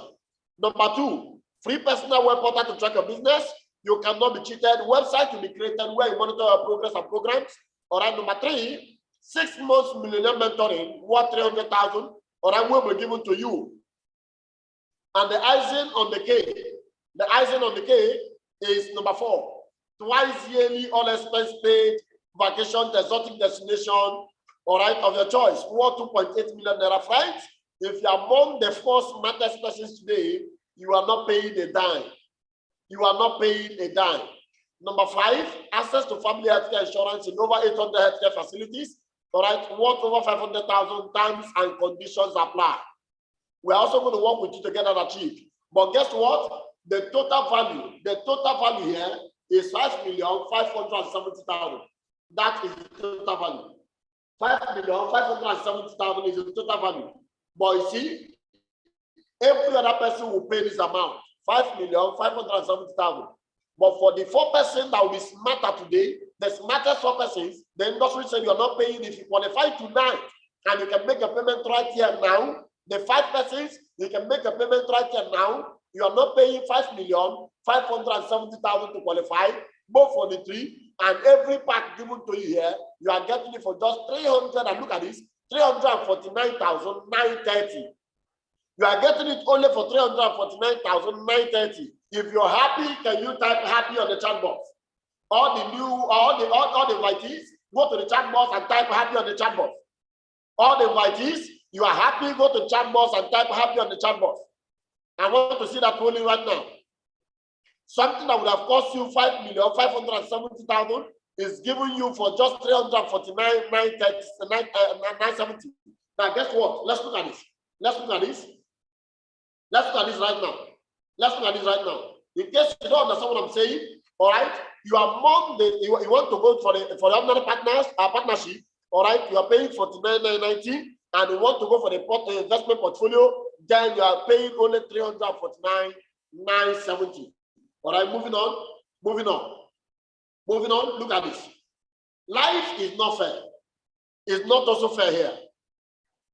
Number two, free personal web portal to track your business. You cannot be cheated. Website will be created where you monitor your progress and programs. All right. Number three, 6 months millionaire mentoring worth 300,000. All right, will be given to you. And the icing on the cake is number 4. Twice yearly, all expense paid, vacation, exotic destination, all right, of your choice, worth 2.8 million naira flights. If you are among the 4 smartest persons today, you are not paying a dime. You are not paying a dime. Number 5, access to family healthcare insurance in over 800 healthcare facilities, all right, worth over 500,000. Terms and conditions apply. We're also going to work with you to get that achieved. But guess what? The total value here is 5,570,000. That is the total value. 5,570,000 is the total value. But you see, every other person will pay this amount, 5,570,000. But for the 4 persons that will be smarter today, the smartest 4 persons, the industry said you are not paying if you qualify tonight and you can make a payment right here now. The 5 persons, you can make a payment right here now. You are not paying 5,570,000 to qualify, both for the 3, and every pack given to you here, you are getting it for just 300, and look at this, 349,930. You are getting it only for 349,930. If you're happy, can you type happy on the chat box? All the invitees, go to the chat box and type happy on the chat box. All the invitees, you are happy, go to the chat box and type happy on the chat box. I want to see that rolling right now. Something that would have cost you 5,570,000 is giving you for just 349,970. Now, guess what? Let's look at this. Let's look at this right now. In case you don't understand what I'm saying, all right, you are among the, you want to go for the ordinary partnership, all right, you are paying 49,990, and you want to go for the investment portfolio, then you are paying only 349,970. All right, moving on. Look at this. Life is not fair. It's not also fair here.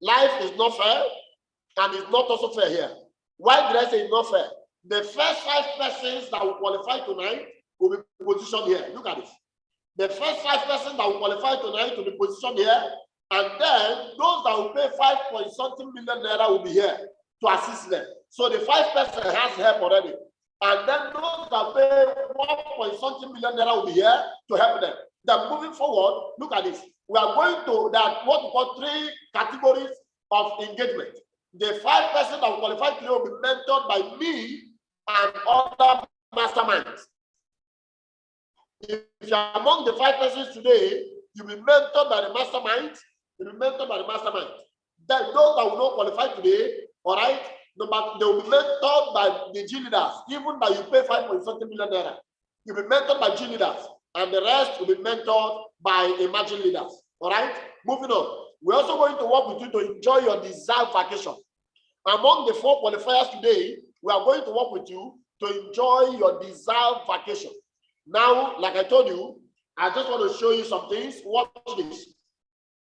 Life is not fair, and it's not also fair here. Why did I say it's not fair? The first 5 persons that will qualify tonight will be positioned here. Look at this. The first 5 persons that will qualify tonight will be positioned here, and then those that will pay 5.something million naira will be here to assist them. So the 5 persons has help already. And then those that pay 1.something million naira will be here to help them. Then moving forward, look at this. We are going to that what we call 3 categories of engagement. The 5 persons that will qualify today will be mentored by me and other masterminds. If you are among the 5 persons today, you'll be mentored by the mastermind. Then those that will not qualify today, all right, they will be mentored by the G leaders, even that you pay 5.something million naira. You'll be mentored by G leaders, and the rest will be mentored by emerging leaders. All right, moving on. We're also going to work with you to enjoy your desired vacation. Among the 4 qualifiers today, we are going to work with you to enjoy your desired vacation. Now, like I told you, I just want to show you some things. Watch this.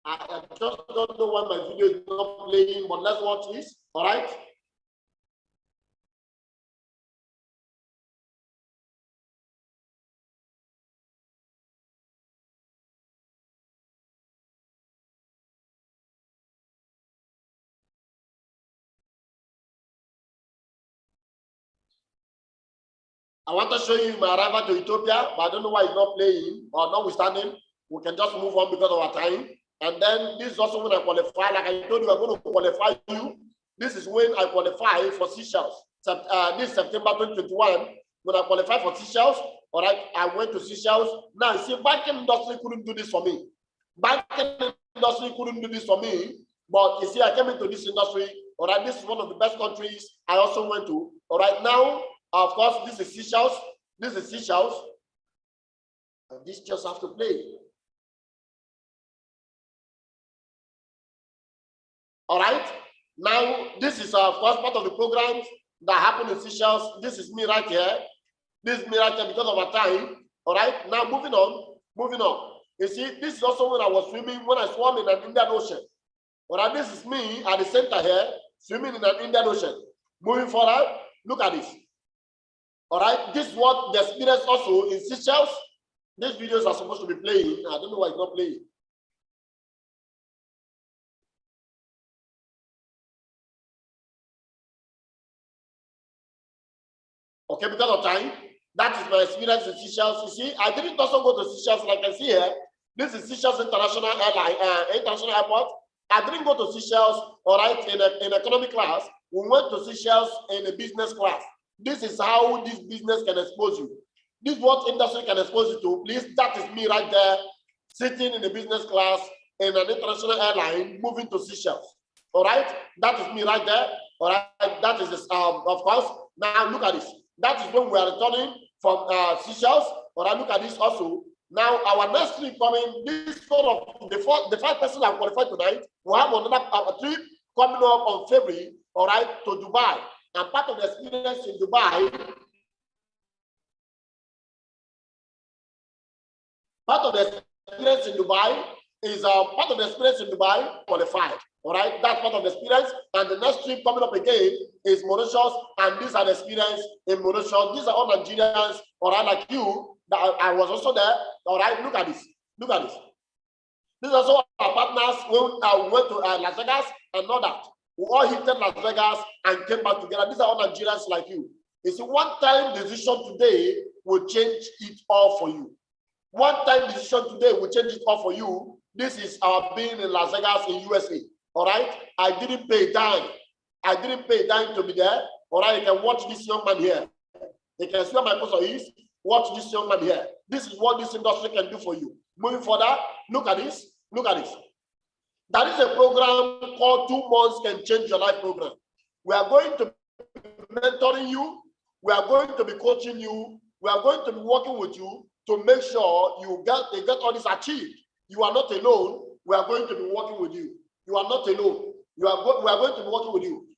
I just don't know why my video is not playing, but let's watch this. All right. I want to show you my arrival to Ethiopia, but I don't know why it's not playing or notwithstanding. We can just move on because of our time. And then this is also when I qualify. Like I told you, I'm going to qualify you. This is when I qualify for Seychelles. This September 2021, when I qualify for Seychelles, all right, I went to Seychelles. Now, you see, banking industry couldn't do this for me. Banking industry couldn't do this for me. But you see, I came into this industry. All right, this is one of the best countries I also went to. All right, now, of course, this is Seychelles. And this just have to play. All right. Now, this is of course part of the programs that happen in Seychelles. This is me right here. This is me right here because of our time. All right. Now, moving on. Moving on. You see, this is also when I was swimming, when I swam in an Indian Ocean. All right. This is me at the center here, swimming in an Indian Ocean. Moving forward, look at this. All right. This is what the experience also in Seychelles. These videos are supposed to be playing. I don't know why it's not playing. Okay, because of time, that is my experience in Seychelles. You see, I didn't also go to Seychelles like I see here. This is Seychelles International Airline, International Airport. I didn't go to Seychelles, all right, in economic class. We went to Seychelles in a business class. This is how this business can expose you. This is what industry can expose you to. Please, that is me right there, sitting in a business class in an international airline, moving to Seychelles. All right, that is me right there. All right, that is of course. Now look at this. That is when we are returning from Seychelles. All right, look at this also. Now our next trip coming. This sort of the 5 persons that qualified tonight. We have another trip coming up on February. All right, to Dubai. And part of the experience in Dubai. Part of the experience in Dubai is part of the experience in Dubai qualified. All right, that's part of the experience. And the next trip coming up again is Mauritius, and these are the experience in Mauritius. These are all Nigerians, all right, like you. That I was also there. All right, look at this. Look at this. These are also our partners when we went to Las Vegas and all that. We all hit Las Vegas and came back together. These are all Nigerians like you. You see, one-time decision today will change it all for you. One-time decision today will change it all for you. This is our being in Las Vegas in USA. All right. I didn't pay a dime. I didn't pay a dime to be there. All right. You can watch this young man here. You can see where my poster is. Watch this young man here. This is what this industry can do for you. Moving further, look at this. Look at this. That is a program called 2 Months Can Change Your Life program. We are going to be mentoring you. We are going to be coaching you. We are going to be working with you to make sure you get all this achieved. You are not alone. We are going to be working with you. You are not alone. We are going to be working with you.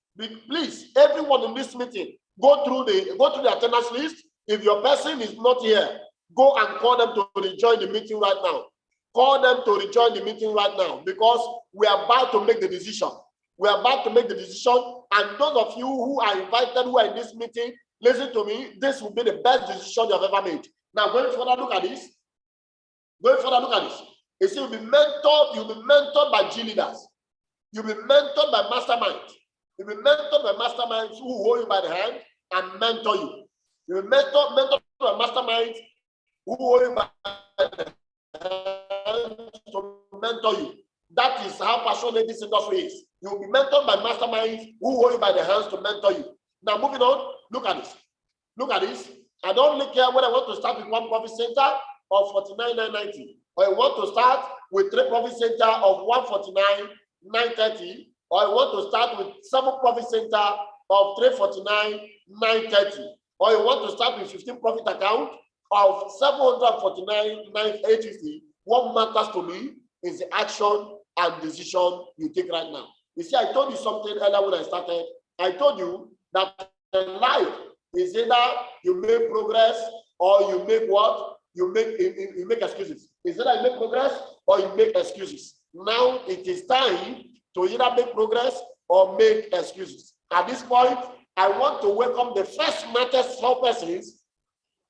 Please, everyone in this meeting, go through the attendance list. If your person is not here, go and call them to rejoin the meeting right now. Call them to rejoin the meeting right now, because we are about to make the decision. We are about to make the decision. And those of you who are invited, who are in this meeting, listen to me. This will be the best decision you have ever made. Now, going further, look at this. Going further, look at this. You see, you'll be mentored by G leaders. You'll be mentored by masterminds. You'll be mentored by masterminds who hold you by the hand and mentor you. You'll be mentored by masterminds who hold you by the hand to mentor you. That is how passionate this industry is. You'll be mentored by masterminds who hold you by the hands to mentor you. Now, moving on, look at this. Look at this. I don't really care whether I want to start with 1 profit center of 49,990, or I want to start with 3 profit center of 149,930, or I want to start with 7 profit center of 349,930, or you want to start with 15 profit account of 749,850. What matters to me is the action and decision you take right now. You see, I told you something earlier when I started. I told you that life is either you make progress or you make what? You make excuses. Is either you make progress or you make excuses. Now it is time to either make progress or make excuses. At this point, I want to welcome the first smartest 4 persons.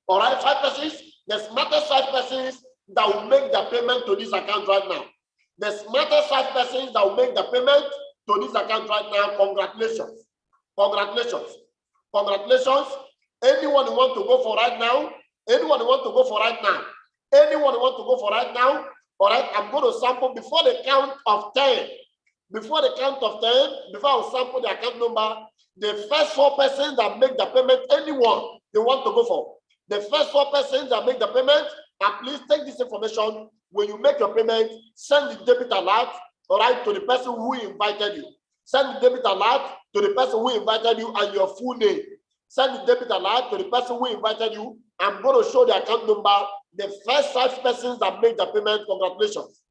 All right, 5 persons. The smartest 5 persons that will make the payment to this account right now. The smartest 5 persons that will make the payment to this account right now. Congratulations. Congratulations. Congratulations. Anyone who want to go for right now? Anyone who want to go for right now? Anyone who want to go for right now? All right, I'm going to sample before the count of 10. Before the count of 10, before I sample the account number, the first 4 persons that make the payment, anyone they want to go for. The first 4 persons that make the payment, and please take this information. When you make your payment, send the debit alert, all right, to the person who invited you. Send the debit alert to the person who invited you and your full name. send the debit alert to the person who invited you. I'm going to show the account number. The first 5 persons that make the payment, congratulations.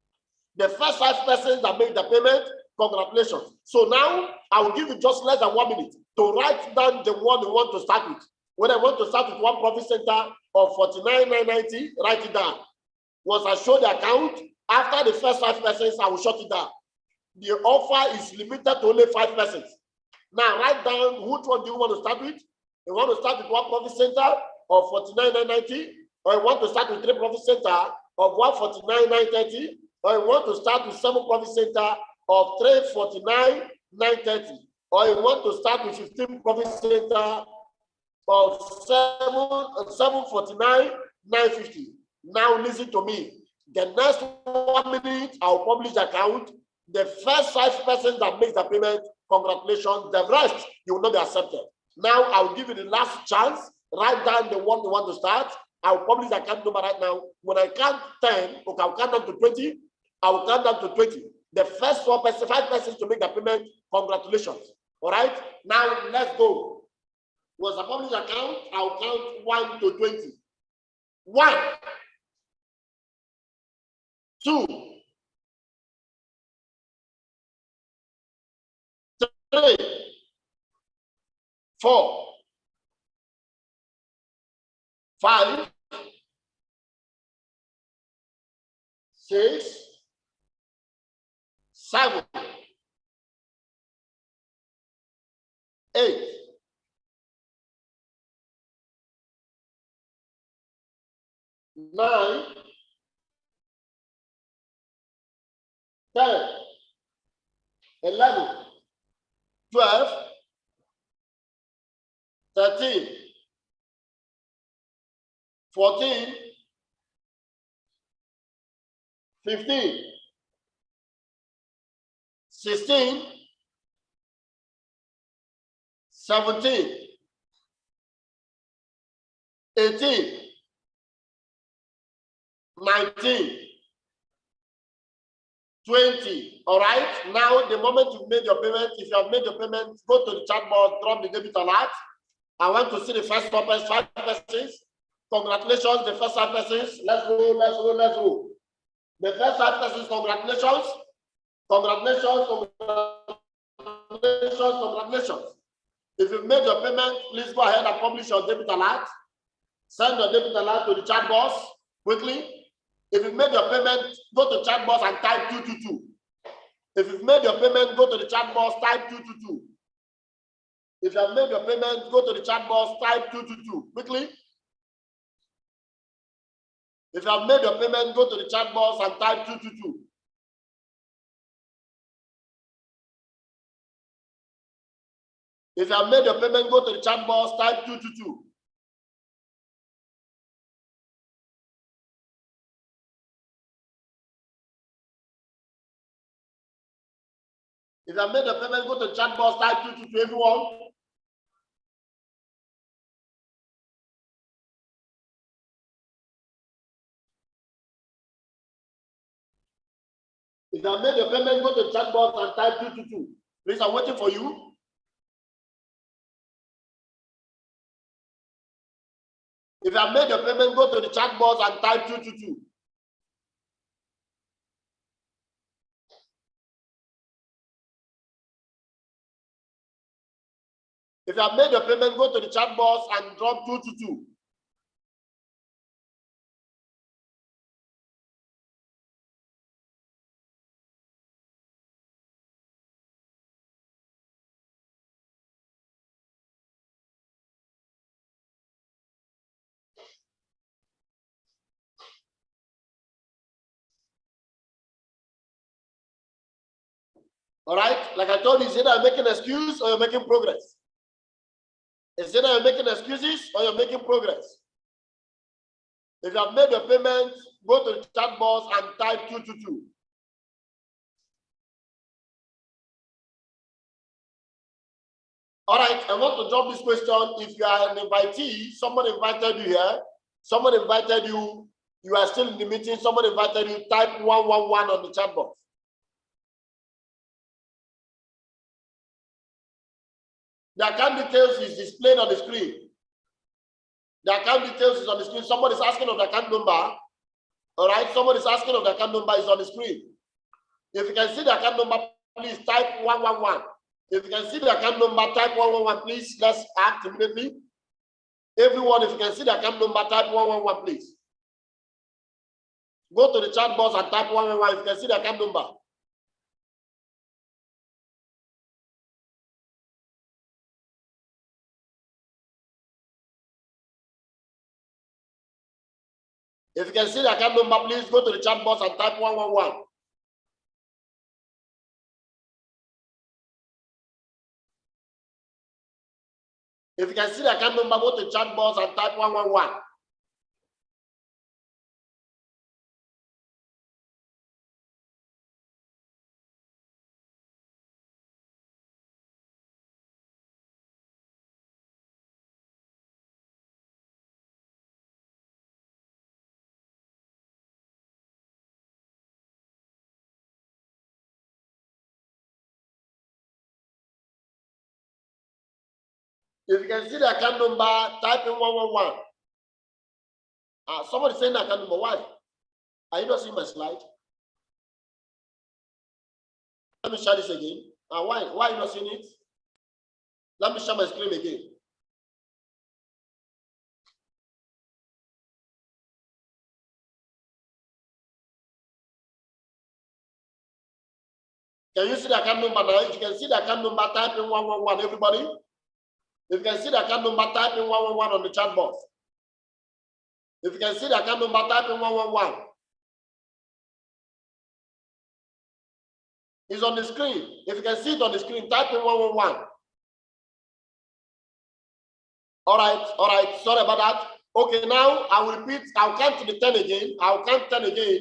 The first 5 persons that make the payment, congratulations. So now I will give you just less than 1 minute to write down the one you want to start with. When I want to start with one profit center of 49,990, write it down. Once I show the account, after the first 5 persons, I will shut it down. The offer is limited to only 5 persons. Now write down which one do you want to start with. You want to start with one profit center of 49,990, or you want to start with 3 profit center of 149,930, or you want to start with 7 profit center of 349,930, or you want to start with 15 profit center of 749,950. Now listen to me. The next 1 minute, I'll publish the account. The first 5 persons that make the payment, congratulations. The rest, you will not be accepted. Now I'll give you the last chance. Write down the one you want to start. I'll publish the account number right now. When I count 10, okay, I'll count down to 20. I will count down to 20. The first 5 persons to make the payment, congratulations. All right? Now let's go. Once I publish the account, I'll count 1 to 20. 1, 2, 3, 4, 5, 6, 7, 8, 9, 10, 11, 12, 13, 14, 15, 16, 17, 18, 19, 20. All right. Now, the moment you've made your payment, if you have made your payment, go to the chat box, drop the debit alert. I want to see the first 5 persons. Congratulations, the first 5 persons. Let's go, let's go, let's go. The first 5 persons, congratulations. Congratulations, congratulations, congratulations. If you've made your payment, please go ahead and publish your debit alert. Send your debit alert to the chat box quickly. If you've made your payment, go to chat box and type 222. If you've made your payment, go to the chat box, type 222. If you have made your payment, go to the chat box, type 222. Quickly. If you have made your payment, go to the chat box and type 222. If you have made your payment, go to the chat box, type 222. If you have made a payment, go to the chat box, type 222, everyone. If you have made a payment, go to the chat box and type 222. Please, I'm waiting for you. If you have made your payment, go to the chat box and type 222. If you have made your payment, go to the chat box and drop 222. All right, like I told you, is either you're making an excuse or you're making progress. Is either you're making excuses or you're making progress. If you have made your payment, go to the chat box and type 222. All right, I want to drop this question. If you are an invitee, someone invited you here, someone invited you, you are still in the meeting, someone invited you, type 111 on the chat box. The account details is displayed on the screen. The account details is on the screen. Somebody's asking of the account number. All right, somebody's asking of the account number is on the screen. If you can see the account number, please type 111. If you can see the account number, type 111, please. Let's act immediately. Everyone, if you can see the account number, type 111, please. Go to the chat box and type 111 if you can see the account number. If you can see the account number, please go to the chat box and type 111. If you can see the account number, go to the chat box and type 111. If you can see the account number, type in 111. Somebody saying the account number. Why? Are you not seeing my slide? Let me share this again. Why are you not seeing it? Let me share my screen again. Can you see the account number now? If you can see the account number, type in 111, everybody. If you can see the account number, type in 111 on the chat box. If you can see the account number, type in 111. It's on the screen. If you can see it on the screen, type in 111. All right. Sorry about that. Okay, now I will repeat. I'll count to the 10 again. I'll count 10 again.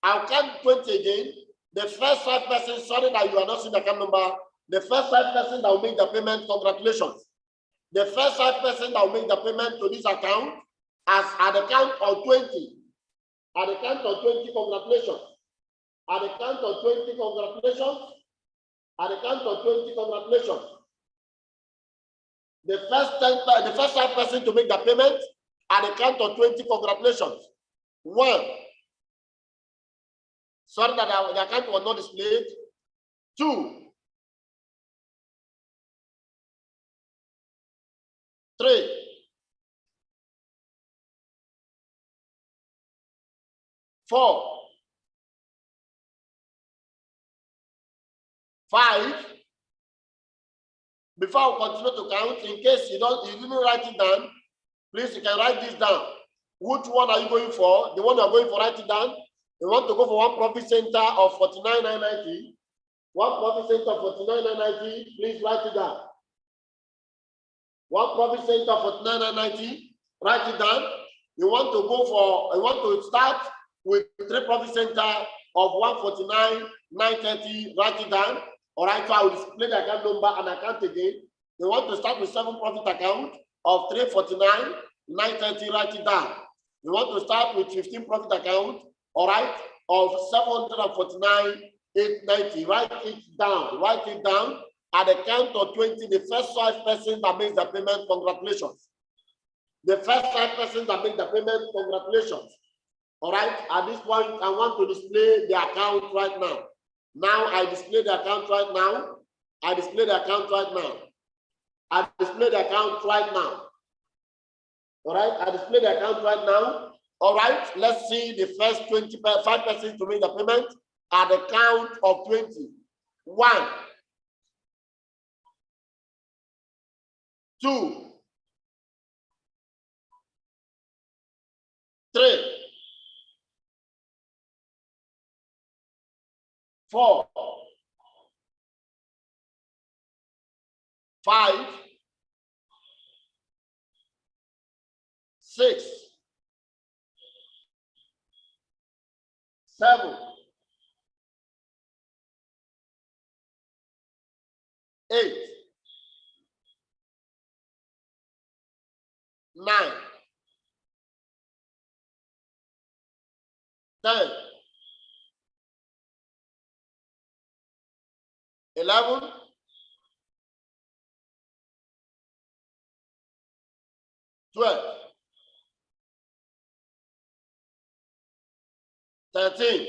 I'll count 20 again. The first 5 persons, sorry that you are not seeing the account number. The first 5 persons that will make the payment, congratulations. The first 5 persons that will make the payment to this account, as at the count of 20. At the count of 20, congratulations. At the count of 20, congratulations. At the count of 20, congratulations. The first 5 persons to make the payment, at the count of 20, congratulations. 1. Sorry that the account was not displayed. 2. 3. 4. 5. Before I continue to count, in case you didn't write it down, please you can write this down. Which one are you going for? The one you are going for, write it down. You want to go for one profit center of 49,990. One profit center of 49,990. Please write it down. One profit center of 49,990. Write it down. You want to start with 3 profit center of 149,930. Write it down. All right, so I will display the account number and account again. You want to start with 7 profit account of 349,930. Write it down. You want to start with 15 profit account, all right, of 749,890. Write it down. Write it down. At the count of 20, the first 5 persons that makes the payment, congratulations. The first 5 persons that make the payment, congratulations. All right, at this point, I want to display the account right now. Now I display the account right now. I display the account right now. I display the account right now. All right, I display the account right now. All right, let's see the first 25 persons to make the payment at the count of 20. 1, 2, 3, 4, 5, 6, 7, 8, 9, 10, 11, 12, 13,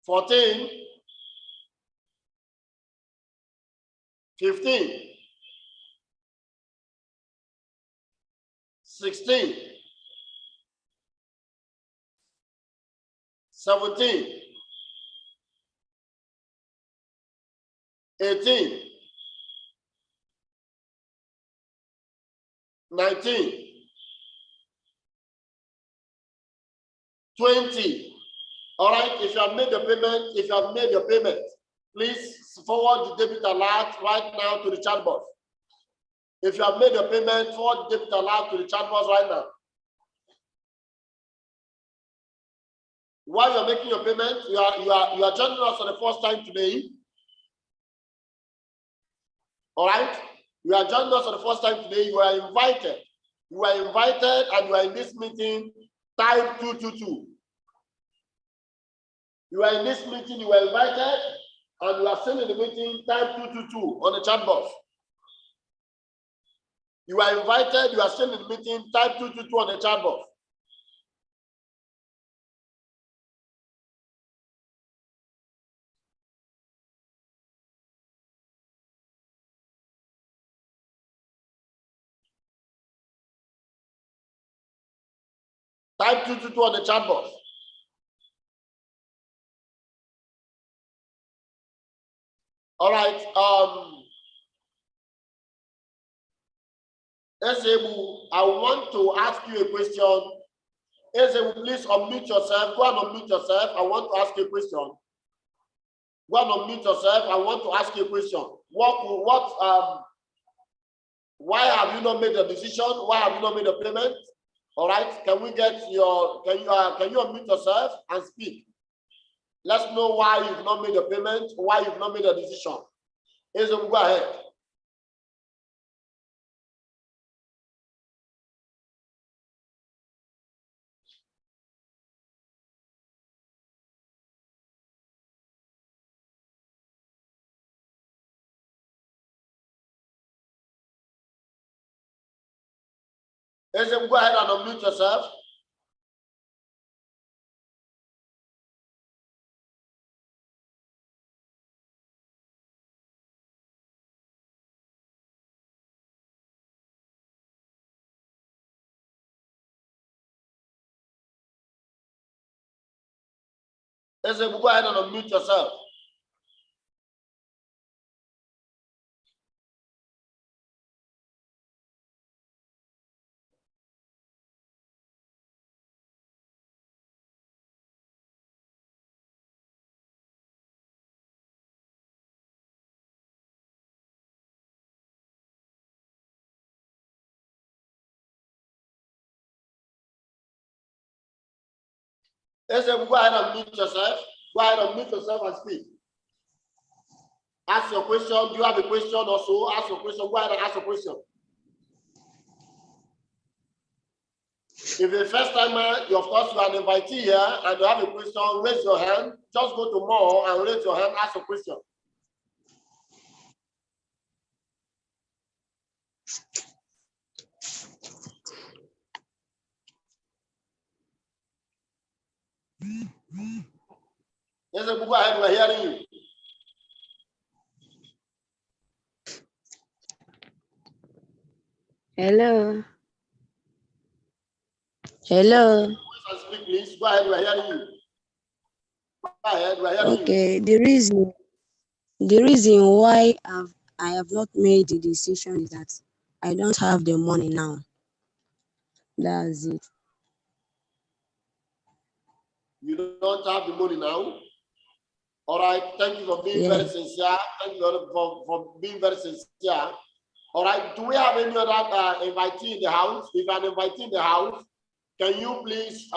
14, 15, 16, 17, 18, 19, 20. All right, if you have made your payment, please forward the debit alert right now to the chat box. If you have made your payment, forward the debit alert to the chat box right now. While you're making your payment, you are joining us for the first time today. All right, you are joining us for the first time today. You are invited. You are invited, and you are in this meeting. Type 222. You are in this meeting. You are invited, and you are still in the meeting. Type 222 on the chat box. You are invited. You are still in the meeting. Type 222 on the chat box. Type 222 on the chat box. All right. Ezebu, I want to ask you a question. Ezebu, please unmute yourself. Go and unmute yourself. I want to ask you a question. Go and unmute yourself. I want to ask you a question. Why have you not made a decision? Why have you not made a payment? All right. Can you unmute yourself and speak? Let's know why you've not made a payment, why you've not made a decision. Ezebu, go ahead. Ezebu, go ahead and unmute yourself. Ezebu, go ahead and unmute yourself. Ezebu, go ahead and mute yourself. Go ahead and mute yourself and speak. Ask your question. Do you have a question also? Ask your question. Go ahead and ask your question. If the first timer, of course, you are an invitee here and you have a question, raise your hand. Just go to more and raise your hand, ask your question. Yes, go ahead, we're hearing you. Hello. Hello. Speak, please. Go ahead, we're hearing you. Go ahead, we're hearing you. Okay, the reason why I have not made the decision is that I don't have the money now. That's it. You don't have the money now? All right, thank you for being very sincere. Thank you for being very sincere. All right, do we have any other invitee in the house? If an invitee in the house, can you please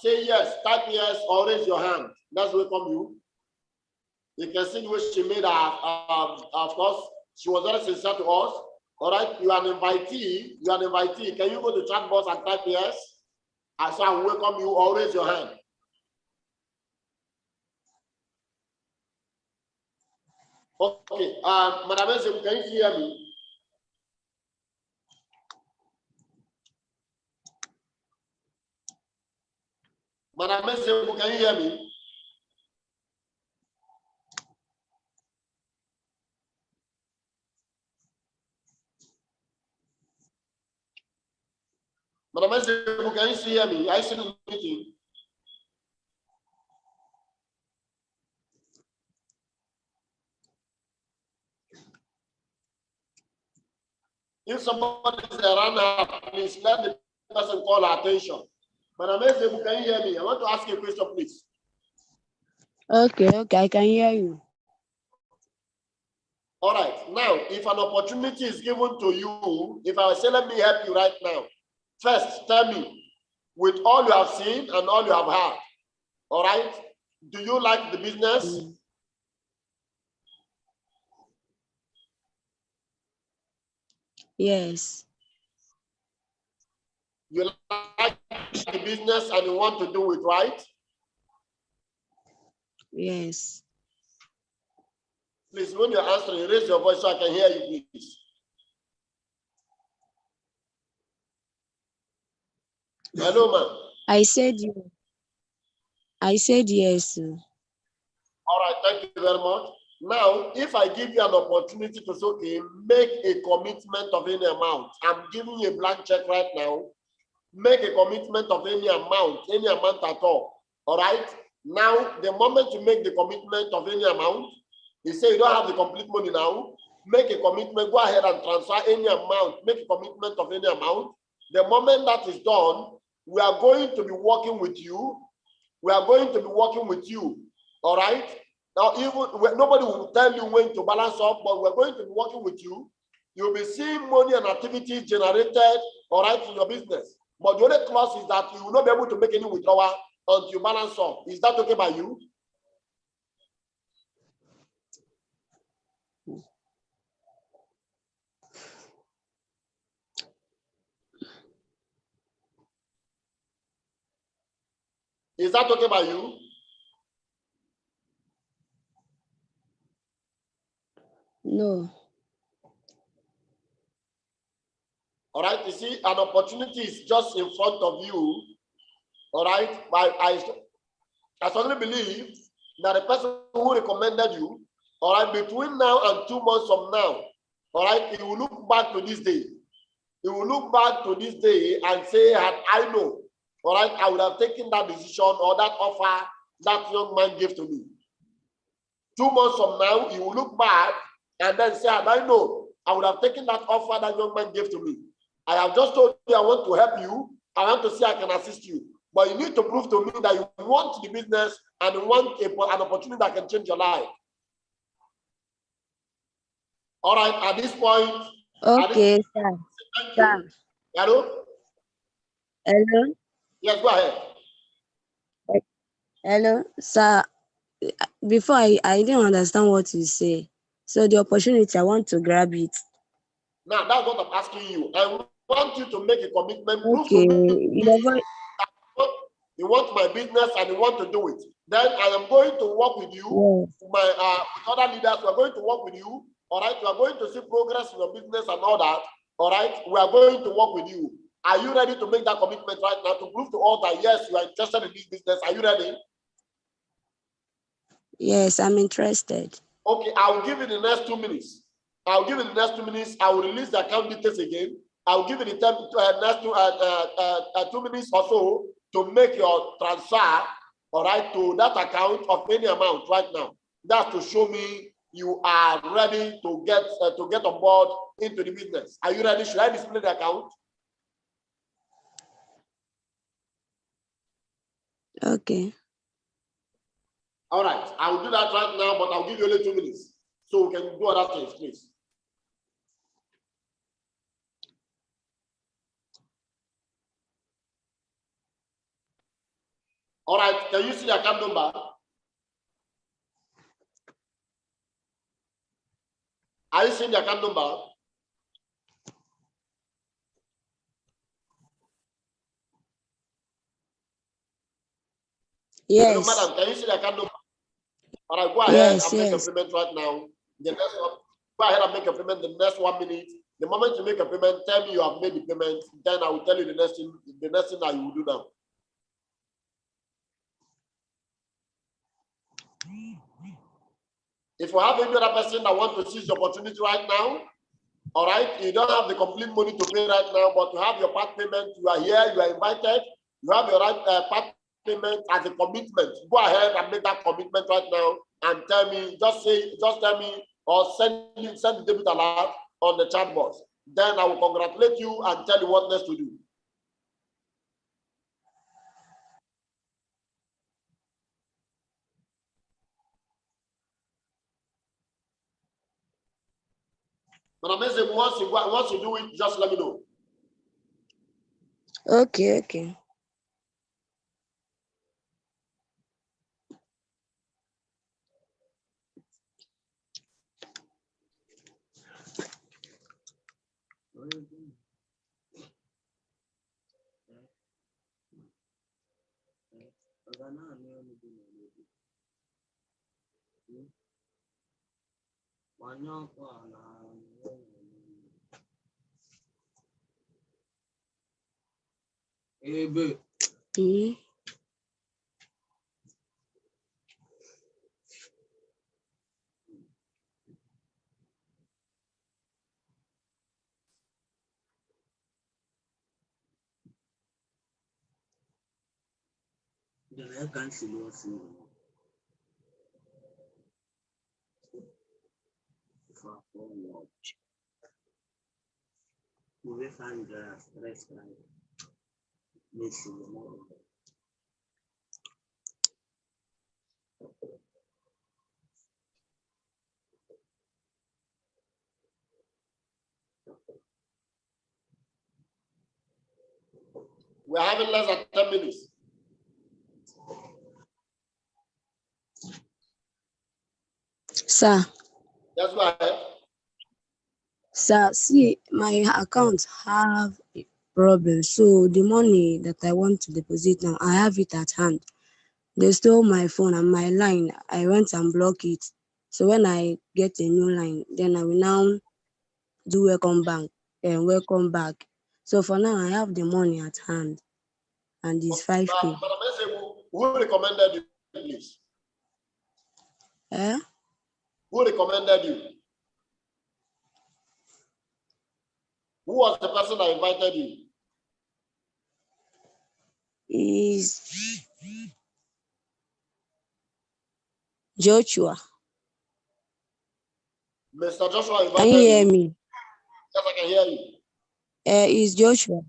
say yes, type yes, or raise your hand? Let's welcome you. You can see the way she made of course, she was very sincere to us. All right, you are an invitee. You are an invitee. Can you go to chat box and type yes? So I will welcome you, or raise your hand. Okay, Madam Ezebu, can you hear me? Madam Ezebu, can you hear me? Madam Ezebu, can you still hear me? I still in the meeting. If somebody is around her, please let the person call her attention. Madam Ezebu, can you hear me? I want to ask you a question, please. Okay, I can hear you. All right. Now, if an opportunity is given to you, if I say, let me help you right now, first tell me, with all you have seen and all you have heard, all right, do you like the business? Yes. You like the business and you want to do it, right? Yes. Please, when you're answering, raise your voice so I can hear you, please. Hello, ma'am. I said yes. I said yes. All right, thank you very much. Now, if I give you an opportunity to say, okay, make a commitment of any amount, I'm giving you a blank check right now. Make a commitment of any amount at all. All right. Now, the moment you make the commitment of any amount, you say you don't have the complete money now, make a commitment, go ahead and transfer any amount, make a commitment of any amount. The moment that is done, we are going to be working with you. We are going to be working with you. All right. Now, even nobody will tell you when to balance up, but we're going to be working with you. You'll be seeing money and activities generated, all right, in your business. But the only clause is that you will not be able to make any withdrawal until you balance up. Is that okay by you? Is that okay by you? No. All right, you see, an opportunity is just in front of you. All right, I strongly believe that the person who recommended you, all right, between now and 2 months from now, all right, he will look back to this day. He will look back to this day and say, had I know, all right, I would have taken that decision or that offer that young man gave to me. 2 months from now, he will look back and then say, had I know, I would have taken that offer that young man gave to me. I have just told you I want to help you. I want to see I can assist you. But you need to prove to me that you want the business and you want an opportunity that can change your life. All right, at this point. Okay, sir. Thank you. Hello? Hello? Yes, go ahead. Hello, sir. Before I didn't understand what you say. So the opportunity, I want to grab it. Now, that's what I'm asking you. I want you to make a commitment. Okay. You want my business and you want to do it. Then I am going to work with you. Yes. With other leaders, we are going to work with you. All right. We are going to see progress in your business and all that. All right. We are going to work with you. Are you ready to make that commitment right now to prove to all that yes, you are interested in this business? Are you ready? Yes, I'm interested. Okay, I'll give you the next 2 minutes. I'll give you the next 2 minutes. I will release the account details again. I'll give you the next 2 minutes or so to make your transfer, all right, to that account of any amount right now. That's to show me you are ready to get on board into the business. Are you ready? Should I display the account? Okay. All right, I will do that right now, but I'll give you only 2 minutes so we can do other things, please. All right, can you see the account number? Are you seeing the account number? Yes. Hello, madam, can you see the account number? All right, go ahead and make a payment right now. The next one, go ahead and make a payment the next 1 minute. The moment you make a payment, tell me you have made the payment. Then I will tell you the next thing that you will do now. If you have any other person that wants to seize the opportunity right now, all right, you don't have the complete money to pay right now, but you have your part payment, you are here, you are invited, you have your right part payment as a commitment. Go ahead and make that commitment right now and tell me, just tell me, or send the debit alert on the chat box. Then I will congratulate you and tell you what next to do. But I'm saying once you do it, just let me know. Okay, okay. Mm-hmm. We're having less than 10 minutes. Sir. Yes, go ahead. Sir, see, my account have a problem. So the money that I want to deposit now, I have it at hand. They stole my phone and my line. I went and blocked it. So when I get a new line, then I will now do welcome back and welcome back. So for now, I have the money at hand, and it's 5K. But I'm saying, who recommended you, please? Eh? Who recommended you? Who was the person that invited you? Is Joshua. Mr. Joshua invited Can you hear me? Yes, I can hear you. Is Joshua.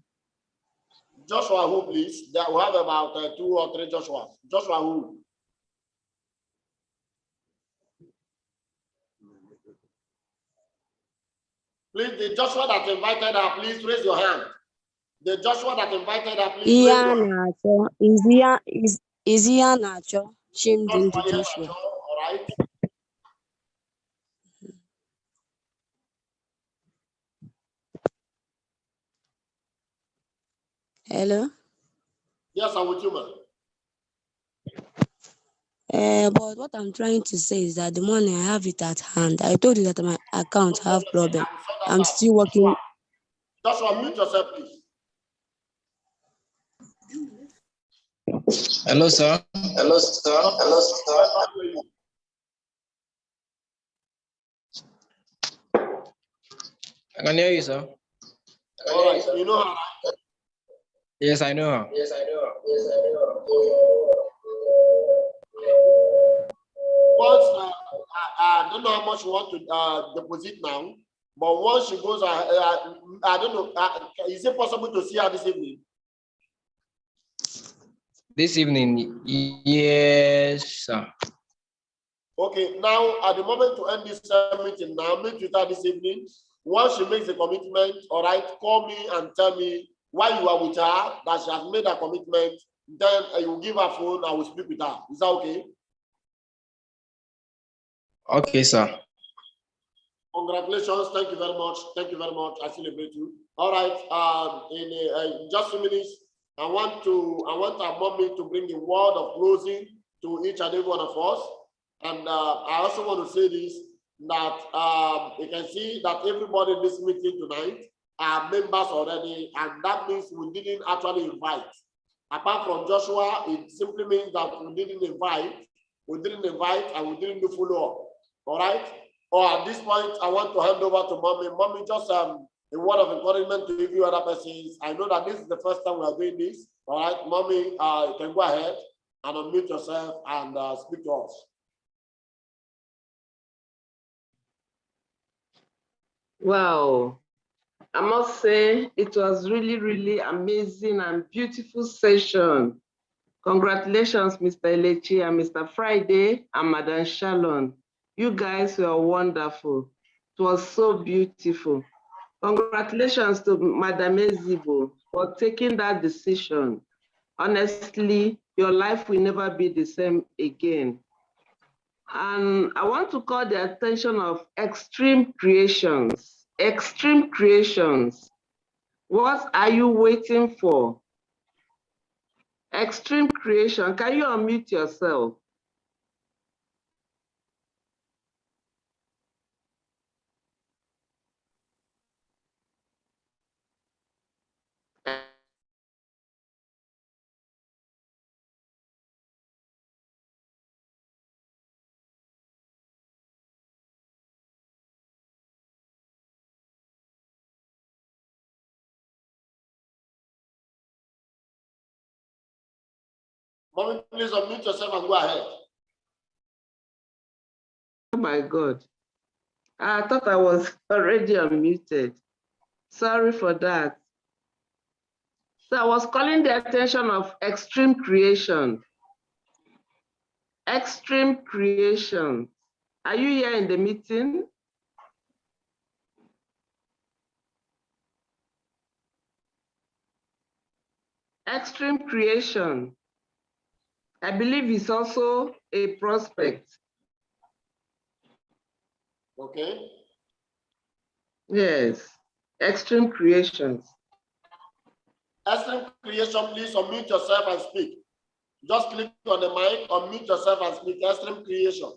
Joshua who, please? There we have about 2 or 3 Joshuas. Joshua who? Please, the Joshua that invited her, please raise your hand. The Joshua that invited her, please raise your hand. Is Ian Nacho? Shamed into Joshua, Joshua. yes, all right. Hello? Yes, I'm with you, man. But what I'm trying to say is that the money, I have it at hand. I told you that my account have problem. I'm still working. Joshua, mute yourself, please. Hello, sir. Hello, sir. Hello, sir. I can hear you, sir. All right, you know her. Yes, I know her. Yes, I know her. Yes, I know her. Once, I don't know how much you want to deposit now, but once she goes, I don't know, is it possible to see her this evening? This evening, yes, sir. Okay, now at the moment to end this meeting now, meet with her this evening. Once she makes the commitment, all right, call me and tell me why you are with her, that she has made a commitment. Then you will give her phone, I will speak with her. Is that okay? Okay, sir. Congratulations. Thank you very much. Thank you very much. I celebrate you. All right. In just 2 minutes, I want our mommy to bring a word of closing to each and every one of us. And I also want to say this, that you can see that everybody in this meeting tonight are members already, and that means we didn't actually invite. Apart from Joshua, it simply means that we didn't invite, and we didn't do follow up. All right? Or at this point, I want to hand over to Mommy. Mommy, just a word of encouragement to you other persons. I know that this is the first time we are doing this. All right, Mommy, you can go ahead and unmute yourself and speak to us. Wow. I must say it was really, really amazing and beautiful session. Congratulations, Mr. Elechi and Mr. Friday and Madam Shalon. You guys were wonderful. It was so beautiful. Congratulations to Madam Ezibo for taking that decision. Honestly, your life will never be the same again. And I want to call the attention of Extreme Creations. Extreme Creations. What are you waiting for? Extreme Creation, can you unmute yourself? Mommy, please unmute yourself and go ahead. Oh my God. I thought I was already unmuted. Sorry for that. So I was calling the attention of Extreme Creation. Extreme Creation. Are you here in the meeting? Extreme Creation. I believe it's also a prospect. Okay. Yes. Extreme Creations. Extreme Creation, please unmute yourself and speak. Just click on the mic, unmute yourself and speak. Extreme Creation.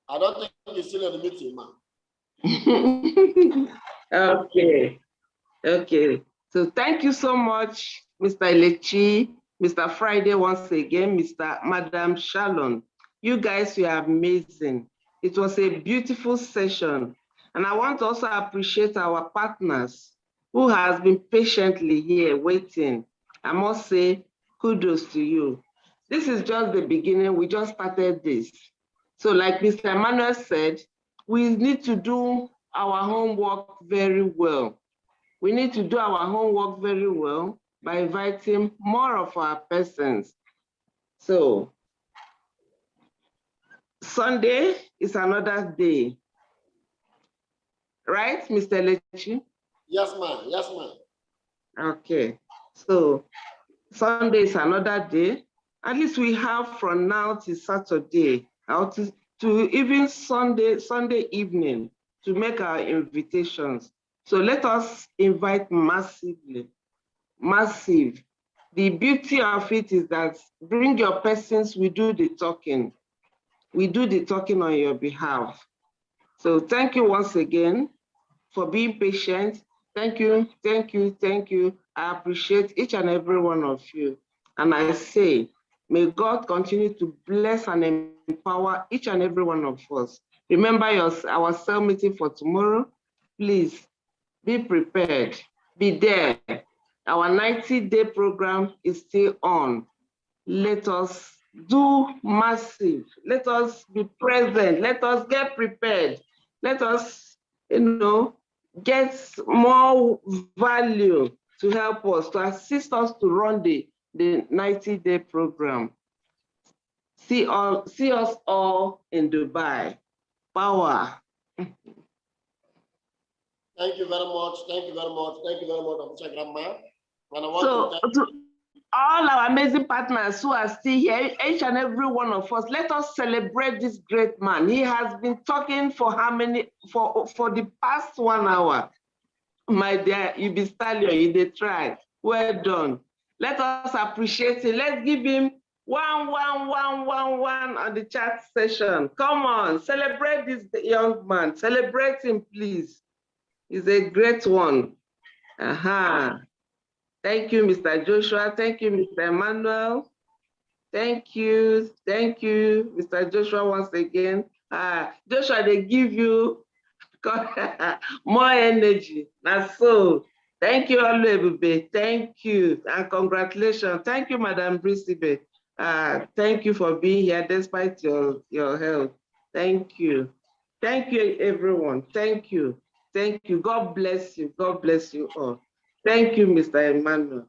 I don't think he's still in the meeting, man. Okay. Okay. So thank you so much, Mr. Elechi, Mr. Friday once again, Madam Shalon. You guys were amazing. It was a beautiful session. And I want to also appreciate our partners who has been patiently here waiting. I must say, kudos to you. This is just the beginning. We just started this. So like Mr. Emmanuel said, we need to do our homework very well. We need to do our homework very well by inviting more of our persons. So Sunday is another day. Right, Mr. Elechi? Yes, ma'am. Yes, ma'am. Okay. So Sunday is another day. At least we have from now to Saturday, or to even Sunday evening to make our invitations. So let us invite massively. Massive. The beauty of it is that bring your persons, we do the talking. We do the talking on your behalf. So thank you once again for being patient. Thank you, thank you, thank you. I appreciate each and every one of you. And I say, may God continue to bless and empower each and every one of us. Remember our cell meeting for tomorrow. Please be prepared, be there. Our 90-day program is still on. Let us do massive. Let us be present. Let us get prepared. Let us, get more value to help us, to assist us to run the 90-day program. See us all in Dubai. Power. Thank you very much. Thank you very much. Thank you very much, Officer Grandma. And I want to all our amazing partners who are still here, each and every one of us, let us celebrate this great man. He has been talking for for the past 1 hour. My dear, you be stallion, you did try. Well done. Let us appreciate it. Let's give him 11111 on the chat session. Come on, celebrate this young man. Celebrate him, please. He's a great one. Aha. Thank you, Mr. Joshua. Thank you, Mr. Emmanuel. Thank you, Mr. Joshua, once again. Joshua, they give you more energy. That's so. Thank you, Oluebube. Thank you, and congratulations. Thank you, Madam Brisibe. Thank you for being here despite your health. Thank you. Thank you, everyone. Thank you. Thank you. God bless you. God bless you all. Thank you, Mr. Emmanuel.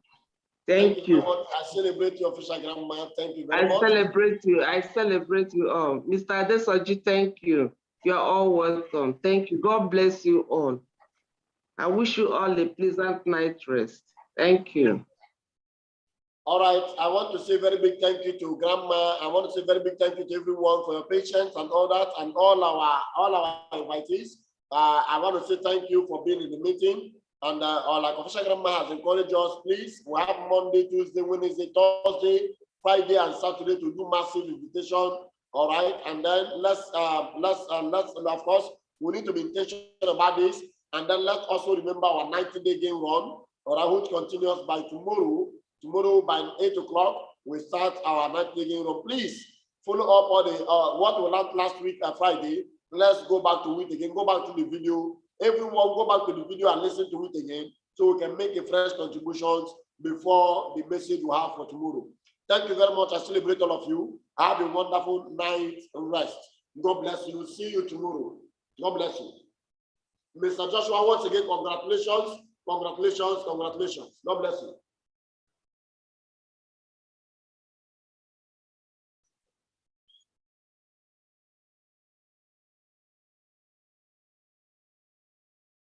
Thank you. I celebrate you, official grandma. Thank you very I much. celebrate you. I celebrate you all. Mr. Adesoji, thank you. You're all welcome. Thank you. God bless you all. I wish you all a pleasant night rest. Thank you. All right. I want to say very big thank you to Grandma. I want to say very big thank you to everyone for your patience and all that, and all our invitees. I want to say thank you for being in the meeting. And like official Grandma has encouraged us, please, we have Monday, Tuesday, Wednesday, Thursday, Friday, and Saturday to do massive invitation. All right. And then let's of course, we need to be intentional about this. And then let's also remember our 90-day game run, all right, which continues by tomorrow. Tomorrow by 8 o'clock, we start our 90-day game run. Please follow up all the what we learned last week Friday. Let's go back to it again. Go back to the video. Everyone, go back to the video and listen to it again, so we can make a fresh contributions before the message we have for tomorrow. Thank you very much. I celebrate all of you. Have a wonderful night rest. God bless you. See you tomorrow. God bless you. Mr. Joshua, once again, congratulations, congratulations, congratulations. God bless you.